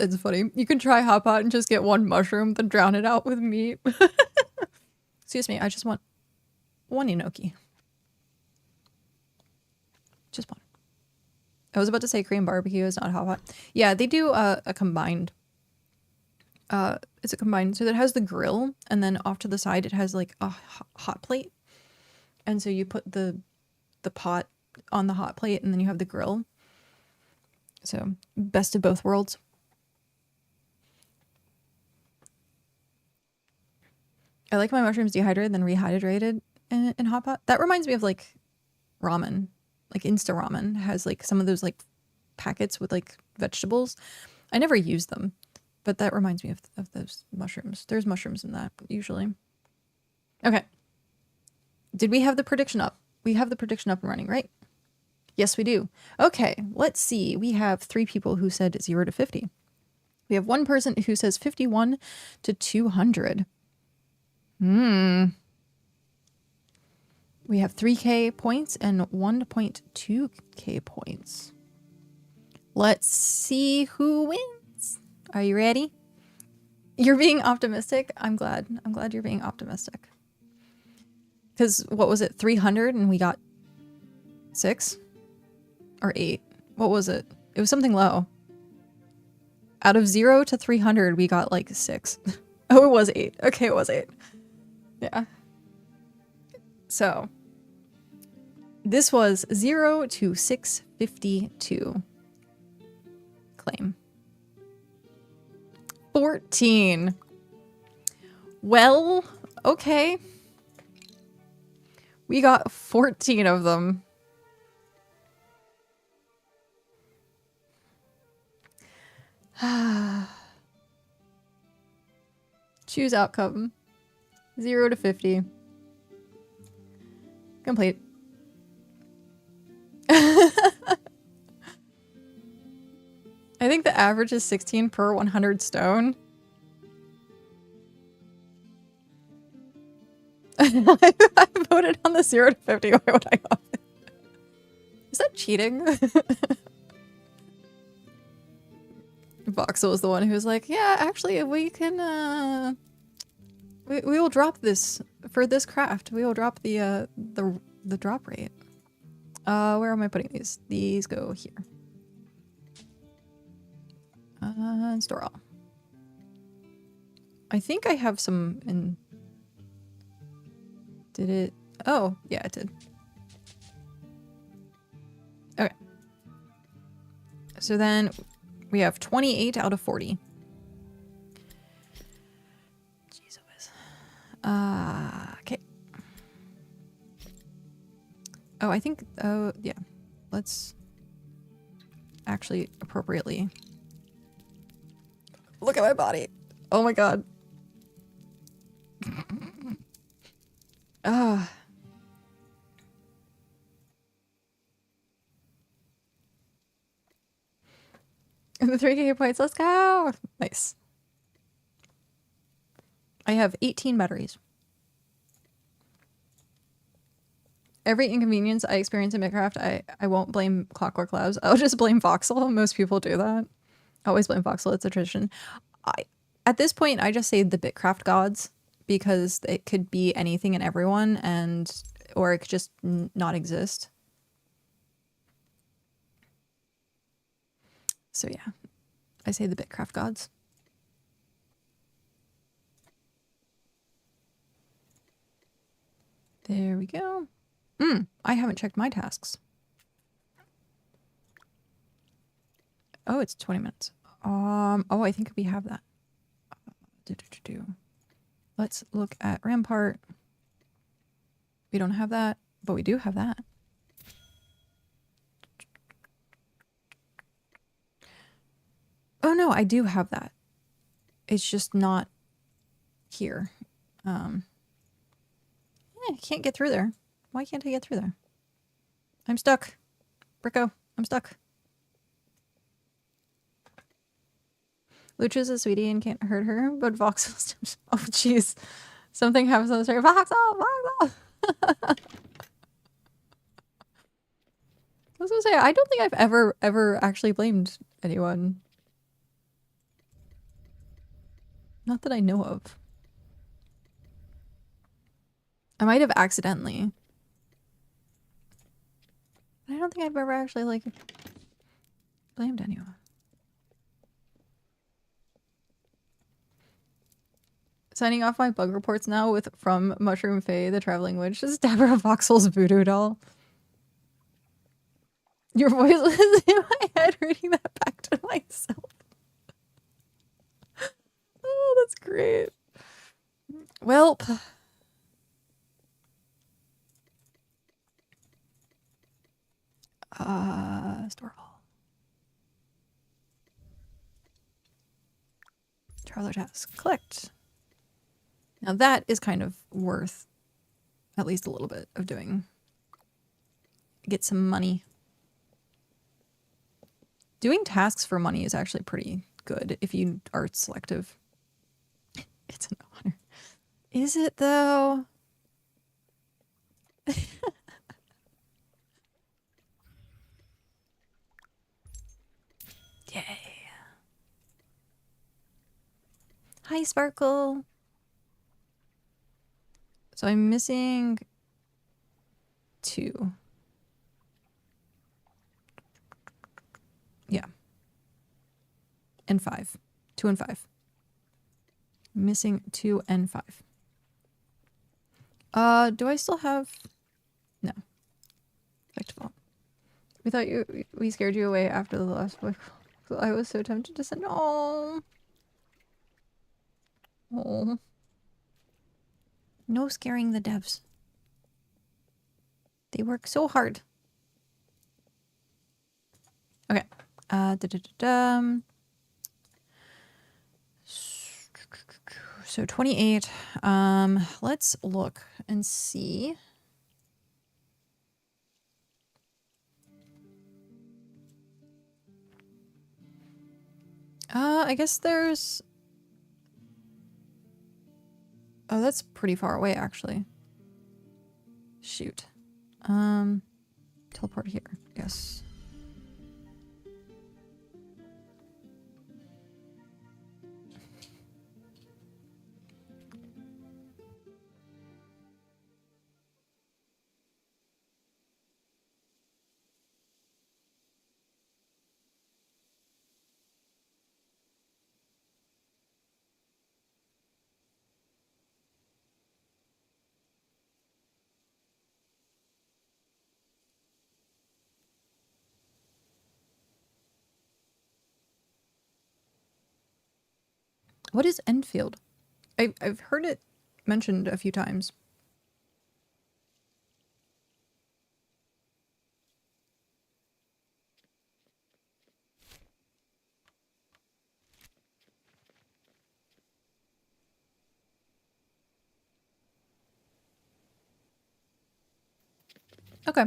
It's funny. You can try hot pot and just get one mushroom, then drown it out with meat. Excuse me, I just want one enoki. Just one. I was about to say Korean barbecue is not hot pot. Yeah, they do a combined. It's a combined, so that has the grill, and then off to the side it has like a hot plate. And so you put the pot on the hot plate, and then you have the grill. So best of both worlds. I like my mushrooms dehydrated, then rehydrated in hot pot. That reminds me of like ramen, like Insta ramen has like some of those like packets with like vegetables. I never use them, but that reminds me of those mushrooms. There's mushrooms in that usually. Okay. Did we have the prediction up? We have the prediction up and running, right? Yes, we do. Okay, let's see. We have 3 people who said 0 to 50. We have 1 person who says 51 to 200. We have 3K points and 1.2K points. Let's see who wins. Are you ready? You're being optimistic. I'm glad. I'm glad you're being optimistic. Because what was it? 300 and we got 6 or 8. What was it? It was something low. Out of 0 to 300, we got like 6. Oh, it was 8. Okay, it was 8. Yeah. So this was 0 to 652. Claim. 14. Well, okay. We got 14 of them. Choose outcome. 0 to 50. Complete. I think the average is 16 per 100 stone. I voted on the 0 to 50. Why would I go? Is that cheating? Voxel was the one who was like, yeah, actually, we can, we will drop this for this craft. We will drop the drop rate. Where am I putting these? These go here. Store all. I think I have some in... Did it? Oh, yeah, it did. Okay. So then we have 28 out of 40. Jeez, okay. Oh, I think, oh, yeah. Let's actually appropriately look at my body. Oh my god. Ah. The 3K points, let's go! Nice. I have 18 batteries. Every inconvenience I experience in BitCraft, I won't blame Clockwork Labs. I'll just blame Voxel. Most people do that. I always blame Voxel. It's a tradition. At this point, I just say the BitCraft gods because it could be anything and everyone, or it could just not exist. So yeah, I say the BitCraft gods. There we go. I haven't checked my tasks. Oh, it's 20 minutes. Oh, I think we have that. Let's look at Rampart. We don't have that, but we do have that. Oh no, I do have that. It's just not here. I can't get through there. Why can't I get through there? I'm stuck. Bricko, I'm stuck. Lucha's a sweetie and can't hurt her, but Voxel's... Oh, jeez. Something happens on the street. Voxel! Voxel! I was gonna say, I don't think I've ever actually blamed anyone. Not that I know of. I might have accidentally. But I don't think I've ever actually, like, blamed anyone. Signing off my bug reports now with from Mushroom Fae, the traveling witch. This is Deborah Voxel's voodoo doll. Your voice was in my head reading that back to myself. Oh, that's great. Welp. Store all. Traveler task. Collect. Now that is kind of worth at least a little bit of doing. Get some money. Doing tasks for money is actually pretty good if you are selective. It's an honor. Is it though? Yay. Hi, Sparkle. So I'm missing 2. Yeah. And 5. 2 and 5. Missing 2 and 5. Do I still have... No. Effective. We thought we scared you away after the last book. I was so tempted to send... Oh. Oh. No scaring the devs. They work so hard. Okay. So 28. Let's look and see. I guess there's... Oh, that's pretty far away, actually. Shoot. Teleport here. Yes. What is Enfield? I've heard it mentioned a few times. Okay.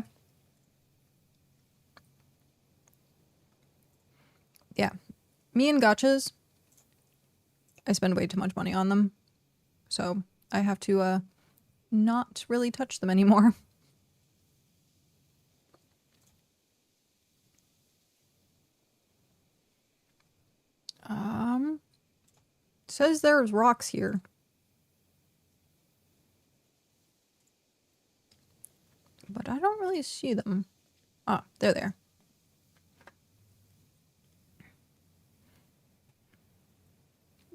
Yeah. Me and gachas, I spend way too much money on them. So I have to not really touch them anymore. Says there's rocks here. But I don't really see them. Ah, they're there.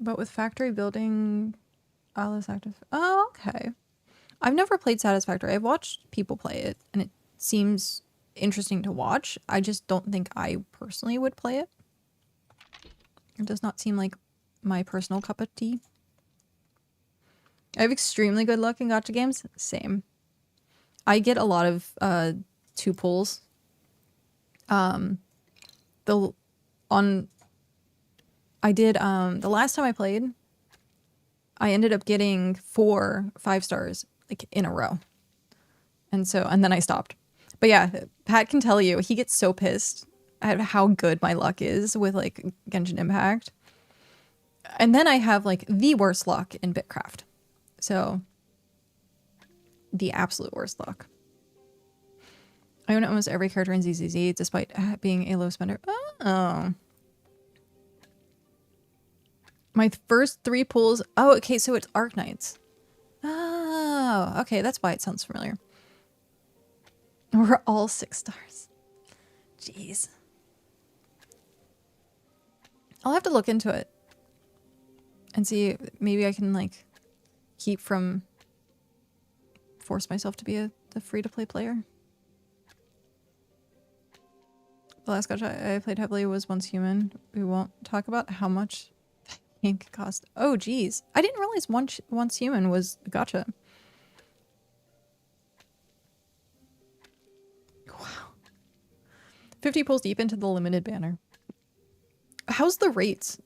But with factory building, Alice active. Oh, okay. I've never played Satisfactory. I've watched people play it, and it seems interesting to watch. I just don't think I personally would play it. It does not seem like my personal cup of tea. I have extremely good luck in gacha games. Same. I get a lot of 2 pulls. I did the last time I played, I ended up getting 4 5-stars like in a row. And then I stopped. But yeah, Pat can tell you, he gets so pissed at how good my luck is with like Genshin Impact. And then I have like the worst luck in BitCraft. So the absolute worst luck. I own almost every character in ZZZ despite being a low spender. Oh. My first 3 pulls. Oh, okay, so it's Arknights. Oh, okay, that's why it sounds familiar. We're all 6 stars. Jeez. I'll have to look into it and see, maybe I can like keep from force myself to be a free-to-play player. The last gacha I played heavily was Once Human. We won't talk about how much ink cost. Oh, geez. I didn't realize Once Human was a gacha. Wow. 50 pulls deep into the limited banner. How's the rates?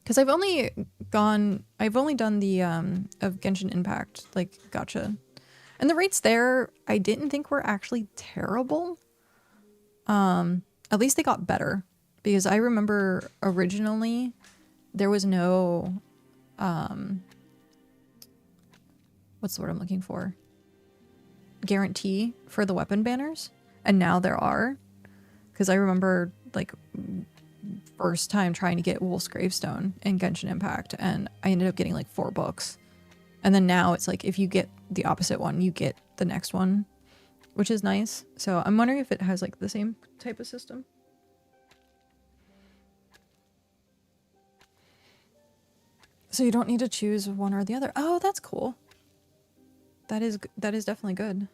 Because I've only done the of Genshin Impact, like gacha. And the rates there, I didn't think were actually terrible. At least they got better. Because I remember originally there was no what's the word I'm looking for? Guarantee for the weapon banners. And now there are. Because I remember like first time trying to get Wolf's Gravestone in Genshin Impact, and I ended up getting like 4 books. And then now it's like if you get the opposite one, you get the next one, which is nice. So I'm wondering if it has like the same type of system. So you don't need to choose one or the other. Oh, that's cool. That is definitely good.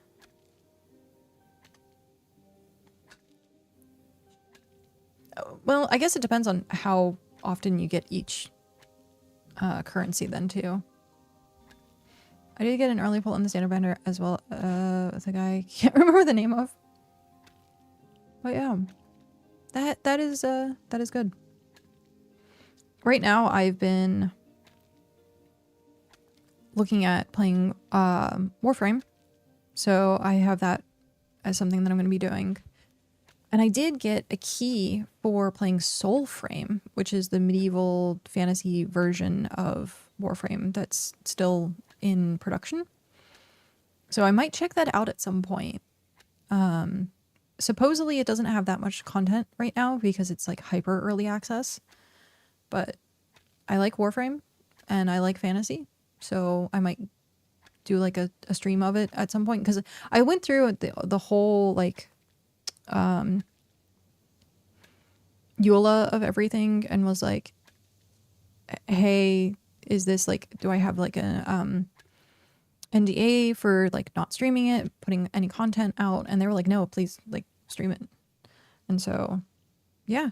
Well, I guess it depends on how often you get each currency then too. I did get an early pull on the standard banner as well as a guy I can't remember the name of. But yeah, that is good. Right now I've been looking at playing Warframe, so I have that as something that I'm going to be doing. And I did get a key for playing Soulframe, which is the medieval fantasy version of Warframe that's still in production. So I might check that out at some point. Supposedly it doesn't have that much content right now because it's like hyper early access. But I like Warframe and I like fantasy. So I might do like a stream of it at some point. Because I went through the whole like EULA of everything and was like, hey, is this like, do I have like an NDA for like not streaming it, putting any content out? And they were like, no, please like stream it. And so, yeah,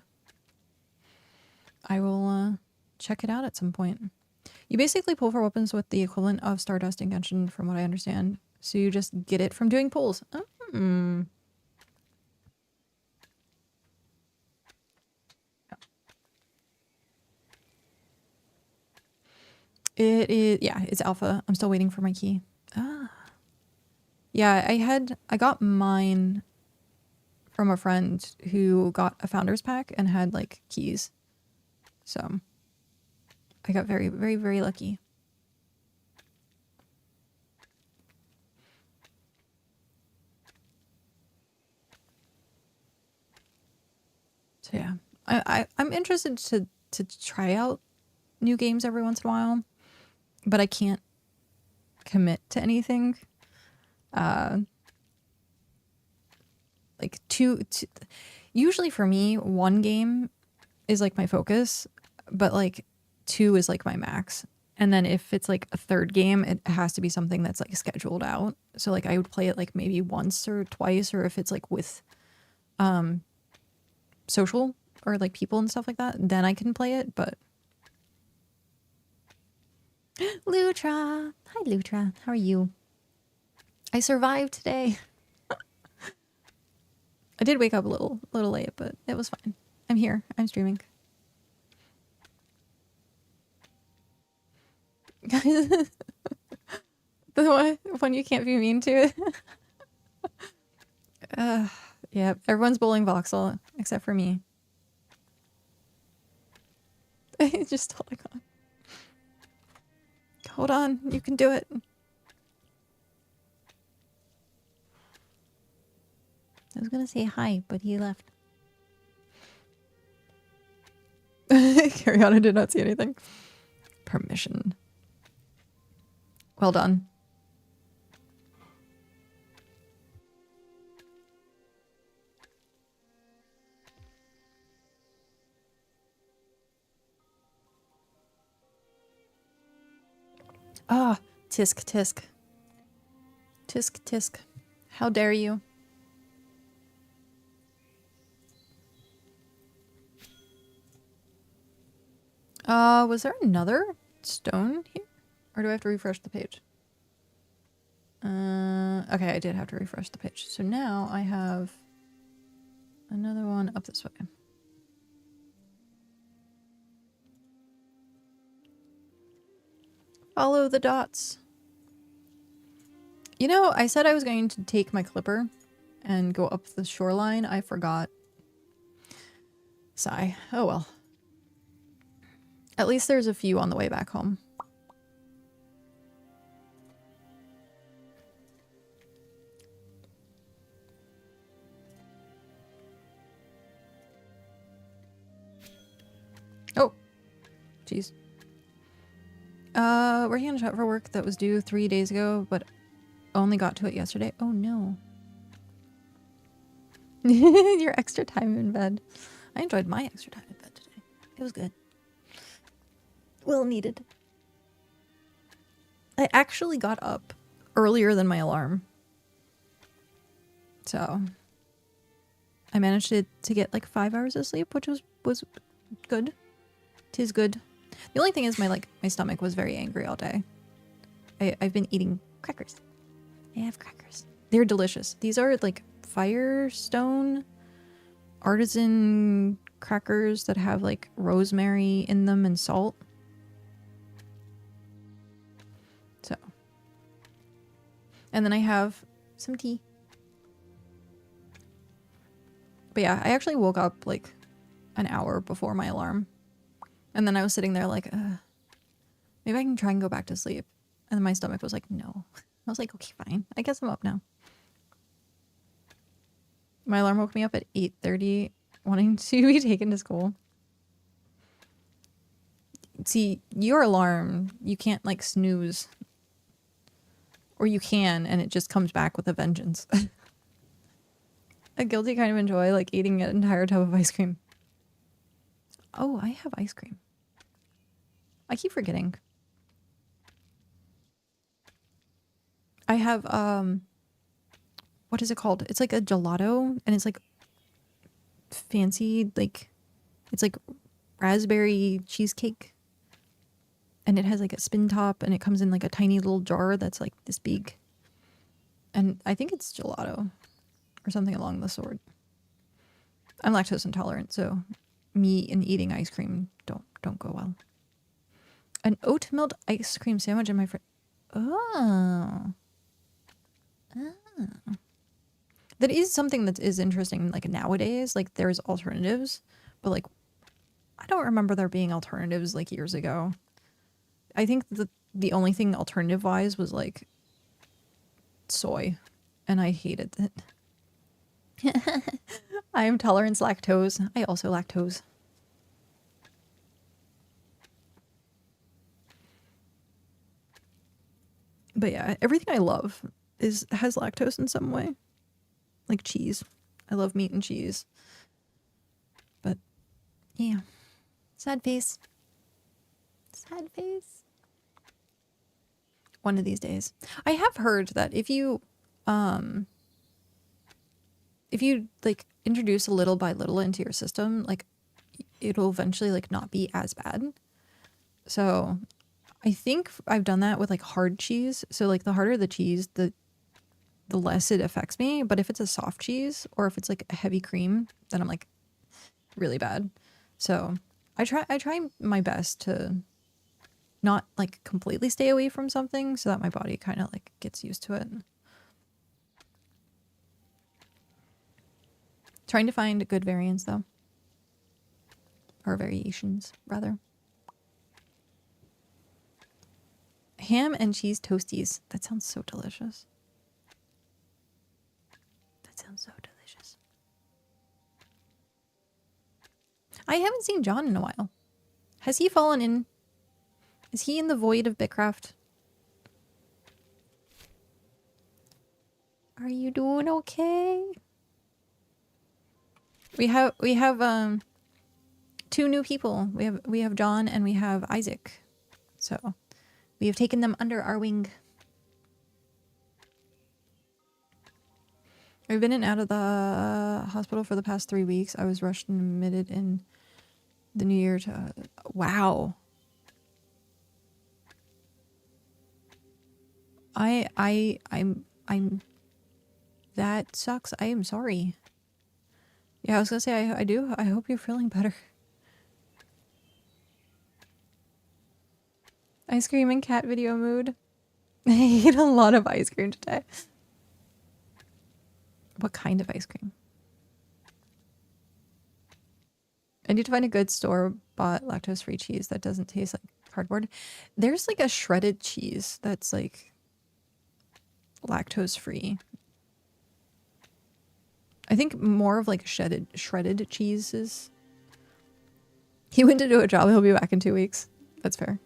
I will check it out at some point. You basically pull for weapons with the equivalent of Stardust and Genshin, from what I understand. So you just get it from doing pulls. It is, yeah, it's alpha. I'm still waiting for my key. Yeah, I got mine from a friend who got a founder's pack and had like keys. So I got very, very, very lucky. So yeah, I'm interested to try out new games every once in a while, but I can't commit to anything. Like two, usually for me, one game is like my focus, but like 2 is like my max. And then if it's like a third game, it has to be something that's like scheduled out. So like I would play it like maybe once or twice, or if it's like with social or like people and stuff like that, then I can play it. But Lutra, hi Lutra, how are you? I survived today. I did wake up a little late, but it was fine. I'm here. I'm streaming. The one you can't be mean to. Yeah, everyone's bullying Voxel except for me. It's just totally gone. Hold on, you can do it. I was gonna say hi, but he left. Carry on, I did not see anything. Permission. Well done. Ah, tisk tisk. Tisk tisk. How dare you? Was there another stone here? Or do I have to refresh the page? Okay, I did have to refresh the page. So now I have another one up this way. Follow the dots. You know, I said I was going to take my clipper and go up the shoreline. I forgot. Sigh. Oh well. At least there's a few on the way back home. Oh. Jeez. Working on a shot for work that was due 3 days ago, but only got to it yesterday. Oh no. Your extra time in bed. I enjoyed my extra time in bed today. It was good. Well needed. I actually got up earlier than my alarm. So I managed to get like 5 hours of sleep, which was good. 'Tis good. The only thing is my stomach was very angry all day. I've been eating crackers. I have crackers. They're delicious. These are like Firestone artisan crackers that have like rosemary in them and salt. So. And then I have some tea. But yeah, I actually woke up like an hour before my alarm. And then I was sitting there like, maybe I can try and go back to sleep. And then my stomach was like, no. I was like, okay, fine. I guess I'm up now. My alarm woke me up at 8:30, wanting to be taken to school. See, your alarm, you can't like snooze. Or you can, and it just comes back with a vengeance. A guilty kind of enjoy like eating an entire tub of ice cream. Oh, I have ice cream. I keep forgetting. I have, what is it called? It's like a gelato, and it's like fancy, like, it's like raspberry cheesecake and it has like a spin top, and it comes in like a tiny little jar that's like this big. And I think it's gelato or something along the sort. I'm lactose intolerant, so me and eating ice cream don't go well. An oat milk ice cream sandwich in my fridge. Oh. That is something that is interesting, like nowadays. Like there's alternatives, but like I don't remember there being alternatives like years ago. I think the only thing alternative wise was like soy, and I hated it. I am tolerance lactose. I also lactose. But yeah, everything I love has lactose in some way. Like cheese. I love meat and cheese. But yeah. Sad face. Sad face. One of these days. I have heard that if you like introduce a little by little into your system, like it'll eventually like not be as bad. So I think I've done that with like hard cheese. So like the harder the cheese, the less it affects me. But if it's a soft cheese or if it's like a heavy cream, then I'm like really bad. So I try my best to not like completely stay away from something so that my body kind of like gets used to it. Trying to find good variants though. Or variations, rather. Ham and cheese toasties. That sounds so delicious. That sounds so delicious. I haven't seen John in a while. Has he fallen in? Is he in the void of BitCraft? Are you doing okay? We have two new people. We have John and we have Isaac. So we have taken them under our wing. I've been in and out of the hospital for the past 3 weeks. I was rushed and admitted in the new year to... Wow. I'm... That sucks. I am sorry. Yeah, I was gonna say, I do. I hope you're feeling better. Ice cream and cat video mood. I ate a lot of ice cream today. What kind of ice cream? I need to find a good store-bought lactose-free cheese that doesn't taste like cardboard. There's like a shredded cheese that's like lactose-free. I think more of like shredded cheeses. He went to do a job. He'll be back in 2 weeks. That's fair.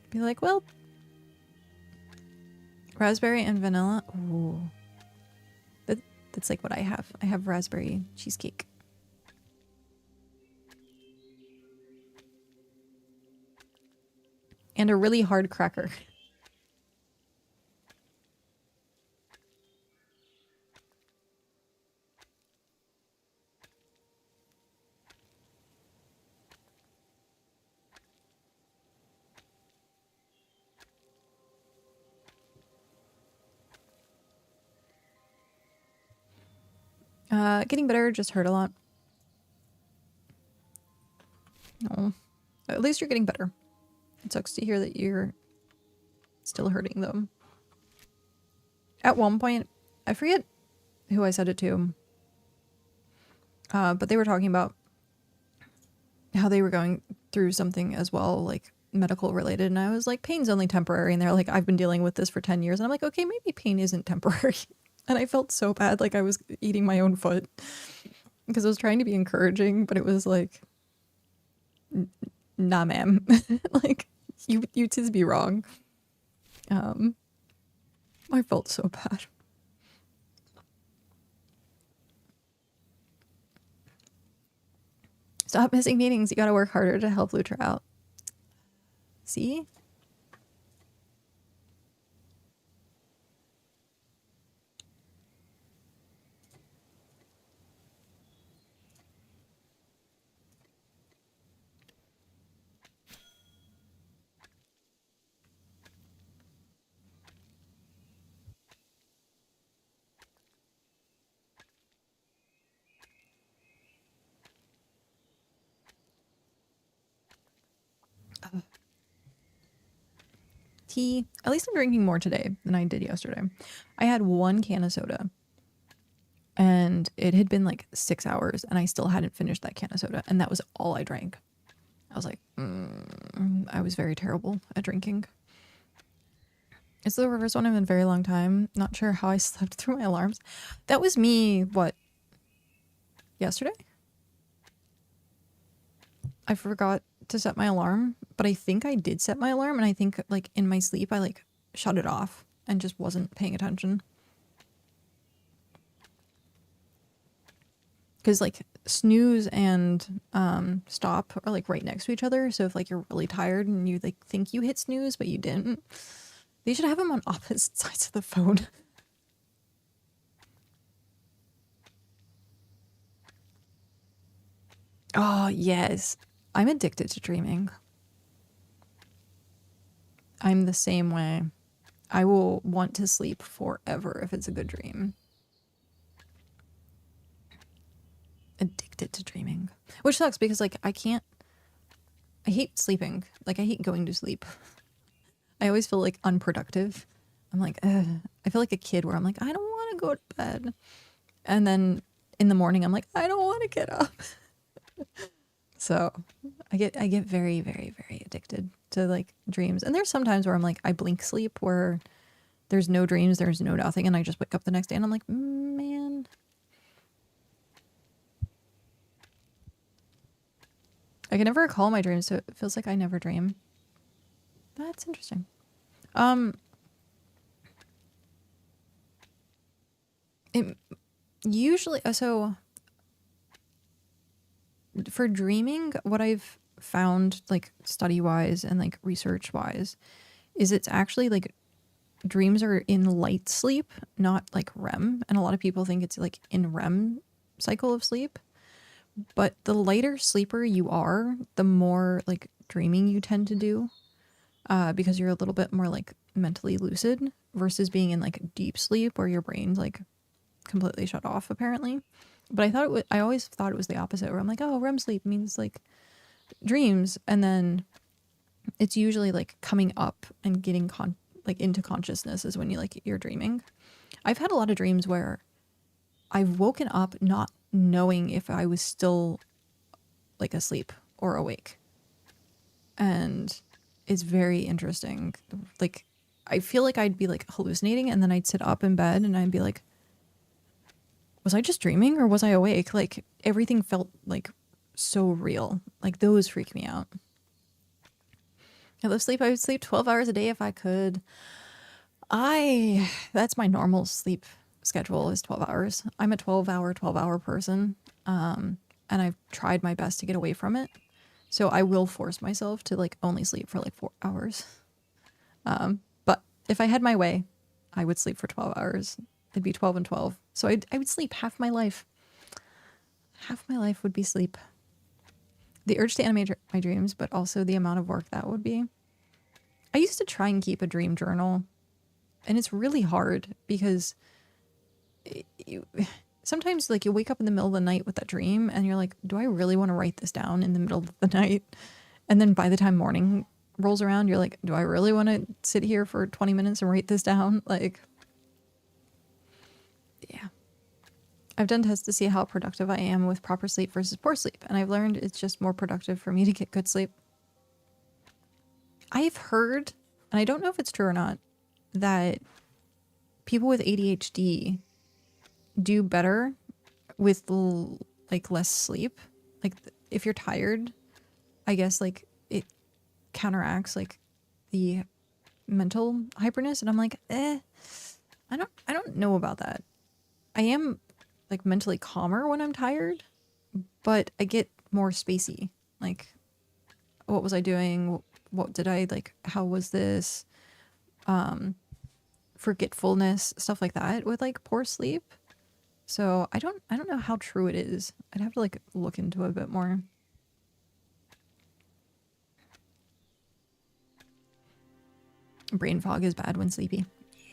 Be like, well, raspberry and vanilla. Ooh. That's like what I have. I have raspberry cheesecake. And a really hard cracker. Getting better, just hurt a lot. No. At least you're getting better. It sucks to hear that you're still hurting though. At one point, I forget who I said it to, but they were talking about how they were going through something as well, like medical related, and I was like, pain's only temporary, and they're like, I've been dealing with this for 10 years, and I'm like, okay, maybe pain isn't temporary. And I felt so bad, like I was eating my own foot because I was trying to be encouraging, but it was like, nah, ma'am. Like, you tis be wrong. I felt so bad. Stop missing meetings. You gotta work harder to help Lutra out. See? tea. At least I'm drinking more today than I did yesterday. I had 1 can of soda and it had been like 6 hours and I still hadn't finished that can of soda. And that was all I drank. I was like, I was very terrible at drinking. It's the first one in a very long time. Not sure how I slept through my alarms. That was me, what, yesterday? I forgot to set my alarm, but I think I did set my alarm, and I think like in my sleep I like shut it off and just wasn't paying attention. Because like snooze and stop are like right next to each other, so if like you're really tired and you like think you hit snooze but you didn't, they should have them on opposite sides of the phone. Oh yes, I'm addicted to dreaming. I'm the same way. I will want to sleep forever if it's a good dream. Addicted to dreaming. Which sucks because like I hate sleeping. Like I hate going to sleep. I always feel like unproductive. I'm like, ugh. I feel like a kid where I'm like, I don't want to go to bed. And then in the morning I'm like, I don't want to get up. So I get very, very, very addicted to like dreams. And there's sometimes where I'm like, I blink sleep where there's no dreams, there's no nothing, and I just wake up the next day and I'm like, man. I can never recall my dreams, so it feels like I never dream. That's interesting. It usually, so for dreaming, what I've found like study wise and like research wise is it's actually like dreams are in light sleep, not like REM. And a lot of people think it's like in REM cycle of sleep. But the lighter sleeper you are, the more like dreaming you tend to do, because you're a little bit more like mentally lucid versus being in like deep sleep where your brain's like completely shut off apparently. But I always thought it was the opposite, where I'm like, oh, REM sleep means like dreams, and then it's usually like coming up and getting like into consciousness is when you're dreaming. I've had a lot of dreams where I've woken up not knowing if I was still like asleep or awake. And it's very interesting. Like I feel like I'd be like hallucinating, and then I'd sit up in bed and I'd be like, was I just dreaming or was I awake? Like everything felt like so real. Like those freak me out. I love sleep. I would sleep 12 hours a day if I could. That's my normal sleep schedule is 12 hours. I'm a 12-hour person. And I've tried my best to get away from it. So I will force myself to like only sleep for like 4 hours. But if I had my way, I would sleep for 12 hours. It'd be 12 and 12. So I would sleep half my life. Half my life would be sleep. The urge to animate my dreams, but also the amount of work that would be. I used to try and keep a dream journal, and it's really hard because sometimes like you wake up in the middle of the night with that dream and you're like, do I really want to write this down in the middle of the night? And then by the time morning rolls around, you're like, do I really want to sit here for 20 minutes and write this down? Like, yeah. I've done tests to see how productive I am with proper sleep versus poor sleep, and I've learned it's just more productive for me to get good sleep. I've heard, and I don't know if it's true or not, that people with ADHD do better with like less sleep. Like if you're tired, I guess like it counteracts like the mental hyperness, and I'm like, I don't know about that. I am like mentally calmer when I'm tired, but I get more spacey. Like, what was I doing? What did I like? How was this? Forgetfulness, stuff like that with like poor sleep. So I don't know how true it is. I'd have to like look into it a bit more. Brain fog is bad when sleepy. Yeah.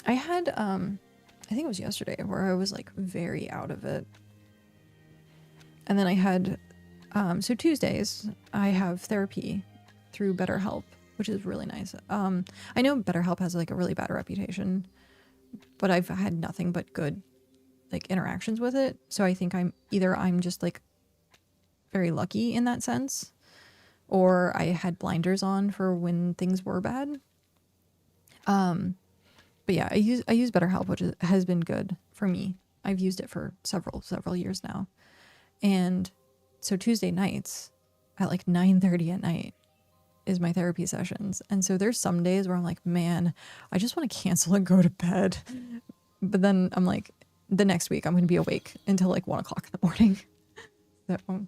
I had I think it was yesterday where I was like very out of it. And then I had So Tuesdays, I have therapy through BetterHelp, which is really nice. I know BetterHelp has like a really bad reputation, but I've had nothing but good like interactions with it. So I think I'm just like very lucky in that sense, or I had blinders on for when things were bad. But yeah, I use BetterHelp, which has been good for me. I've used it for several years now. And so Tuesday nights at like 9:30 at night is my therapy sessions. And so there's some days where I'm like, man, I just want to cancel and go to bed. But then I'm like, the next week I'm going to be awake until like 1 o'clock in the morning. So,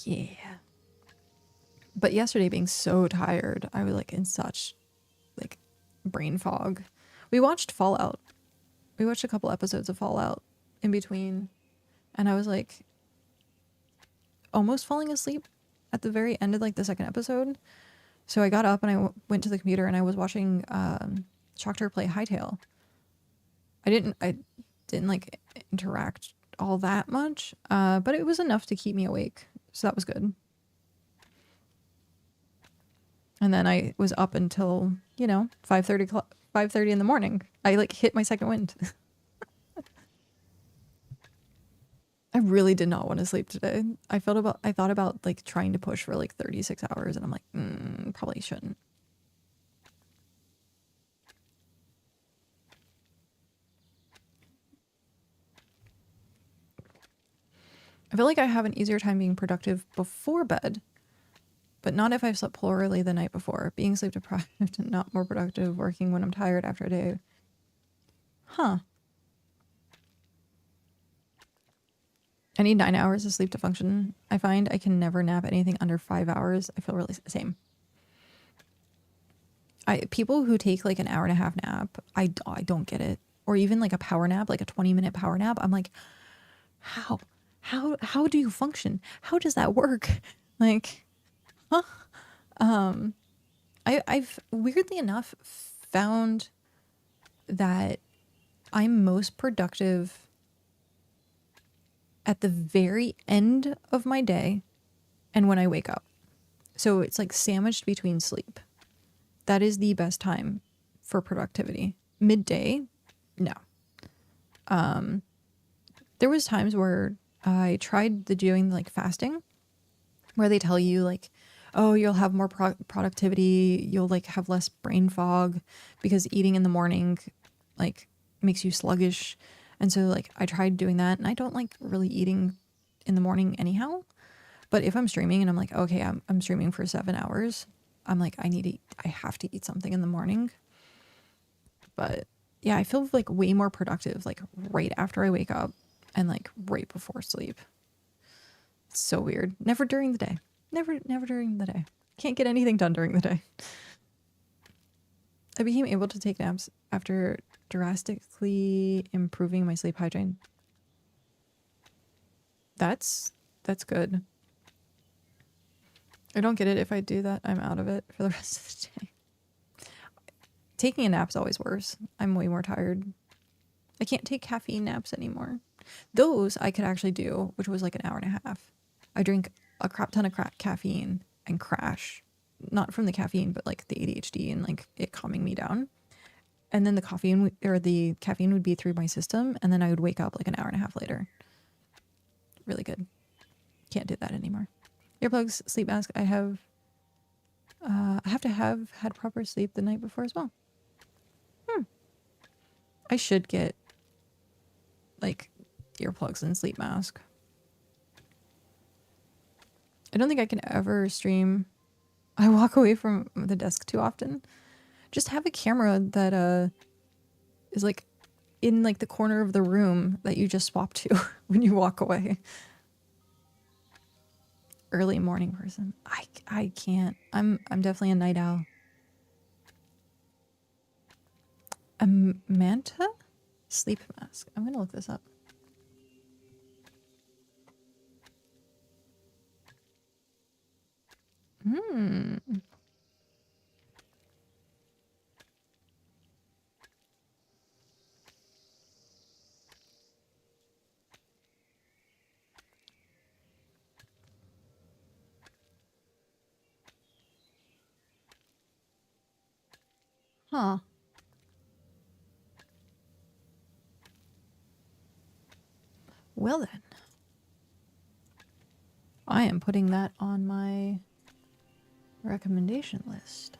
yeah. But yesterday being so tired, I was like in such like brain fog. We watched Fallout. We watched a couple episodes of Fallout in between. And I was like almost falling asleep at the very end of like the second episode. So I got up and I went to the computer and I was watching Shockter play Hightail. I didn't like interact all that much, but it was enough to keep me awake. So that was good. And then I was up until, 5:30 in the morning. I like hit my second wind. I really did not want to sleep today. I thought about like trying to push for like 36 hours and I'm like, probably shouldn't. I feel like I have an easier time being productive before bed, but not if I've slept poorly the night before. Being sleep deprived and not more productive, working when I'm tired after a day. Huh. I need 9 hours of sleep to function. I find I can never nap anything under 5 hours. I feel really same. People who take like an hour and a half nap, I don't get it. Or even like a power nap, like a 20-minute power nap. I'm like, how do you function? How does that work? Like, huh? I've weirdly enough found that I'm most productive at the very end of my day and when I wake up. So it's like sandwiched between sleep. That is the best time for productivity. Midday, no. There was times where I tried doing like fasting, where they tell you like, oh, you'll have more productivity, you'll like have less brain fog because eating in the morning like makes you sluggish. And so like I tried doing that, and I don't like really eating in the morning anyhow. But if I'm streaming and I'm like, okay, I'm streaming for 7 hours, I'm like, I have to eat something in the morning. But yeah, I feel like way more productive like right after I wake up and like right before sleep. It's so weird. Never during the day. Never during the day. Can't get anything done during the day. I became able to take naps after drastically improving my sleep hygiene. That's good. I don't get it. If I do that, I'm out of it for the rest of the day. Taking a nap's always worse. I'm way more tired. I can't take caffeine naps anymore. Those I could actually do, which was like an hour and a half. I drink a crap ton of caffeine and crash. Not from the caffeine, but like the ADHD and like it calming me down. And then the caffeine would be through my system, and then I would wake up like an hour and a half later. Really good. Can't do that anymore. Earplugs, sleep mask. I have to have had proper sleep the night before as well. I should get like earplugs and sleep mask. I don't think I can ever stream. I walk away from the desk too often. Just have a camera that is like in like the corner of the room that you just swap to when you walk away. Early morning person. I can't. I'm definitely a night owl. A manta sleep mask. I'm gonna look this up. Huh. Well then. I am putting that on my recommendation list.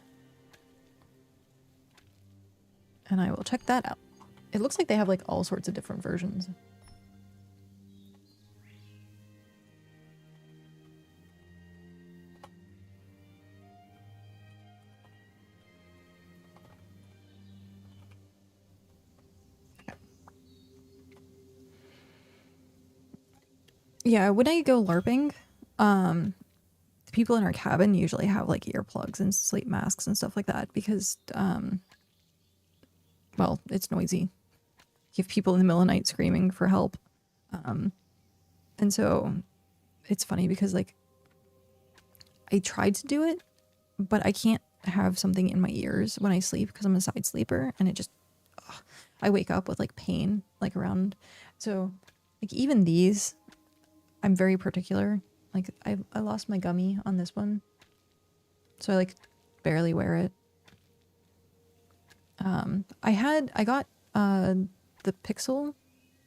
And I will check that out. It looks like they have like all sorts of different versions. Yeah, when I go LARPing, the people in our cabin usually have like earplugs and sleep masks and stuff like that because, well, it's noisy. You have people in the middle of the night screaming for help. And so it's funny because like I tried to do it, but I can't have something in my ears when I sleep because I'm a side sleeper and it just, ugh, I wake up with like pain like around. So like even these, I'm very particular. Like I lost my gummy on this one. So I like barely wear it. I got the Pixel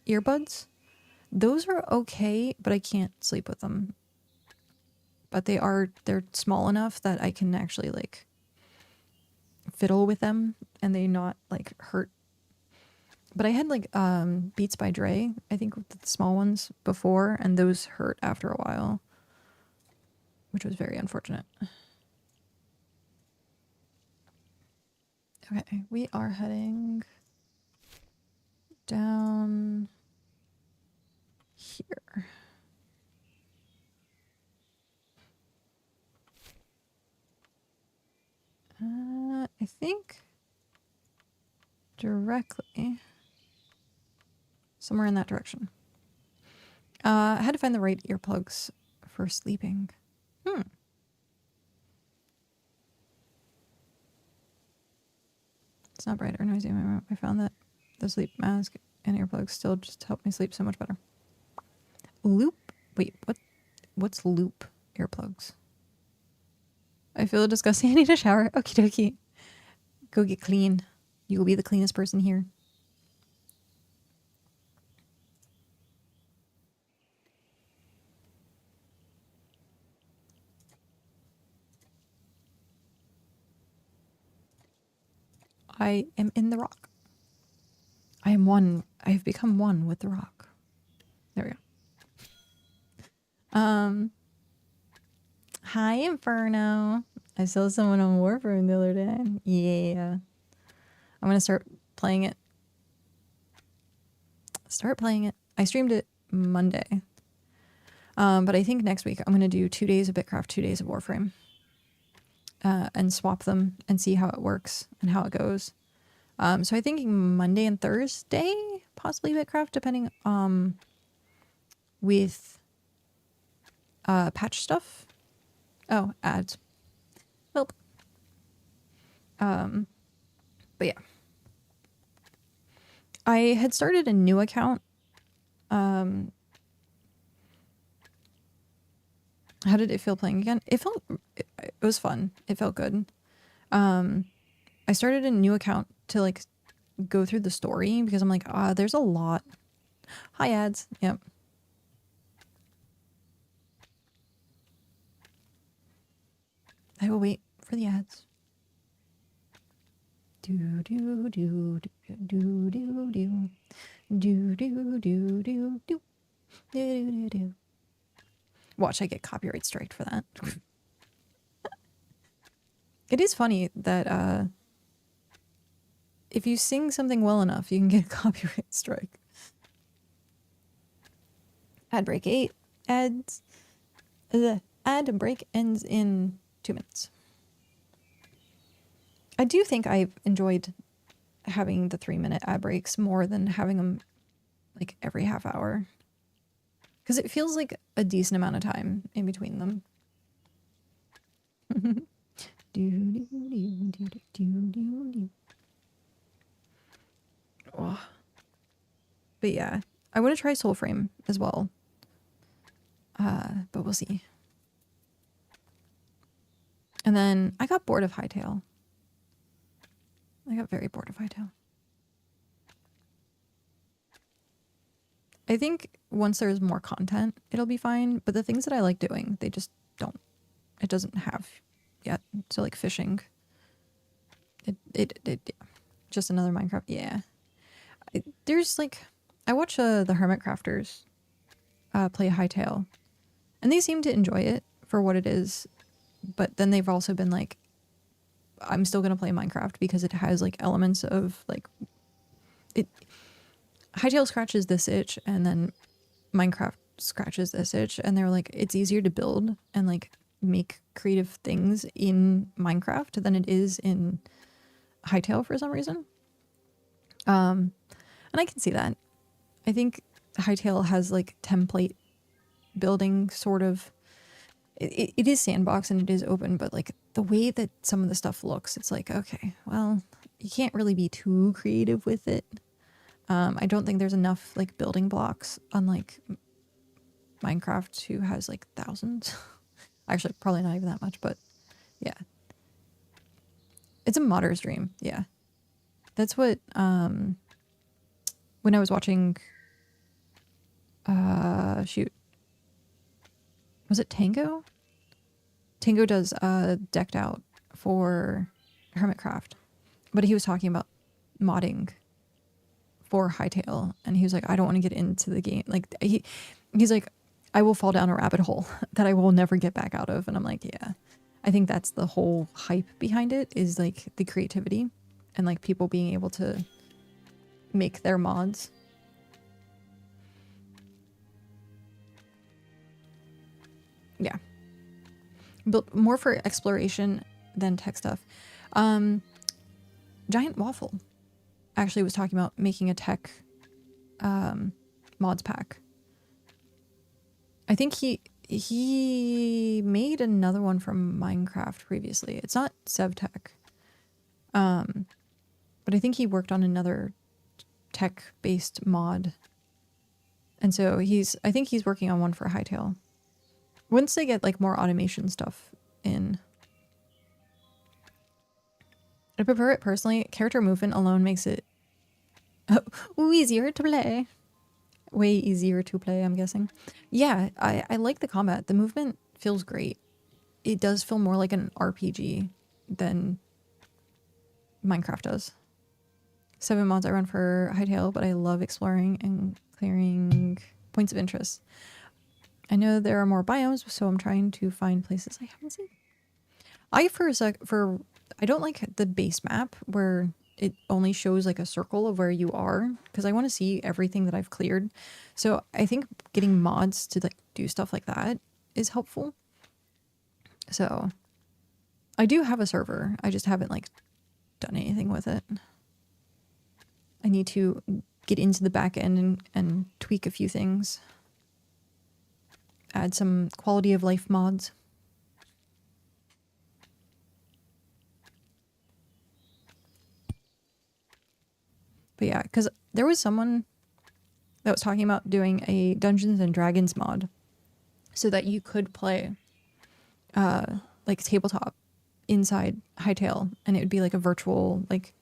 earbuds. Those are okay, but I can't sleep with them. But they're small enough that I can actually like fiddle with them and they not like hurt. But I had like Beats by Dre, I think with the small ones before, and those hurt after a while, which was very unfortunate. Okay, we are heading down here. I think directly somewhere in that direction. I had to find the right earplugs for sleeping. It's not bright or noisy. I found that the sleep mask and earplugs still just help me sleep so much better. Loop? Wait, what's loop earplugs? I feel disgusting. I need a shower. Okie dokie. Go get clean. You will be the cleanest person here. I am in the rock. I am one. I have become one with the rock. There we go. Hi, Inferno. I saw someone on Warframe the other day. Yeah. I'm going to start playing it. I streamed it Monday. But I think next week I'm going to do 2 days of BitCraft, 2 days of Warframe. And swap them and see how it works and how it goes. So I think Monday and Thursday, possibly BitCraft, depending with patch stuff. Oh, ads. Well, but yeah. I had started a new account. How did it feel playing again? It was fun. It felt good. I started a new account to like go through the story because I'm like, there's a lot. Hi, ads. Yep. I will wait for the ads. Do do do do do do do do do do do do do do do. Watch, I get copyright striked for that. It is funny that if you sing something well enough, you can get a copyright strike. Ad break 8. The ad break ends in 2 minutes. I do think I've enjoyed having the 3-minute ad breaks more than having them like every half hour. Because it feels like a decent amount of time in between them. Oh. But yeah, I want to try Soulframe as well. But we'll see. And then I got bored of Hytale. I got very bored of Hightail. I think once there's more content, it'll be fine. But the things that I like doing, they just don't. It doesn't have yet. So like fishing. It just another Minecraft. Yeah. There's like, I watch the Hermit Crafters play Hightail, and they seem to enjoy it for what it is. But then they've also been like, I'm still gonna play Minecraft because it has like elements of like it. Hightail scratches this itch, and then Minecraft scratches this itch, and they're like, it's easier to build and like make creative things in Minecraft than it is in Hightail for some reason. And I can see that. I think Hightail has like template building sort of. It is sandbox and it is open, but like the way that some of the stuff looks, it's like, okay, well, you can't really be too creative with it. I don't think there's enough like building blocks, unlike Minecraft, who has like thousands. Actually, probably not even that much, but yeah. It's a modder's dream. Yeah. That's what, when I was watching, shoot. Was it Tango? Tango does Decked Out for Hermitcraft, but he was talking about modding for Hightail, and he was like, I don't want to get into the game. Like he's like, I will fall down a rabbit hole that I will never get back out of. And I'm like, yeah, I think that's the whole hype behind it, is like the creativity and like people being able to make their mods. Yeah. But more for exploration than tech stuff. Giant Waffle actually was talking about making a tech mods pack. I think he made another one from Minecraft previously. It's not SevTech. But I think he worked on another tech-based mod. And so I think he's working on one for Hightail. Once they get like more automation stuff in. I prefer it personally. Character movement alone makes it easier to play. Way easier to play, I'm guessing. Yeah, I like the combat. The movement feels great. It does feel more like an RPG than Minecraft does. 7 mods I run for Hightail, but I love exploring and clearing points of interest. I know there are more biomes, so I'm trying to find places I haven't seen. I don't like the base map where it only shows like a circle of where you are, because I want to see everything that I've cleared. So I think getting mods to like do stuff like that is helpful. So I do have a server. I just haven't like done anything with it. I need to get into the back end and tweak a few things. Add some quality of life mods. But yeah, because there was someone that was talking about doing a Dungeons and Dragons mod so that you could play like tabletop inside Hightail, and it would be like a virtual like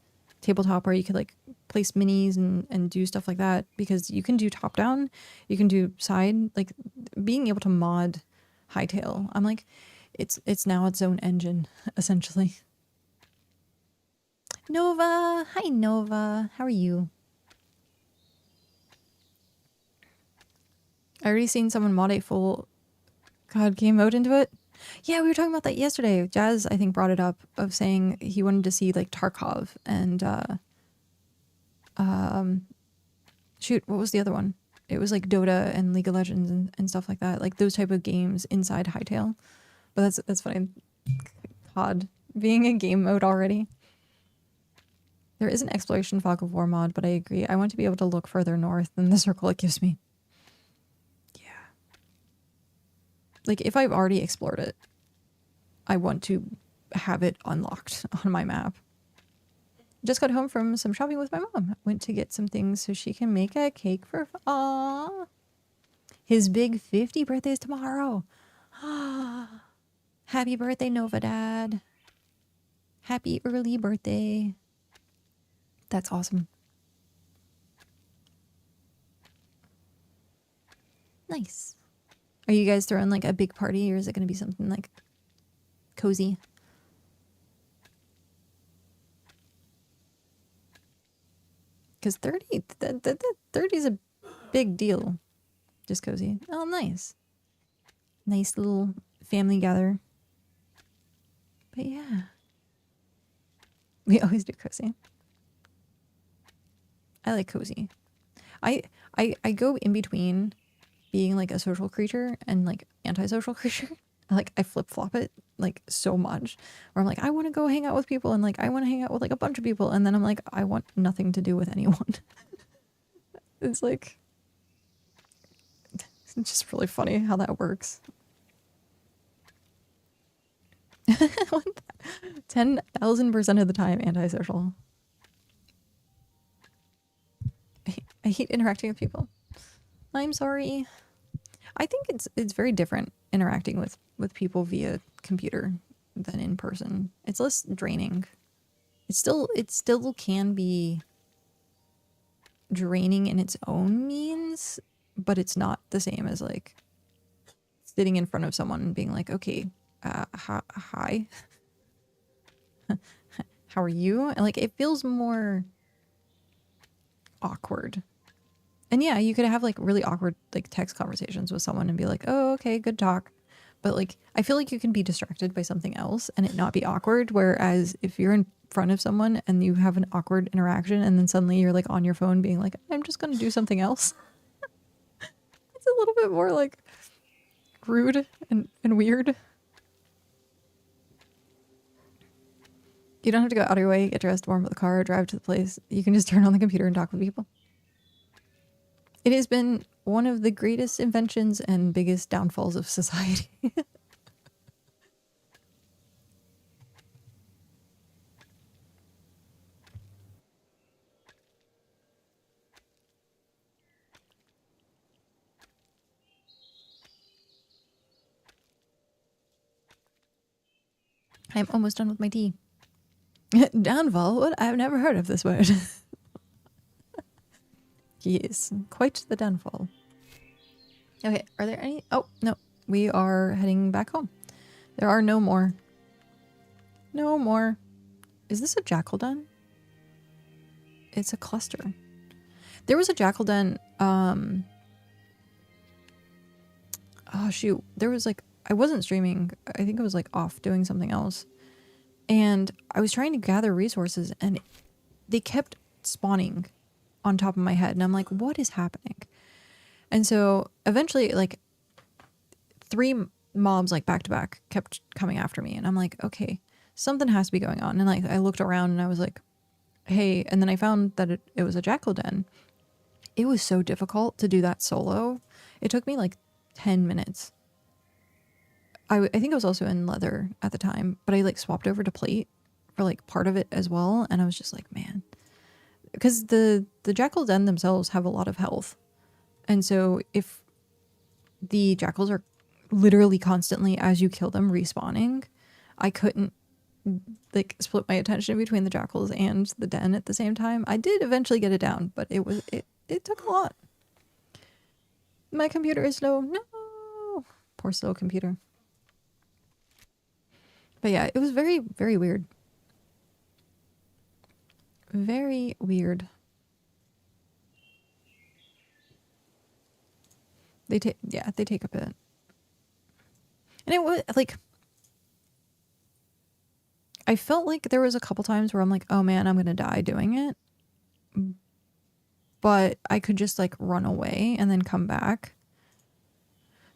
tabletop where you could like place minis and do stuff like that, because you can do top down, you can do side, like being able to mod Hightail. I'm like, it's now its own engine essentially. Nova, hi Nova, how are you? I already seen someone mod a full God game mode into it. Yeah, we were talking about that yesterday. Jazz, I think, brought it up, of saying he wanted to see like Tarkov and shoot, what was the other one? It was like Dota and League of Legends and stuff like that, like those type of games inside Hightail. But that's funny. COD being a game mode already. There is an exploration fog of war mod, but I agree. I want to be able to look further north than the circle it gives me. Yeah. Like if I've already explored it, I want to have it unlocked on my map. Just got home from some shopping with my mom. Went to get some things so she can make a cake for... Aww. His big 50th birthday is tomorrow. Happy birthday, Nova Dad. Happy early birthday. That's awesome. Nice. Are you guys throwing like a big party, or is it going to be something like cozy? Because 30, 30 is a big deal. Just cozy. Oh, nice. Nice little family gather. But yeah. We always do cozy. I like cozy. I go in between being like a social creature and like antisocial creature. Like I flip-flop it like so much. Where I'm like, I want to go hang out with people, and like I want to hang out with like a bunch of people, and then I'm like, I want nothing to do with anyone. It's like, it's just really funny how that works. 10,000% of the time antisocial. I hate interacting with people. I'm sorry. I think it's very different interacting with people via computer than in person. It's less draining. It still can be draining in its own means, but it's not the same as like sitting in front of someone and being like, okay, hi, how are you? And like it feels more awkward. And yeah, you could have like really awkward like text conversations with someone and be like, oh, okay, good talk. But like, I feel like you can be distracted by something else and it not be awkward. Whereas if you're in front of someone and you have an awkward interaction and then suddenly you're like on your phone being like, I'm just going to do something else. It's a little bit more like rude and weird. You don't have to go out of your way, get dressed, warm up the car, drive to the place. You can just turn on the computer and talk with people. It has been one of the greatest inventions and biggest downfalls of society. I'm almost done with my tea. Downfall? What? I've never heard of this word. Yes, quite the downfall. Okay, are there any? Oh, no. We are heading back home. There are no more. No more. Is this a jackal den? It's a cluster. There was a jackal den. Oh, shoot. There was like, I wasn't streaming. I think I was like off doing something else. And I was trying to gather resources and they kept spawning on top of my head. And I'm like, what is happening? And so eventually like 3 mobs like back to back kept coming after me. And I'm like, okay, something has to be going on. And like, I looked around and I was like, hey, and then I found that it was a jackal den. It was so difficult to do that solo. It took me like 10 minutes. I think I was also in leather at the time, but I like swapped over to plate for like part of it as well. And I was just like, man, because the jackal den themselves have a lot of health. And so if the jackals are literally constantly, as you kill them, respawning, I couldn't like split my attention between the jackals and the den at the same time. I did eventually get it down, but it took a lot. My computer is slow. No, poor slow computer. But yeah, it was very, very weird. Very weird. They take a bit. And it was like, I felt like there was a couple times where I'm like, oh man, I'm going to die doing it. But I could just like run away and then come back.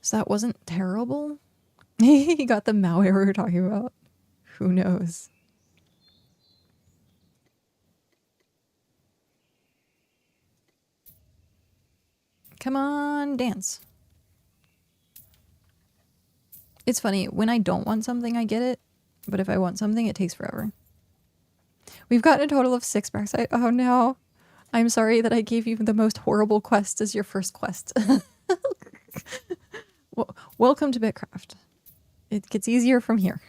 So that wasn't terrible. He got the malware we were talking about. Who knows? Come on, dance. It's funny, when I don't want something, I get it. But if I want something, it takes forever. We've gotten a total of 6 backside. Oh no. I'm sorry that I gave you the most horrible quest as your first quest. Well, welcome to BitCraft. It gets easier from here.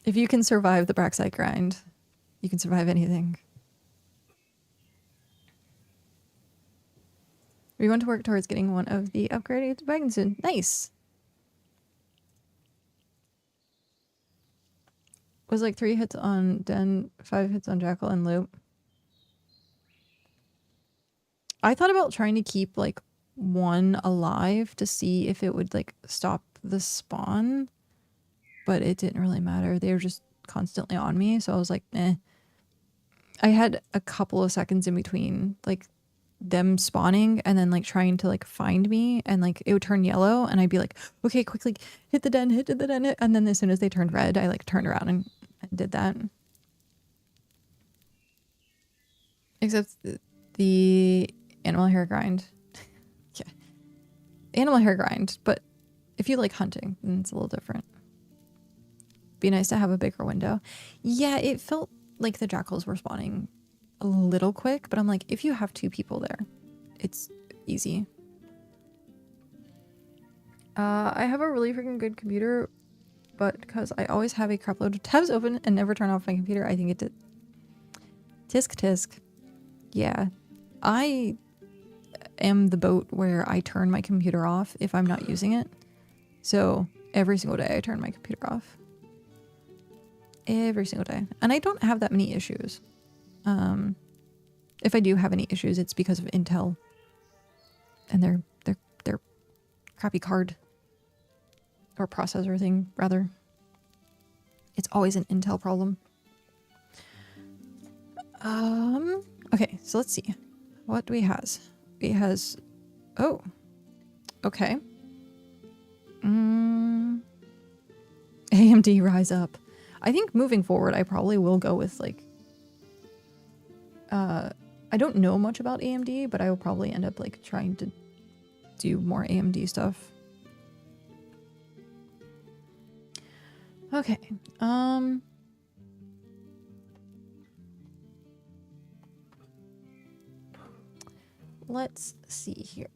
If you can survive the Braxite grind, you can survive anything. We want to work towards getting one of the upgraded wagons soon. Nice. Was like 3 hits on Den, 5 hits on Jackal and Loop. I thought about trying to keep like 1 alive to see if it would like stop the spawn, but it didn't really matter. They were just constantly on me, so I was like, eh. I had a couple of seconds in between like them spawning and then like trying to like find me, and like it would turn yellow and I'd be like, okay, quickly hit the den, and then as soon as they turned red, I like turned around and did that. Except the animal hair grind. Yeah. Animal hair grind, but if you like hunting, then it's a little different. Be nice to have a bigger window. Yeah, it felt like the jackals were spawning a little quick, but I'm like, if you have 2 people there, it's easy. I have a really freaking good computer, but because I always have a crap load of tabs open and never turn off my computer, I think it did. Tisk. Yeah. I am the boat where I turn my computer off if I'm not using it. So every single day I turn my computer off. Every single day. And I don't have that many issues. If I do have any issues, it's because of Intel and their crappy card or processor thing, rather. It's always an Intel problem. Okay, so let's see. What do we has? We has, oh, okay. AMD Rise Up. I think moving forward, I probably will go with like, I don't know much about AMD, but I will probably end up like trying to do more AMD stuff. Okay. Let's see here.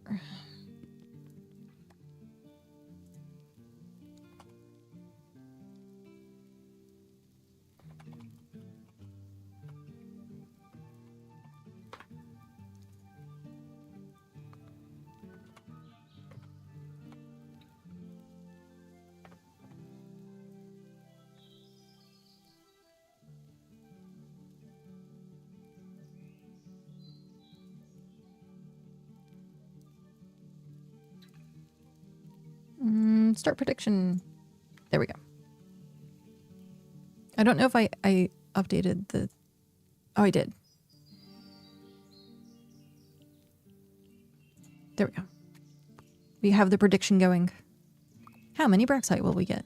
Start prediction. There we go. I don't know if I updated the... Oh, I did. There we go. We have the prediction going. How many Braxite will we get?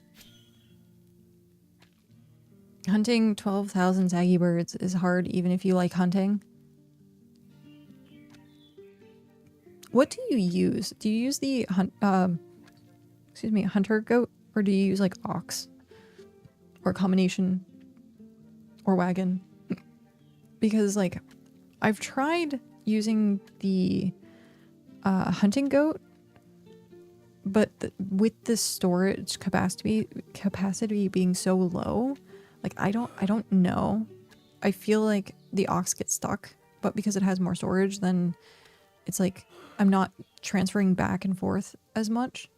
Hunting 12,000 saggy birds is hard even if you like hunting. What do you use? Do you use the hunter goat, or do you use like ox or a combination or wagon? Because like I've tried using the hunting goat, but with the storage capacity being so low, like I don't know. I feel like the ox gets stuck, but because it has more storage, then it's like I'm not transferring back and forth as much.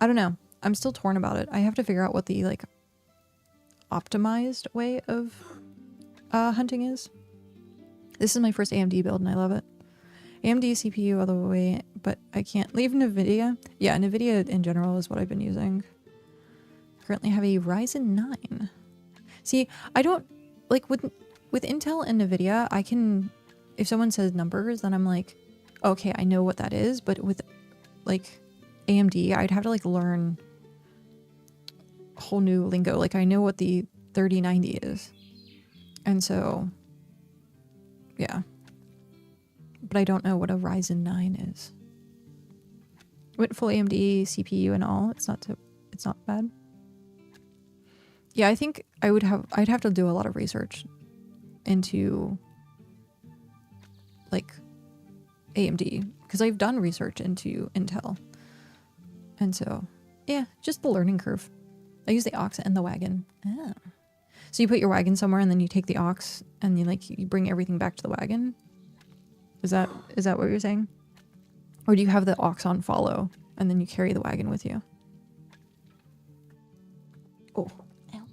I don't know. I'm still torn about it. I have to figure out what the like optimized way of hunting is. This is my first AMD build and I love it. AMD CPU all the way, but I can't leave NVIDIA. Yeah, NVIDIA in general is what I've been using. Currently have a Ryzen 9. See, I don't like with Intel and NVIDIA, I can, if someone says numbers, then I'm like, okay, I know what that is. But with like AMD, I'd have to like learn whole new lingo. Like I know what the 3090 is. And so, yeah. But I don't know what a Ryzen 9 is. With full AMD CPU and all, it's not bad. Yeah, I think I'd have to do a lot of research into like AMD because I've done research into Intel. And so, yeah, just the learning curve. I use the ox and the wagon. Ah, So you put your wagon somewhere and then you take the ox and you bring everything back to the wagon? Is that what you're saying? Or do you have the ox on follow and then you carry the wagon with you? Oh, ow.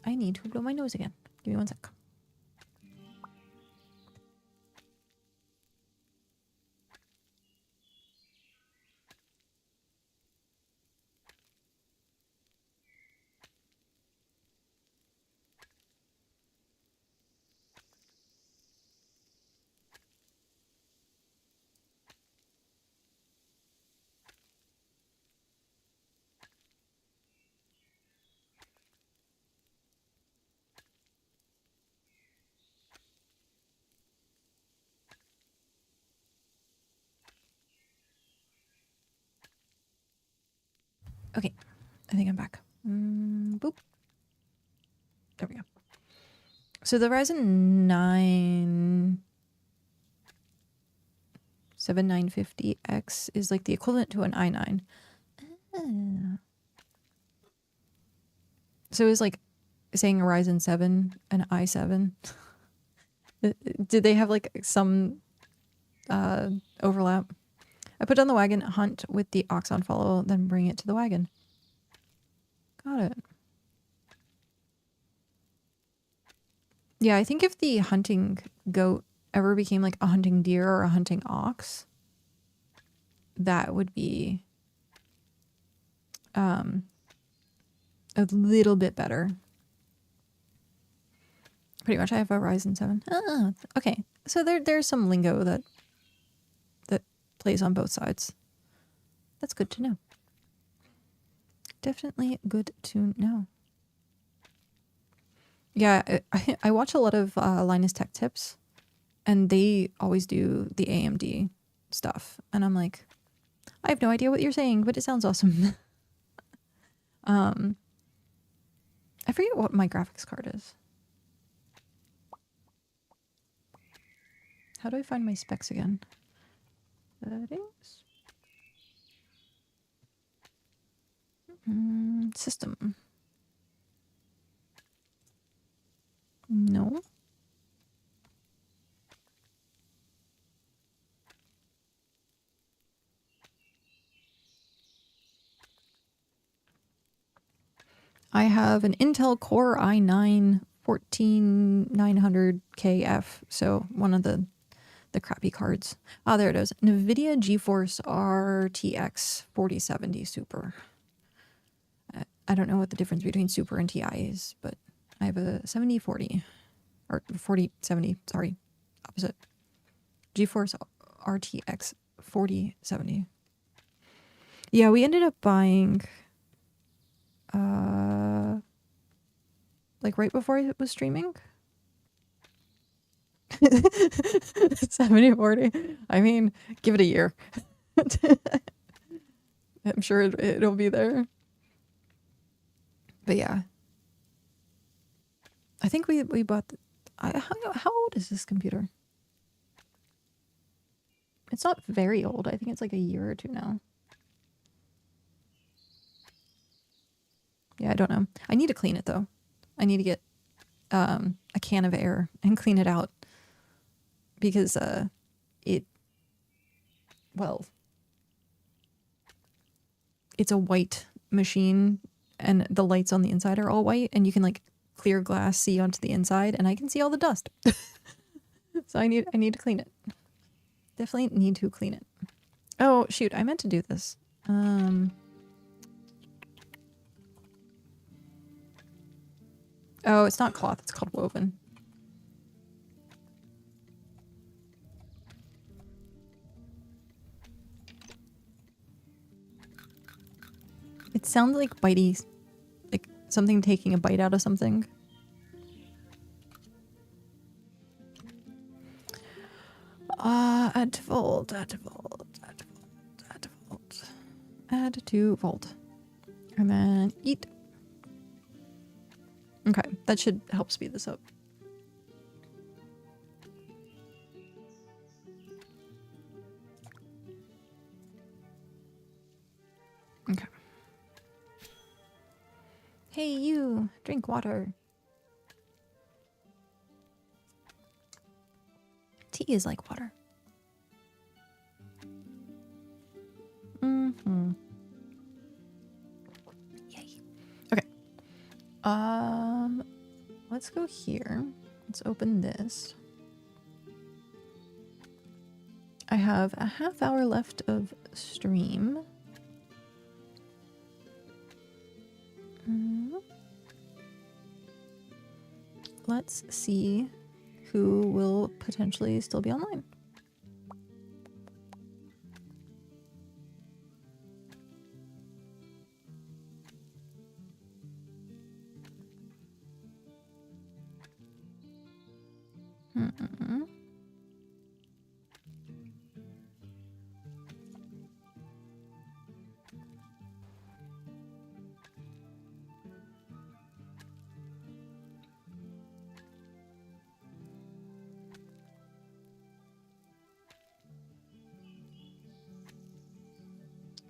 I need to blow my nose again. Give me one sec. Okay, I think I'm back. Boop. There we go. So the Ryzen 9 7950X is like the equivalent to an i9. So it's like saying a Ryzen 7 and i7. Did they have like some overlap? I put down the wagon, hunt with the ox on follow, then bring it to the wagon. Got it. Yeah, I think if the hunting goat ever became like a hunting deer or a hunting ox, that would be a little bit better. Pretty much I have a Ryzen 7. Ah, okay. So there's some lingo that plays on both sides. That's good to know. Definitely good to know. Yeah, I watch a lot of Linus Tech Tips, and they always do the AMD stuff. And I'm like, I have no idea what you're saying, but it sounds awesome. I forget what my graphics card is. How do I find my specs again? Settings. System. No. I have an Intel Core i9 14900KF, so one of the crappy cards. Ah, there it is. NVIDIA GeForce RTX 4070 Super. I don't know what the difference between Super and TI is, but I have a 7040 or 4070, sorry, opposite. GeForce RTX 4070. Yeah, we ended up buying like right before I was streaming. 7040. I mean, give it a year. I'm sure it'll be there. But yeah, I think we bought. How old is this computer? It's not very old. I think it's like a year or two now. Yeah, I don't know. I need to clean it though. I need to get a can of air and clean it out because it's a white machine and the lights on the inside are all white and you can like clear glass see onto the inside and I can see all the dust. So I need to clean it. Definitely need to clean it. Oh shoot, I meant to do this. Oh, it's not cloth, it's called woven. It sounds like bitey, like something taking a bite out of something. Add to vault, add to vault, add to vault, add to vault, add to vault. And then eat. Okay, that should help speed this up. Okay. Hey, you! Drink water. tea is like water. Mm-hmm. Yay. Okay. Let's go here. Let's open this. I have a half hour left of stream. Let's see who will potentially still be online.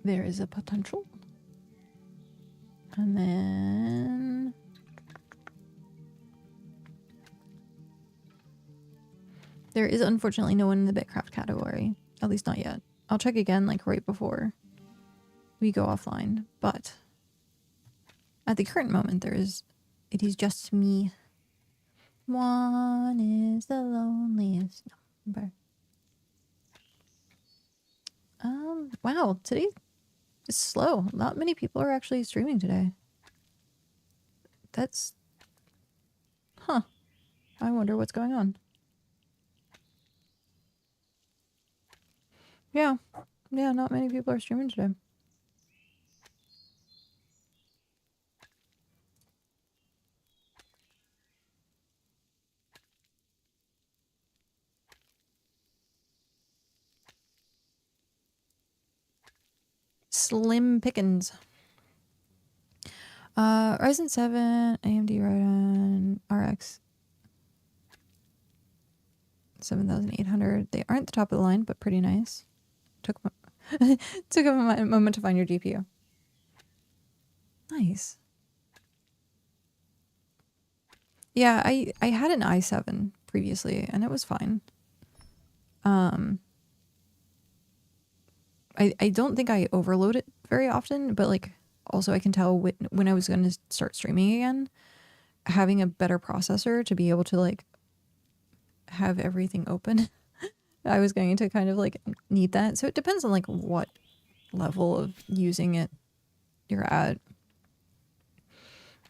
There is a potential. And then there is unfortunately no one in the BitCraft category. At least not yet. I'll check again like right before we go offline. But at the current moment it is just me. One is the loneliest number. Wow, today is slow. Not many people are actually streaming today. That's... Huh. I wonder what's going on. Yeah. Yeah, not many people are streaming today. Slim pickings. Ryzen 7, AMD Radeon RX 7800. They aren't the top of the line, but pretty nice. Took a moment to find your GPU. Nice. Yeah, I had an i7 previously, and it was fine. I don't think I overload it very often, but like also I can tell when I was going to start streaming again, having a better processor to be able to like have everything open. I was going to kind of like need that. So it depends on like what level of using it you're at.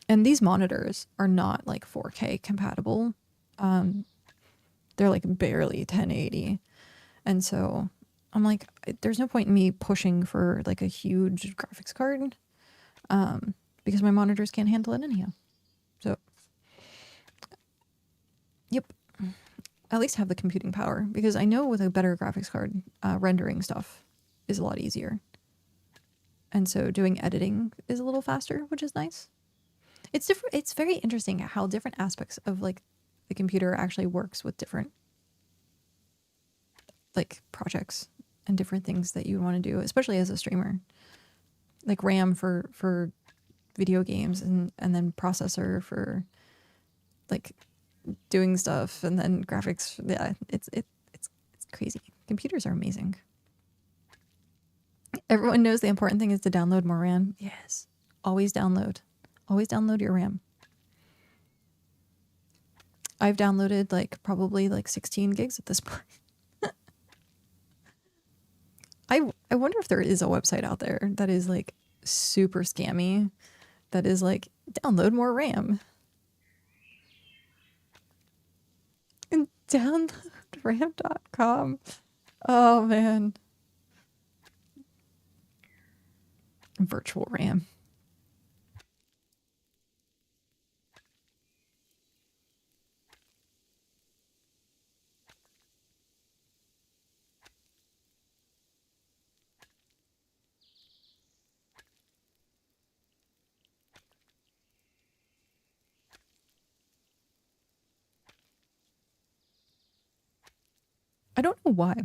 And these monitors are not like 4K compatible. They're like barely 1080. And so I'm like, there's no point in me pushing for like a huge graphics card because my monitors can't handle it anyhow. So, yep. At least have the computing power because I know with a better graphics card, rendering stuff is a lot easier. And so doing editing is a little faster, which is nice. It's different. It's very interesting how different aspects of like the computer actually works with different like projects and different things that you want to do, especially as a streamer. Like RAM for video games and then processor for like doing stuff and then graphics. Yeah, it's crazy. Computers are amazing. Everyone knows the important thing is to download more RAM. Yes. Always download. Always download your RAM. I've downloaded like probably like 16 gigs at this point. I wonder if there is a website out there that is like super scammy that is like download more RAM. And download ram.com. Oh man. Virtual RAM. I don't know why.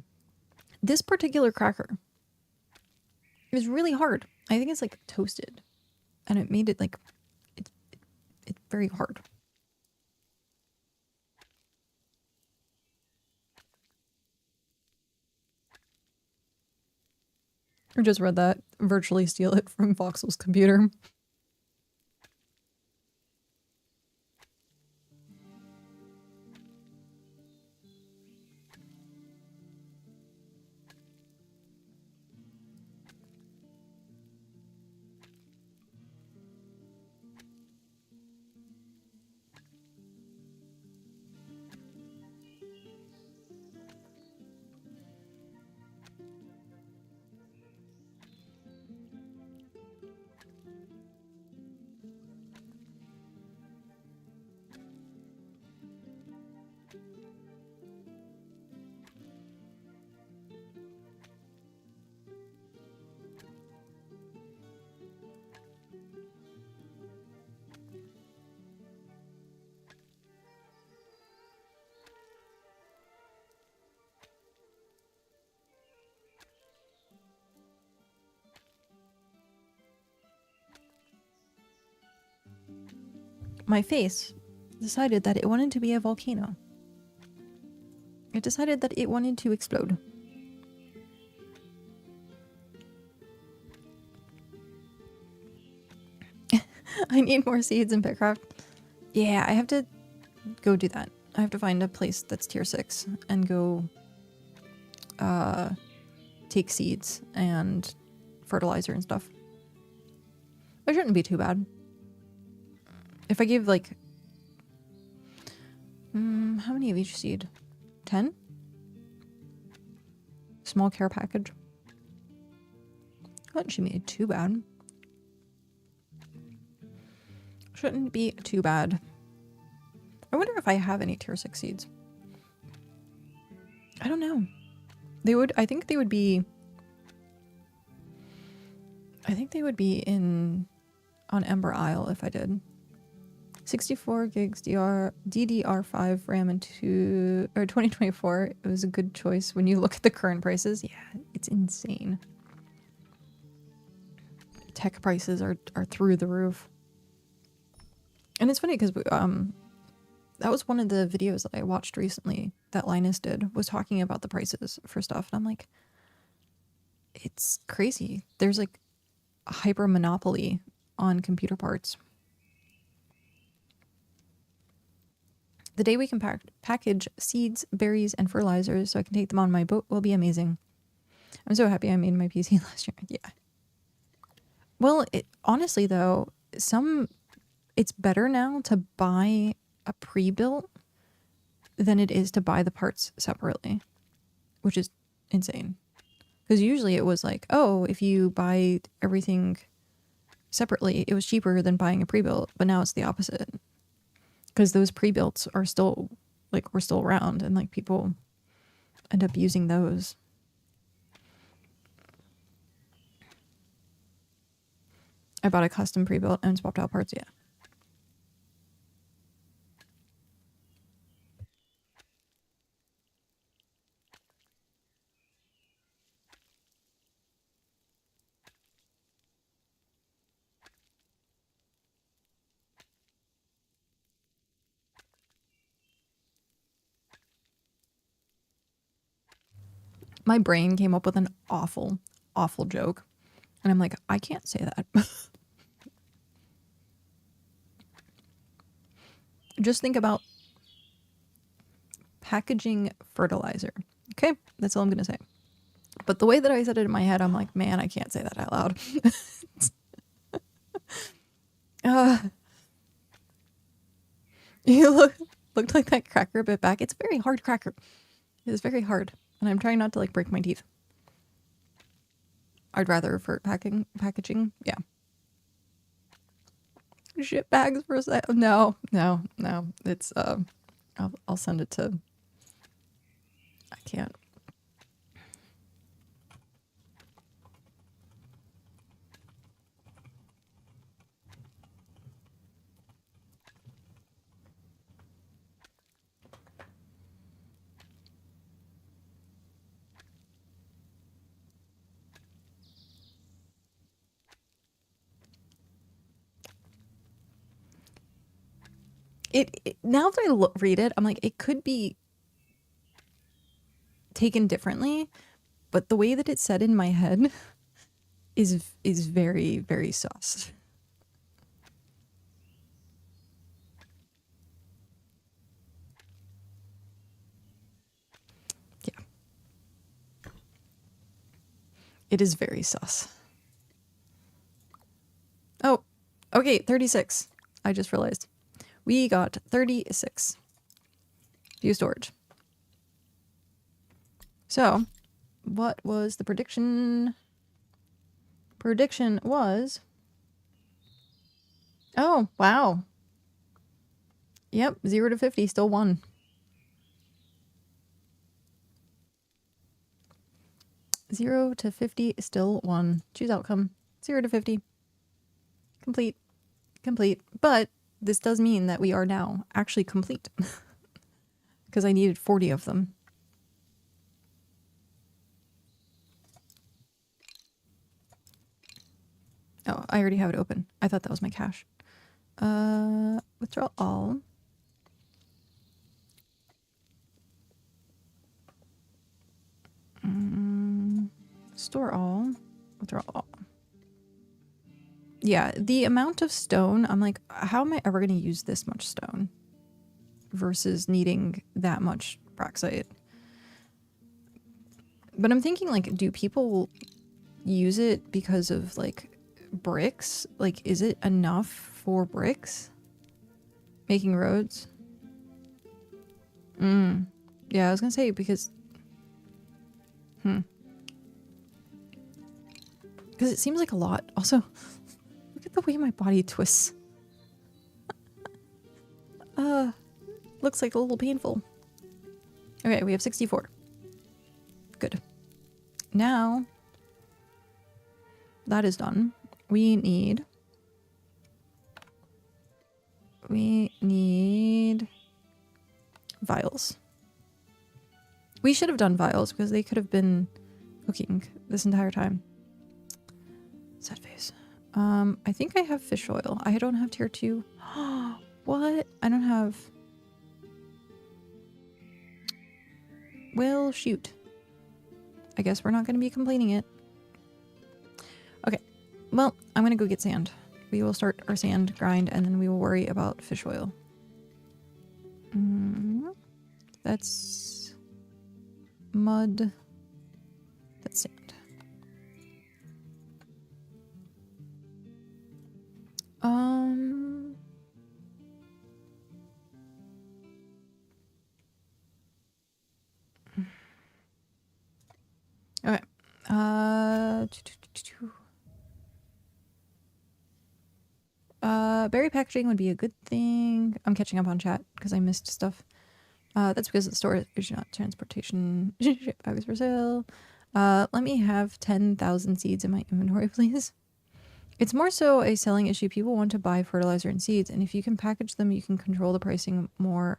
This particular cracker is really hard. I think it's like toasted and it made it like it's very hard. I just read that. Virtually steal it from Voxel's computer. My face decided that it wanted to be a volcano. It decided that it wanted to explode. I need more seeds in BitCraft. Yeah, I have to go do that. I have to find a place that's tier 6 and go take seeds and fertilizer and stuff. It shouldn't be too bad. If I give like how many of each seed? 10? Small care package. That shouldn't be too bad. Shouldn't be too bad. I wonder if I have any tier 6 seeds. I don't know. They would, I think they would be in on Ember Isle if I did. 64 gigs DDR5 RAM and 2024. It was a good choice when you look at the current prices. Yeah, it's insane. Tech prices are through the roof. And it's funny because that was one of the videos that I watched recently that Linus did, was talking about the prices for stuff. And I'm like, it's crazy. There's like a hyper monopoly on computer parts. The day we can package seeds, berries, and fertilizers so I can take them on my boat will be amazing. I'm so happy I made my PC last year. Yeah. Well, honestly though, it's better now to buy a pre-built than it is to buy the parts separately, which is insane. Because usually it was like, oh, if you buy everything separately, it was cheaper than buying a pre-built, but now it's the opposite. Because those pre-builts are still, like, we're still around, and, like, people end up using those. I bought a custom pre-built and swapped out parts, yeah. My brain came up with an awful, awful joke. And I'm like, I can't say that. Just think about packaging fertilizer. Okay, that's all I'm going to say. But the way that I said it in my head, I'm like, man, I can't say that out loud. You looked like that cracker bit back. It's a very hard cracker. It is very hard. And I'm trying not to like break my teeth. I'd rather for packaging. Yeah. Shit bags for a sec. No. It's I'll send it to. I can't. It now that I read it, I'm like, it could be taken differently, but the way that it's said in my head, is very, very sus. Yeah. It is very sus. Oh, okay, 36. I just realized. We got 36. View storage. So, what was the prediction? Prediction was... Oh, wow. Yep, 0 to 50, still 1. Zero to 50, still 1. Choose outcome. 0 to 50. Complete. Complete. But this does mean that we are now actually complete. Because I needed 40 of them. Oh, I already have it open. I thought that was my cache. Withdraw all. Store all. Withdraw all. Yeah, the amount of stone, I'm like, how am I ever going to use this much stone versus needing that much braxite? But I'm thinking, like, do people use it because of, like, bricks? Like, is it enough for bricks? Making roads? Yeah, I was gonna say because... Because it seems like a lot. Also, look at the way my body twists. Looks like a little painful. Okay, we have 64. Good. Now, that is done. We need vials. We should have done vials because they could have been cooking this entire time. Sad face. I think I have fish oil. I don't have tier 2. What? I don't have... Well, shoot. I guess we're not going to be completing it. Okay. Well, I'm going to go get sand. We will start our sand grind and then we will worry about fish oil. That's mud. That's sand. Okay. Berry packaging would be a good thing. I'm catching up on chat because I missed stuff. That's because the store is not transportation. I was for sale. Let me have 10,000 seeds in my inventory, please. It's more so a selling issue. People want to buy fertilizer and seeds, and if you can package them, you can control the pricing more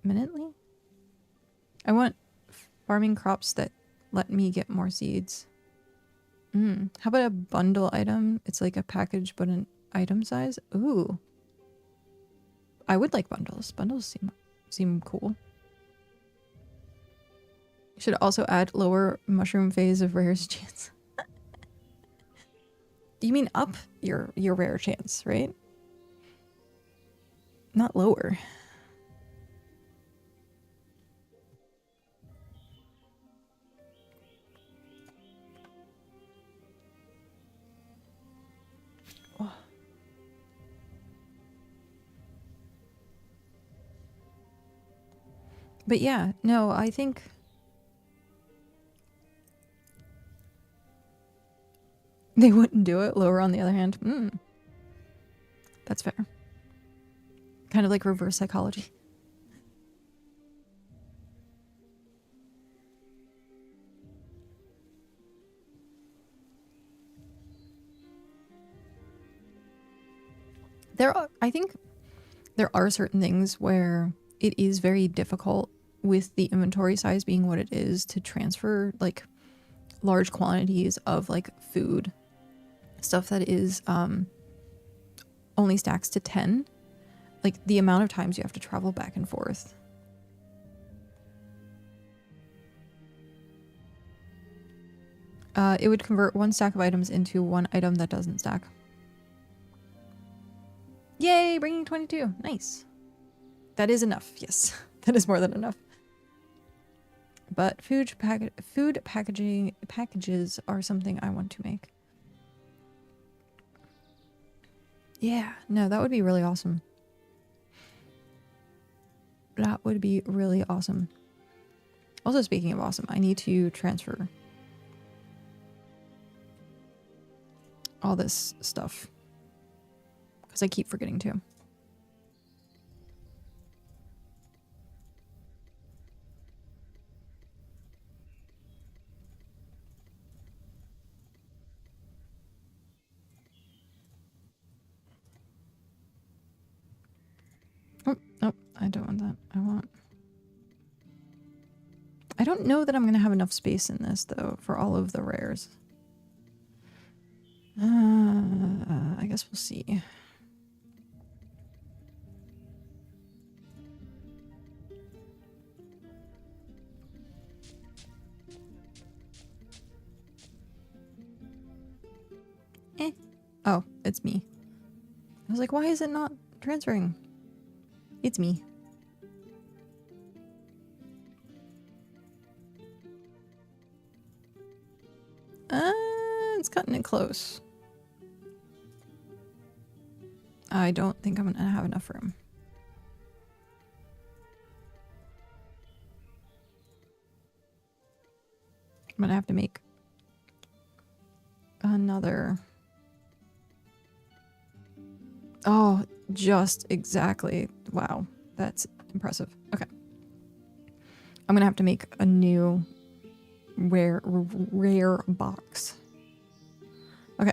minutely. I want farming crops that let me get more seeds. How about a bundle item? It's like a package, but an item size. Ooh. I would like bundles. Bundles seem cool. You should also add lower mushroom phase of rarest chance. You mean up your rare chance, right? Not lower. Oh. But yeah, no, I think... They wouldn't do it. Lower on the other hand. That's fair. Kind of like reverse psychology. I think there are certain things where it is very difficult with the inventory size being what it is to transfer like large quantities of like food. Stuff that is only stacks to 10. Like the amount of times you have to travel back and forth. It would convert one stack of items into one item that doesn't stack. Yay, bringing 22. Nice. That is enough. Yes, that is more than enough. But food packages are something I want to make. Yeah, no, that would be really awesome. That would be really awesome. Also, speaking of awesome, I need to transfer all this stuff because I keep forgetting to. Oh, I don't want that. I don't know that I'm going to have enough space in this, though, for all of the rares. I guess we'll see. Oh, it's me. I was like, why is it not transferring? It's me. It's cutting it close. I don't think I'm gonna have enough room. I'm gonna have to make another. Oh, just exactly. Wow, that's impressive. Okay. I'm gonna have to make a new rare box. Okay.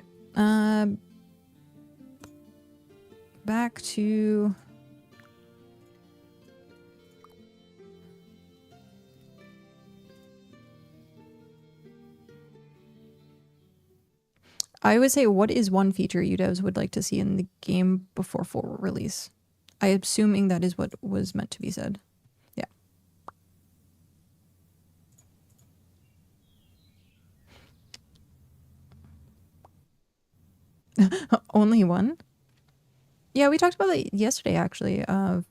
Back to I would say, what is one feature you devs would like to see in the game before full release? I'm assuming that is what was meant to be said. Yeah. Only one? Yeah, we talked about that yesterday, actually, of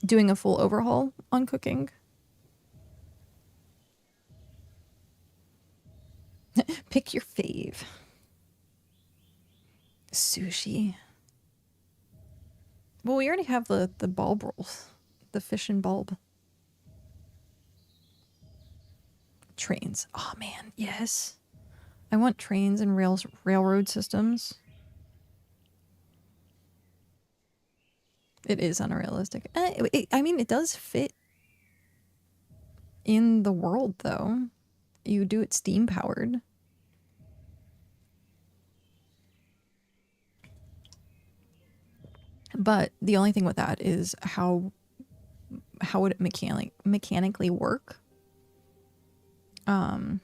doing a full overhaul on cooking. Pick your fave. Sushi. Well, we already have the bulb rolls. The fish and bulb. Trains. Oh, man. Yes. I want trains and railroad systems. It is unrealistic. I mean, it does fit in the world, though. You do it steam powered. But the only thing with that is how would it mechanically work? I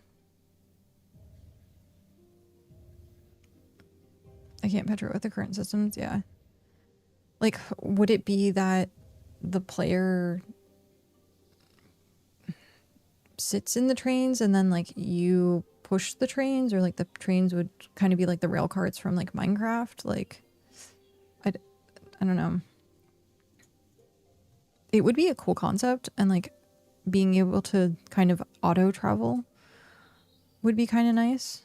can't picture it with the current systems. Yeah. Like, would it be that the player sits in the trains and then, like, you push the trains, or, like, the trains would kind of be like the rail carts from, like, Minecraft? Like, I don't know. It would be a cool concept, and, like, being able to kind of auto travel would be kind of nice.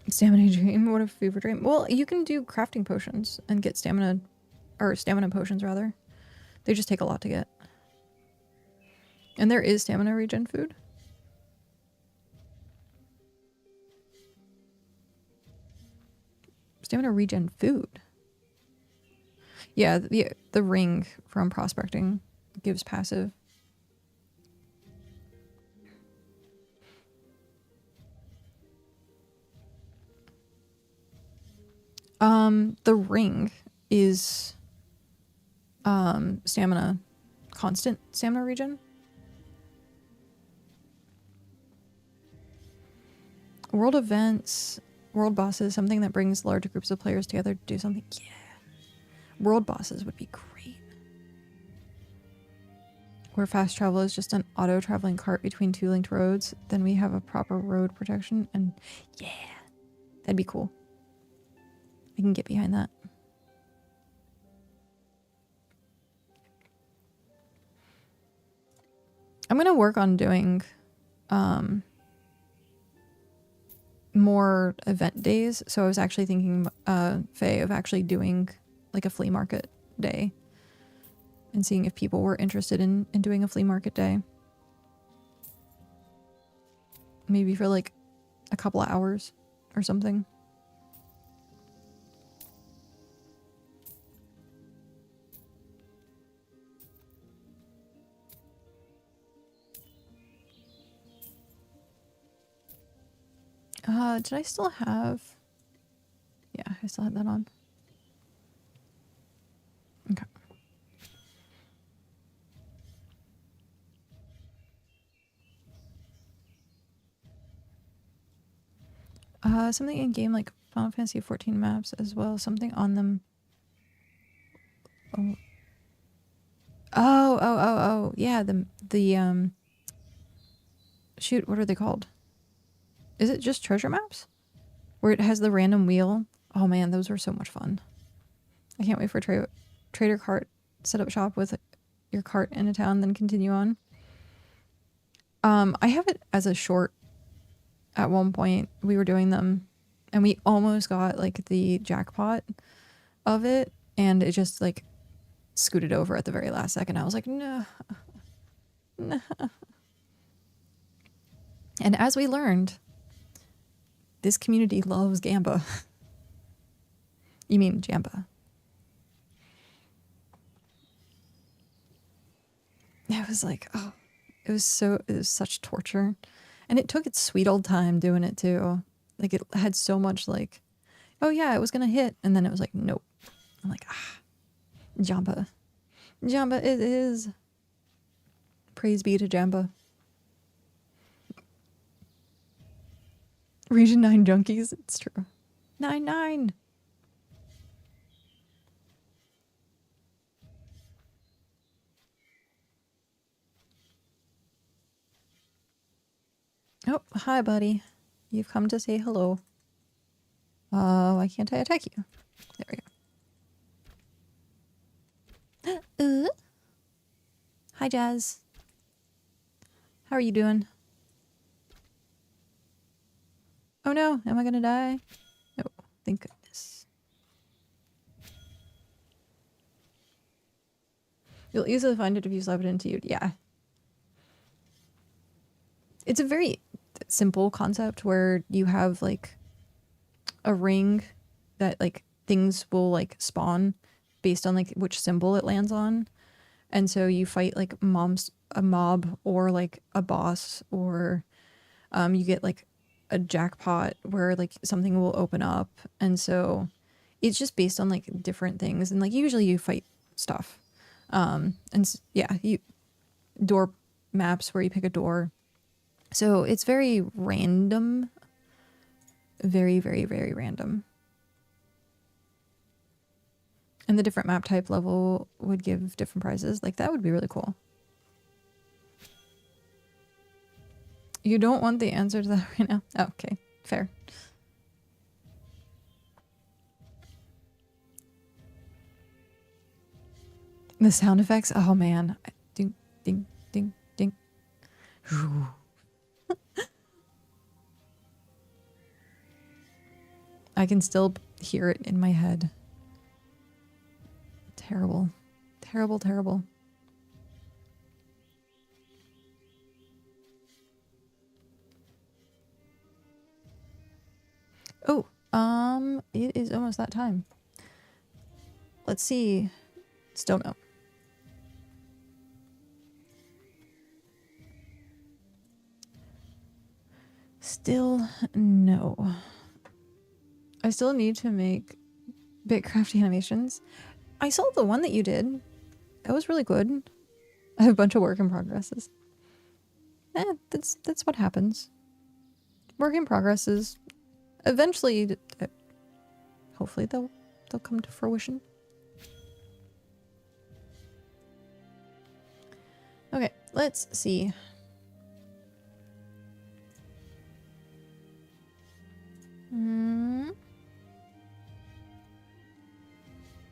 Stamina dream? What a fever dream. Well, you can do crafting potions and get stamina potions, rather. They just take a lot to get. And there is stamina regen food. Stamina regen food. Yeah, the ring from prospecting gives passive. The ring is stamina, constant stamina regen. World events, world bosses, something that brings large groups of players together to do something. Yeah. World bosses would be great. where fast travel is just an auto-traveling cart between two linked roads, then we have a proper road protection, and yeah, that'd be cool. I can get behind that. I'm gonna work on doing more event days. So I was actually thinking, Faye, of actually doing like a flea market day and seeing if people were interested in doing a flea market day. Maybe for like a couple of hours or something. Did I still have... Yeah, I still had that on. Okay. Something in game like Final Fantasy 14 maps as well. Something on them. Oh. Yeah, the shoot, what are they called? Is it just treasure maps? Where it has the random wheel? Oh man, those were so much fun. I can't wait for Trader Cart. Set up shop with your cart in a town, then continue on. I have it as a short. At one point, we were doing them, and we almost got like the jackpot of it, and it just like scooted over at the very last second. I was like, no. And as we learned, this community loves Gamba. You mean Jamba. It was like, oh, it was such torture. And it took its sweet old time doing it too. Like it had so much like, oh yeah, it was going to hit. And then it was like, nope. I'm like, Jamba. Jamba it is. Praise be to Jamba. Region 9 junkies. It's true. 9-9. Oh, hi, buddy. You've come to say hello. Why can't I attack you? There we go. Hi, Jazz. How are you doing? Oh no, am I gonna die? Oh, thank goodness. You'll easily find it if you slap it into you. Yeah. It's a very simple concept where you have like a ring that like things will like spawn based on like which symbol it lands on. And so you fight like a mob or like a boss, or you get like a jackpot where like something will open up. And so it's just based on like different things. And like usually you fight stuff. Yeah, door maps where you pick a door. So it's very random. Very, very, very random. And the different map type level would give different prizes. Like, that would be really cool. You don't want the answer to that right now? Oh, okay. Fair. The sound effects? Oh, man. Ding, ding, ding, ding. I can still hear it in my head. Terrible. Terrible, terrible. Oh, it is almost that time. Let's see. Still no. Still no. I still need to make BitCraft animations. I saw the one that you did. That was really good. I have a bunch of work in progresses. That's what happens. Work in progresses. Eventually, hopefully they'll come to fruition. Okay. let's see.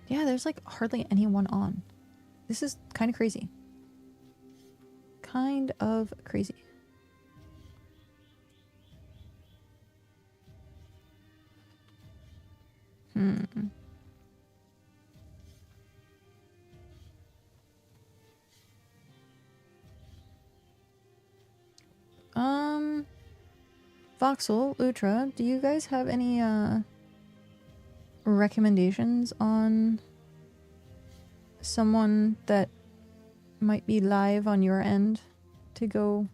Yeah, there's like hardly anyone on. This is kind of crazy. Kind of crazy. Voxel, Lutra, do you guys have any recommendations on someone that might be live on your end to go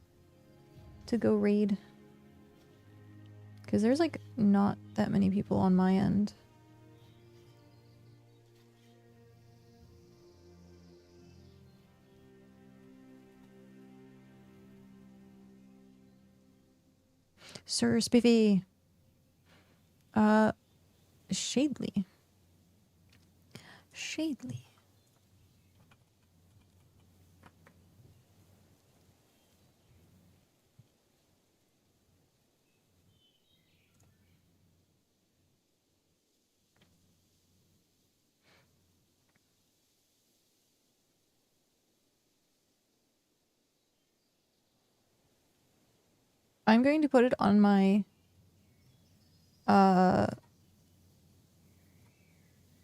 raid? Because there's like not that many people on my end. Sir Spiffy. Shadely. Shadely. I'm going to put it on my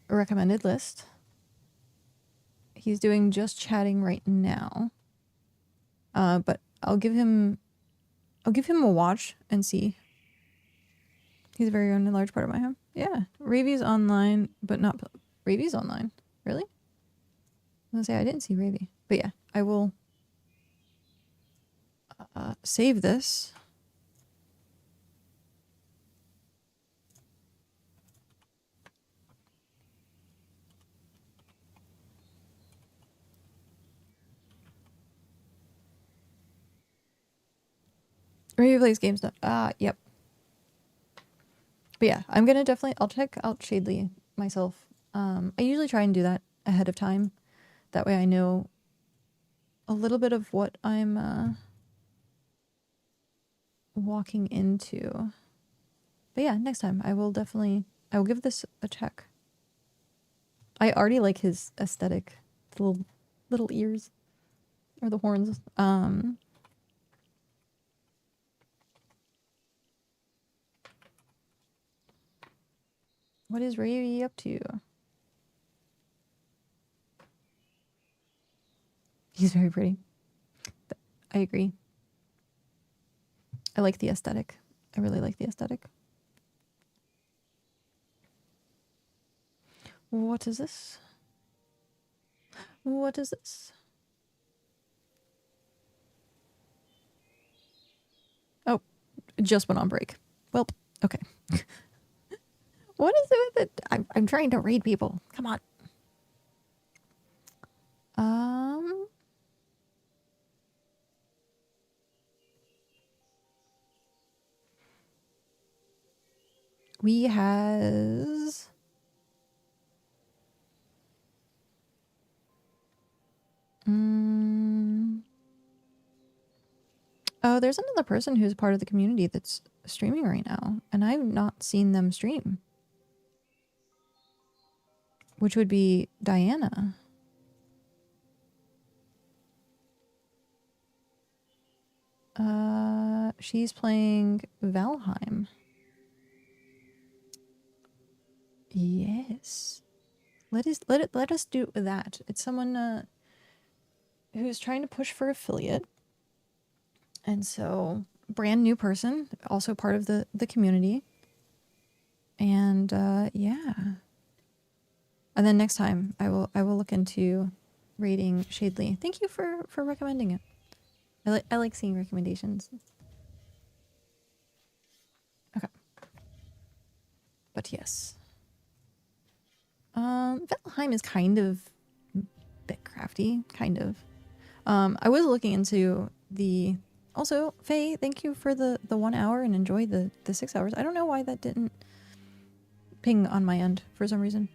recommended list. He's doing just chatting right now. But I'll give him a watch and see. He's a very own and large part of my home. Yeah. Ravy's online, but not Ravy's online. Really? I was gonna say I didn't see Ravy. But yeah, I will save this. Ravy plays games now. Yep. But yeah, I'm gonna definitely, I'll check out Shadely myself. I usually try and do that ahead of time. That way I know a little bit of what I'm walking into. But yeah, next time I will give this a check. I already like his aesthetic. The little ears. Or the horns. What is Ravy up to? He's very pretty. I agree. I like the aesthetic. I really like the aesthetic. What is this? What is this? Oh, it just went on break. Well, okay. What is it with it? I'm trying to raid people. Come on. We has oh, there's another person who's part of the community that's streaming right now, and I've not seen them stream. Which would be Diana. She's playing Valheim. Yes. Let us do that. It's someone who's trying to push for affiliate. And so brand new person, also part of the community. And yeah. And then next time I will look into rating Shadely. Thank you for recommending it. I like seeing recommendations. Okay. But yes. Valheim is kind of BitCrafty, kind of. I was looking into the... Also, Faye, thank you for the 1 hour and enjoy the 6 hours. I don't know why that didn't ping on my end for some reason.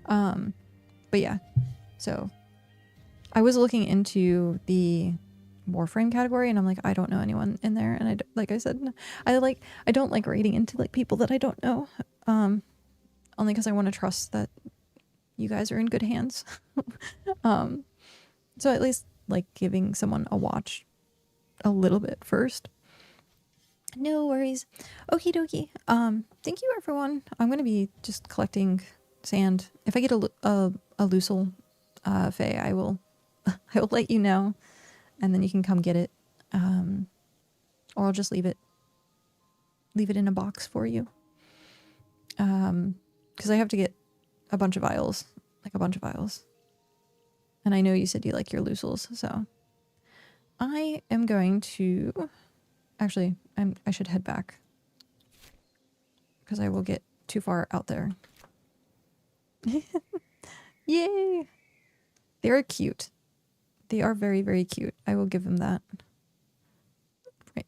But yeah. So, I was looking into the Warframe category, and I'm like, I don't know anyone in there, and like I said, I don't like raiding into like people that I don't know, only because I want to trust that you guys are in good hands. So at least like giving someone a watch a little bit first. No worries. Okie dokie. Thank you everyone. I'm gonna be just collecting sand. If I get a Lucille Faye, I will let you know, and then you can come get it. Or I'll just leave it in a box for you. Because I have to get a bunch of vials. And I know you said you like your Lucils, so I am going to actually I should head back because I will get too far out there. Yay! They are cute. They are very, very cute. I will give them that.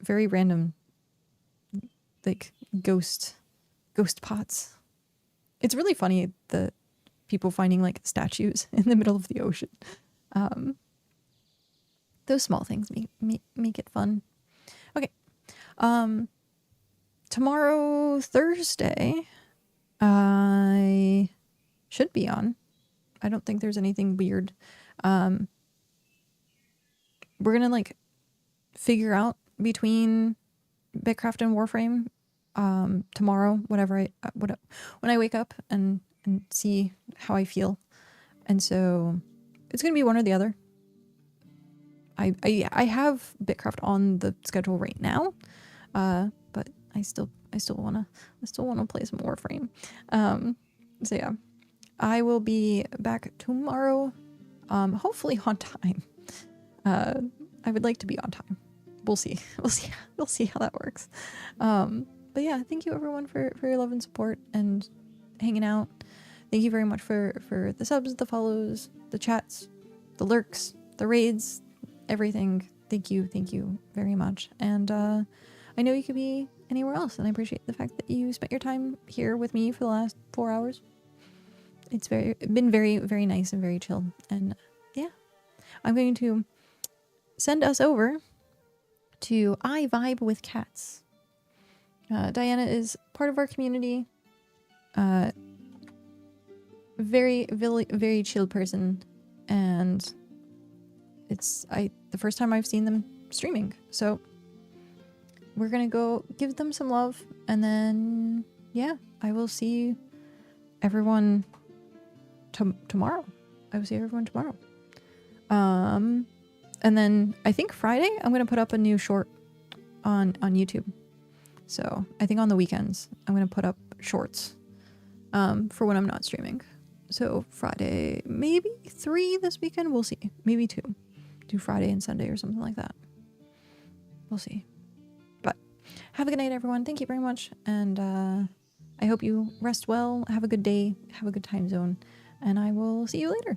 Very random, like ghost pots. It's really funny that people finding like statues in the middle of the ocean. Those small things make it fun. Okay. Tomorrow, Thursday, I should be on. I don't think there's anything weird. We're gonna like figure out between BitCraft and Warframe tomorrow, when I wake up and see how I feel. And so it's gonna be one or the other. I have BitCraft on the schedule right now, but I still wanna play some Warframe. So yeah, I will be back tomorrow, hopefully on time. I would like to be on time. We'll see how that works. But yeah, thank you everyone for your love and support and hanging out. Thank you very much for the subs, the follows, the chats, the lurks, the raids, everything. Thank you very much. And I know you could be anywhere else, and I appreciate the fact that you spent your time here with me for the last 4 hours. It's been very, very nice and very chill. And yeah, I'm going to send us over to I Vibe with Cats. Diana is part of our community. Very, very, very chill person, and it's the first time I've seen them streaming. So we're gonna go give them some love, and then yeah, I will see everyone tomorrow. I will see everyone tomorrow. And then I think Friday I'm gonna put up a new short on YouTube. So I think on the weekends I'm gonna put up shorts for when I'm not streaming. So Friday, maybe 3 this weekend. We'll see. Maybe 2. Do Friday and Sunday or something like that. We'll see. But have a good night, everyone. Thank you very much. And I hope you rest well. Have a good day. Have a good time zone. And I will see you later.